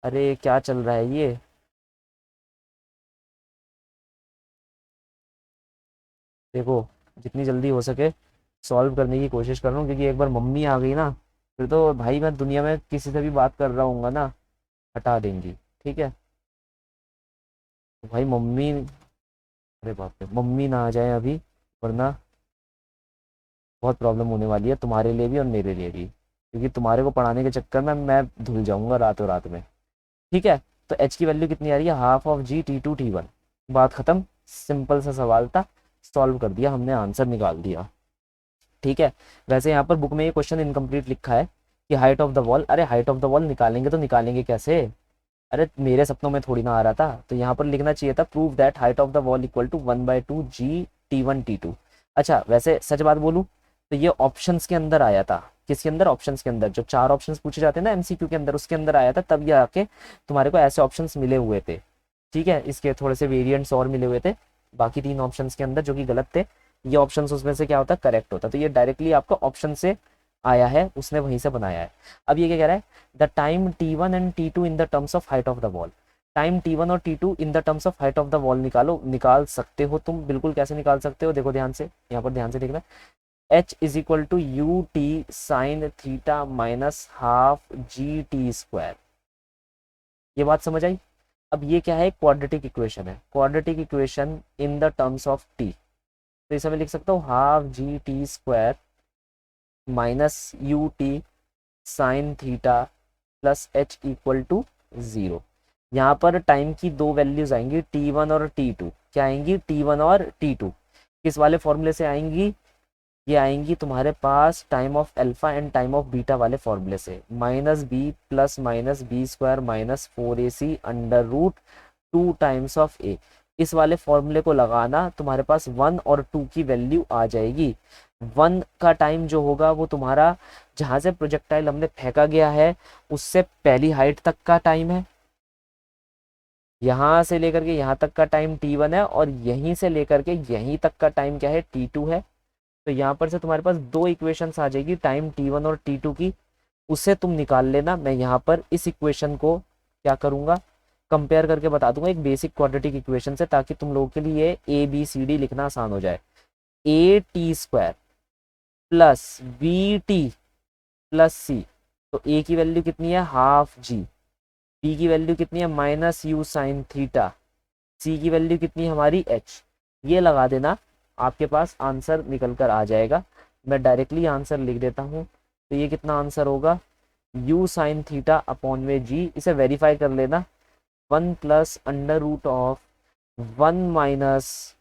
अरे क्या चल रहा है ये, देखो जितनी जल्दी हो सके सॉल्व करने की कोशिश कर रहा हूँ, क्योंकि एक बार मम्मी आ गई ना फिर तो भाई मैं दुनिया में किसी से भी बात कर रहा हूँ ना हटा देंगी। ठीक है, तो भाई मम्मी, अरे बाप रे मम्मी ना आ जाए अभी, वरना बहुत प्रॉब्लम होने वाली है तुम्हारे लिए भी और मेरे लिए भी। क्योंकि तुम्हारे को पढ़ाने के चक्कर में मैं धुल जाऊंगा रातों रात में। ठीक है, तो एच की वैल्यू कितनी आ रही है, half of g T2 T1। बात खत्म, सिंपल सा सवाल था, सॉल्व कर दिया हमने, आंसर निकाल दिया। ठीक है, वैसे यहाँ पर बुक में ये क्वेश्चन इनकम्प्लीट लिखा है कि हाइट ऑफ द वॉल, अरे हाइट ऑफ द वॉल निकालेंगे तो निकालेंगे कैसे, अरे मेरे सपनों में थोड़ी ना आ रहा था, तो यहाँ पर लिखना चाहिए था prove that height of the wall equal to 1/2 g T1 T2। अच्छा वैसे सच बात बोलूँ तो ये ऑप्शंस के अंदर आया था, किसके अंदर, ऑप्शंस के अंदर, जो 4 ऑप्शंस पूछे जाते हैं ना एमसीक्यू के अंदर, उसके अंदर आया था, तब ये आके तुम्हारे को ऐसे ऑप्शंस मिले हुए थे। ठीक है, इसके थोड़े से वेरिएंट्स और मिले हुए थे बाकी 3 ऑप्शंस के अंदर जो कि गलत थे, ये ऑप्शंस उसमें से क्या होता, करेक्ट होता, तो ये डायरेक्टली आपका ऑप्शन से आया है, उसने वहीं से बनाया है। अब ये क्या कह रहा है, the time T1 and T2 in the terms of height of the wall. Time T1 और T2 in the terms of height of the wall निकालो, निकाल सकते हो तुम, बिल्कुल कैसे निकाल सकते हो, देखो ध्यान से, यहाँ पर ध्यान से देखना, H is equal to u t sine theta minus half GT²। ये बात समझ आई। अब ये क्या है, क्वाड्रेटिक इक्वेशन है, quadratic equation in the terms of t, तो इसे मैं लिख सकता हूँ half GT² minus u t sine theta plus H equal to 0। यहाँ पर टाइम की 2 वैल्यूज आएंगी T1 और T2, क्या आएंगी, T1 और T2, किस वाले फॉर्मूले से आएंगी, ये आएंगी तुम्हारे पास time of alpha and time of beta वाले फॉर्मूले से, -b plus -b² minus 4ac under root 2 times of a। इस वाले फॉर्मूले को लगाना, तुम्हारे पास 1 और 2 की वैल्यू आ जाएगी। 1 का टाइम जो होगा वो तुम्हारा जहाँ से प्रोजेक्टाइल हमने फेंका गया है उससे पहली हाइट तक का टाइम है, यहाँ से लेकर के यहाँ तक का टाइम T1 है, और यहीं से लेकर के यहीं तक का टाइम क्या है, T2 है। तो यहाँ पर से तुम्हारे पास 2 इक्वेशंस आ जाएगी टाइम T1 और T2 की, उससे तुम निकाल लेना। मैं यहाँ पर इस इक्वेशन को क्या करूँगा, कंपेयर करके बता दूंगा एक बेसिक क्वाड्रेटिक इक्वेशन से, ताकि तुम लोगों के लिए ABCD लिखना आसान हो जाए। AT² plus BT plus C, तो A की वैल्यू कितनी है, हाफ G, B की वैल्यू कितनी है, -u साइन थीटा, C की वैल्यू कितनी है हमारी H। ये लगा देना, आपके पास आंसर निकल कर आ जाएगा। मैं डायरेक्टली आंसर लिख देता हूँ, तो ये कितना आंसर होगा, u साइन थीटा अपॉन में g, इसे वेरीफाई कर लेना, 1 plus under root of 1 minus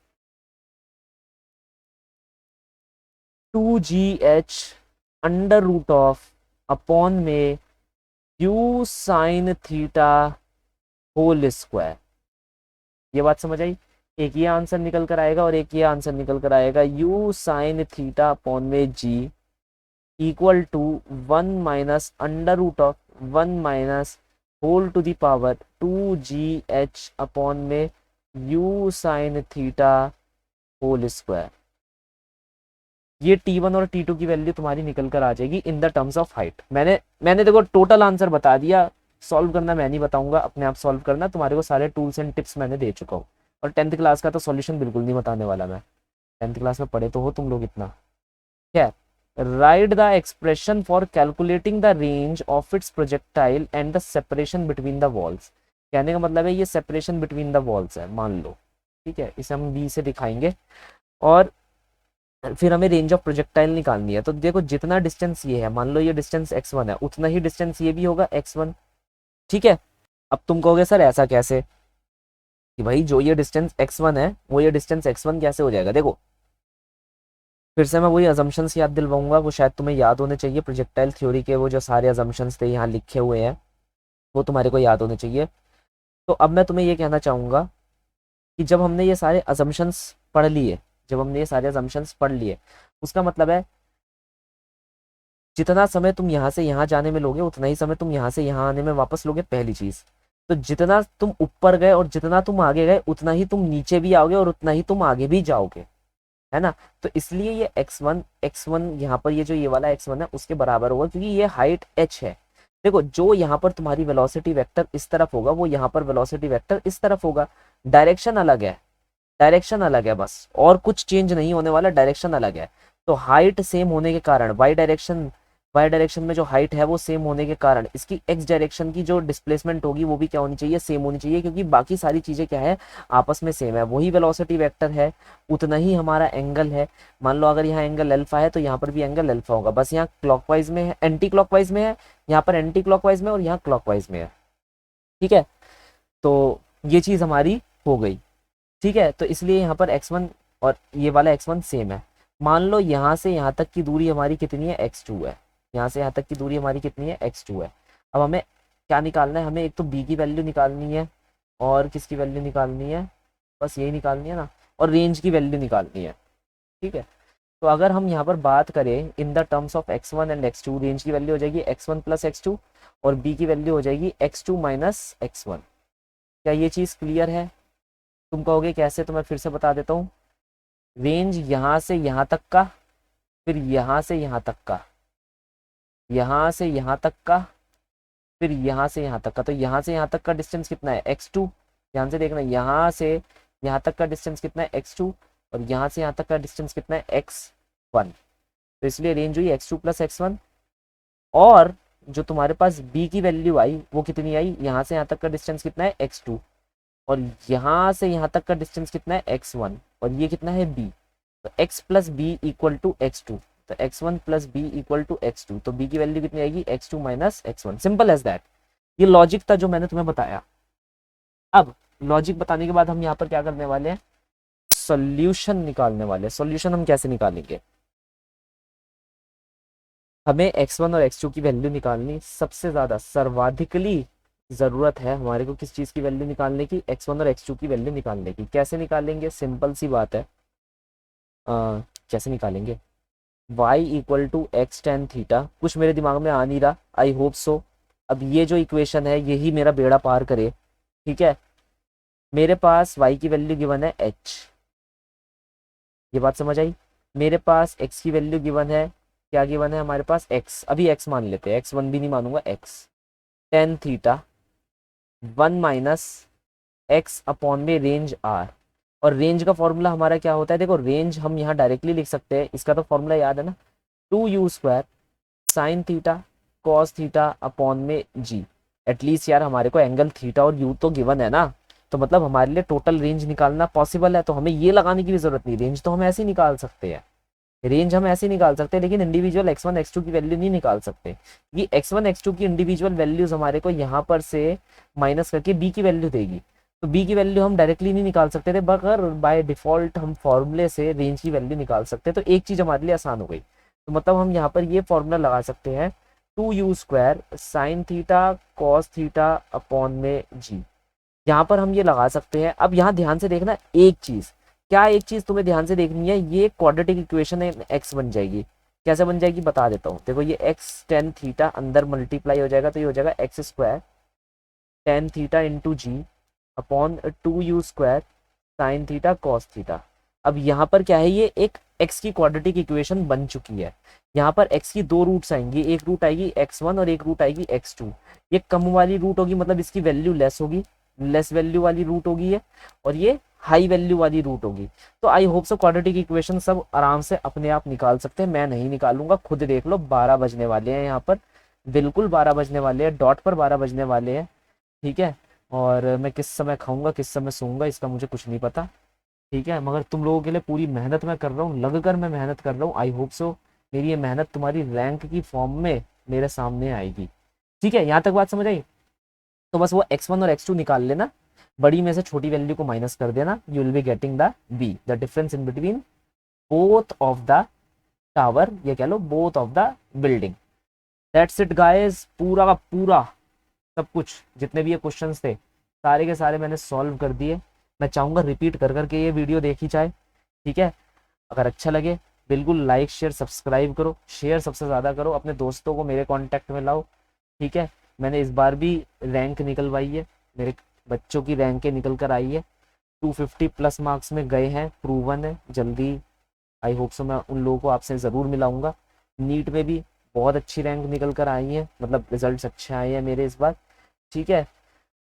2gh under root of upon में u sine theta whole square. ये बात समझ आई, एक ये आंसर निकल कर आएगा और एक ये आंसर निकल कर आएगा, u साइन थीटा अपॉन में g equal to 1 minus under root of 1 minus whole to the power 2gh upon में u sine theta whole square. ये T1 और T2 की वैल्यू तुम्हारी निकल कर आ जाएगी इन द टर्म्स ऑफ हाइट। मैंने देखो टोटल आंसर बता दिया, सॉल्व करना मैं नहीं बताऊंगा, अपने आप सॉल्व करना, तुम्हारे को सारे टूल्स एंड टिप्स मैंने दे चुका हूँ। और 10th क्लास का तो सॉल्यूशन बिल्कुल नहीं बताने वाला मैं, 10th क्लास में पढ़े तो हो तुम लोग इतना। क्या, right the expression for calculating the range of its projectile and the separation between the walls. कहने का मतलब है ये सेपरेशन बिटवीन द वॉल्स है, मान लो, ठीक है, इसे हम बी से दिखाएंगे, और फिर हमें रेंज ऑफ प्रोजेक्टाइल निकालनी है। तो देखो जितना डिस्टेंस ये है, मान लो ये डिस्टेंस x1 है, उतना ही डिस्टेंस ये भी होगा x1। ठीक है, अब तुम कहोगे सर ऐसा कैसे, कि भाई जो ये डिस्टेंस x1 है वो ये डिस्टेंस x1 कैसे हो जाएगा। देखो फिर से मैं वही अजम्पशंस याद दिलवाऊंगा, वो शायद तुम्हें याद होने चाहिए, प्रोजेक्टाइल थ्योरी के वो जो सारे अजम्पशंस थे यहाँ लिखे हुए हैं वो तुम्हारे को याद होने चाहिए। तो अब मैं तुम्हें ये कहना चाहूँगा कि जब हमने ये सारे अजम्पशंस पढ़ लिए, जब हमने ये सारे अजम्पशंस पढ़ लिए, उसका मतलब है जितना समय तुम यहाँ से यहाँ जाने में लोगे उतना ही समय तुम यहाँ से यहाँ आने में वापस लोगे, पहली चीज। तो जितना तुम ऊपर गए और जितना तुम आगे गए उतना ही तुम नीचे भी आओगे और उतना ही तुम आगे भी जाओगे, है ना। तो इसलिए ये x1 यहाँ पर ये जो ये वाला x1 है उसके बराबर होगा, क्योंकि ये हाइट h है। देखो जो यहाँ पर तुम्हारी वेलोसिटी वेक्टर इस तरफ होगा वो यहाँ पर वेलोसिटी वेक्टर इस तरफ होगा, डायरेक्शन अलग है, डायरेक्शन अलग है बस, और कुछ चेंज नहीं होने वाला, डायरेक्शन अलग है। तो हाइट सेम होने के कारण वाई डायरेक्शन वाई डायरेक्शन में जो हाइट है वो सेम होने के कारण इसकी एक्स डायरेक्शन की जो डिस्प्लेसमेंट होगी वो भी क्या होनी चाहिए, सेम होनी चाहिए, क्योंकि बाकी सारी चीज़ें क्या है, आपस में सेम है, वही वेलोसिटी वेक्टर है, उतना ही हमारा एंगल है। मान लो अगर यहाँ एंगल अल्फा है तो यहाँ पर भी एंगल अल्फा होगा, बस यहाँ क्लॉकवाइज में है, एंटी क्लॉकवाइज में है, यहाँ पर एंटी क्लॉकवाइज में और यहाँ क्लॉकवाइज में है। ठीक है, तो ये चीज़ हमारी हो गई। ठीक है, तो इसलिए यहाँ पर x1 और ये वाला x1 सेम है। मान लो यहाँ से यहाँ तक की दूरी हमारी कितनी है, x2 है। यहाँ से यहाँ तक की दूरी हमारी कितनी है, x2 है। अब हमें क्या निकालना है, हमें एक तो b की वैल्यू निकालनी है और किसकी वैल्यू निकालनी है, बस यही निकालनी है ना, और रेंज की वैल्यू निकालनी है। ठीक है, तो अगर हम यहाँ पर बात करें इन the terms of x1 and x2, range की वैल्यू हो जाएगी x1 प्लस x2 और b की वैल्यू हो जाएगी x2 माइनस x1। क्या ये चीज़ क्लियर है? तुम कहोगे कैसे, तो मैं फिर से बता देता हूँ। रेंज यहाँ से यहाँ तक का, फिर यहाँ से यहाँ तक का, यहाँ से यहाँ तक का, फिर यहाँ से यहाँ तक का। तो यहाँ से यहाँ तक का डिस्टेंस कितना है, x2। ध्यान से देखना, यहाँ से यहाँ तक का डिस्टेंस कितना है, x2, और यहाँ से यहाँ तक का डिस्टेंस कितना है, x1। तो इसलिए रेंज हुई x2 प्लस x1। और जो तुम्हारे पास b की वैल्यू आई वो कितनी आई, यहाँ से यहाँ तक का डिस्टेंस कितना है, x2, और यहाँ से यहाँ तक का डिस्टेंस कितना है, x1, और ये कितना है, b। तो x plus b equal to x2, तो x1 plus b equal to x2, तो b की वैल्यू कितनी आएगी, x2 minus x1। Simple as that. ये लॉजिक था जो मैंने तुम्हें बताया। अब लॉजिक बताने के बाद हम यहाँ पर क्या करने वाले हैं, सॉल्यूशन निकालने वाले हैं। सॉल्यूशन हम कैसे निकालेंगे, हमें x1 और x2 की वैल्यू निकालनी सबसे ज़्यादा सर्वाधिकली ज़रूरत है हमारे को किस चीज़ की वैल्यू निकालने की, x1 और x2 की वैल्यू निकालने की। कैसे निकालेंगे, सिंपल सी बात है। कैसे निकालेंगे, y equal to x tan theta, कुछ मेरे दिमाग में आ नहीं रहा, आई होप सो। अब ये जो इक्वेशन है यही मेरा बेड़ा पार करे। ठीक है, मेरे पास y की वैल्यू गिवन है h, ये बात समझ आई। मेरे पास x की वैल्यू गिवन है, क्या गिवन है हमारे पास, x, अभी x मान लेते हैं, x1 भी नहीं मानूंगा, x tan theta 1 minus x upon में रेंज r। और रेंज का फॉर्मूला हमारा क्या होता है, देखो रेंज हम यहाँ डायरेक्टली लिख सकते हैं, इसका तो फॉर्मूला याद है ना, 2u² sine theta cos theta upon में g। एटलीस्ट यार हमारे को एंगल थीटा और u तो गिवन है ना, तो मतलब हमारे लिए टोटल रेंज निकालना पॉसिबल है, तो हमें ये लगाने की भी जरूरत नहीं। रेंज तो हम ऐसे ही निकाल सकते हैं, रेंज हम ऐसे निकाल सकते हैं, लेकिन इंडिविजुअल x1 x2 की वैल्यू नहीं निकाल सकते। ये x1 x2 की इंडिविजुअल वैल्यूज हमारे को यहाँ पर से माइनस करके b की वैल्यू देगी, तो b की वैल्यू हम डायरेक्टली नहीं निकाल सकते थे, मगर बाय डिफॉल्ट हम फॉर्मूले से रेंज की वैल्यू निकाल सकते हैं। तो एक चीज हमारे लिए आसान हो गई, तो मतलब हम यहाँ पर ये फॉर्मूला लगा सकते हैं, 2u² sine theta cos theta upon में g। यहाँ पर हम ये लगा सकते हैं। अब यहाँ ध्यान से देखना एक चीज, क्या एक चीज तुम्हें ध्यान से देखनी है, ये क्वाड्रेटिक इक्वेशन है, x बन जाएगी। कैसे बन जाएगी बता देता हूँ, देखो ये x टेन थीटा अंदर मल्टीप्लाई हो जाएगा, तो ये हो जाएगा x² tan theta into G upon 2u² sine theta cos theta. अब यहाँ पर क्या है, ये एक x की क्वाड्रेटिक इक्वेशन बन चुकी है। यहाँ पर x की दो रूट्स आएंगी, एक रूट आएगी x1 और एक रूट आएगी x2। ये कम वाली रूट होगी, मतलब इसकी वैल्यू लेस होगी, लेस वैल्यू वाली रूट होगी ये, और ये हाई वैल्यू वाली रूट होगी। तो आई होप सो क्वाड्रेटिक इक्वेशन सब आराम से अपने आप निकाल सकते हैं, मैं नहीं निकालूंगा, खुद देख लो। 12 बजने वाले हैं यहाँ पर, बिल्कुल 12 बजने वाले हैं, डॉट पर 12 बजने वाले हैं। ठीक है, और मैं किस समय खाऊंगा किस समय सोऊंगा इसका मुझे कुछ नहीं पता। ठीक है, मगर तुम लोगों के लिए पूरी मेहनत मैं कर रहा हूँ, लग कर मैं मेहनत कर रहा हूँ। आई होप सो मेरी ये मेहनत तुम्हारी रैंक की फॉर्म में मेरे सामने आएगी। ठीक है, यहाँ तक बात समझ आई। तो बस वो x1 और x2 निकाल लेना, बड़ी में से छोटी वैल्यू को माइनस कर देना, you will be getting the b, the difference in between both of the tower, ये कह लो both of the building. That's it guys, पूरा का पूरा सब कुछ जितने भी ये क्वेश्चंस थे सारे के सारे मैंने सॉल्व कर दिए। मैं चाहूँगा रिपीट कर करके ये वीडियो देखी जाए। ठीक है, अगर अच्छा लगे बिल्कुल लाइक शेयर सब्सक्राइब करो, शेयर सबसे ज़्यादा करो, अपने दोस्तों को मेरे कॉन्टैक्ट में लाओ। ठीक है, मैंने इस बार भी रैंक निकलवाई है, मेरे बच्चों की रैंकें निकल कर आई है, 250 प्लस मार्क्स में गए हैं, प्रूवन है। जल्दी आई होप सो मैं उन लोगों को आपसे ज़रूर मिलाऊंगा। नीट में भी बहुत अच्छी रैंक निकल कर आई है, मतलब रिजल्ट्स अच्छे आए हैं मेरे इस बार। ठीक है,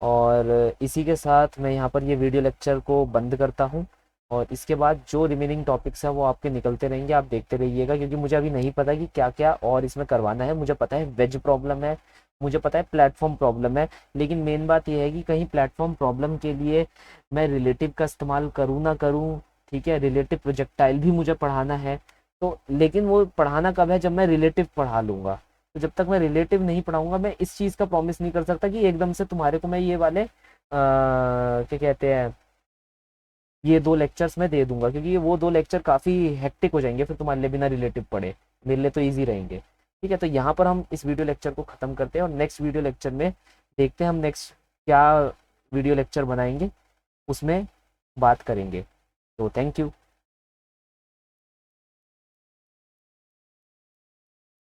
और इसी के साथ मैं यहाँ पर ये वीडियो लेक्चर को बंद करता हूँ और इसके बाद जो रिमेनिंग टॉपिक्स हैं वो आपके निकलते रहेंगे, आप देखते रहिएगा, क्योंकि मुझे अभी नहीं पता कि क्या क्या और इसमें करवाना है। मुझे पता है वेज प्रॉब्लम है, मुझे पता है प्लेटफॉर्म प्रॉब्लम है, लेकिन मेन बात यह है कि कहीं प्लेटफॉर्म प्रॉब्लम के लिए मैं रिलेटिव का इस्तेमाल करूँ ना करूँ। ठीक है, रिलेटिव प्रोजेक्टाइल भी मुझे पढ़ाना है, तो लेकिन वो पढ़ाना कब है, जब मैं रिलेटिव पढ़ा लूँगा। तो जब तक मैं रिलेटिव नहीं पढ़ाऊंगा, मैं इस चीज़ का प्रॉमिस नहीं कर सकता कि एकदम से तुम्हारे को मैं ये वाले क्या कहते हैं, ये 2 लेक्चर्स मैं दे दूंगा, क्योंकि ये वो 2 लेक्चर काफ़ी हेक्टिक हो जाएंगे फिर तुम्हारे लिए बिना रिलेटिव पढ़े। मेरे लिए तो ईजी रहेंगे। ठीक है, तो यहाँ पर हम इस वीडियो लेक्चर को ख़त्म करते हैं और नेक्स्ट वीडियो लेक्चर में देखते हैं हम नेक्स्ट क्या वीडियो लेक्चर बनाएंगे, उसमें बात करेंगे। तो थैंक यू।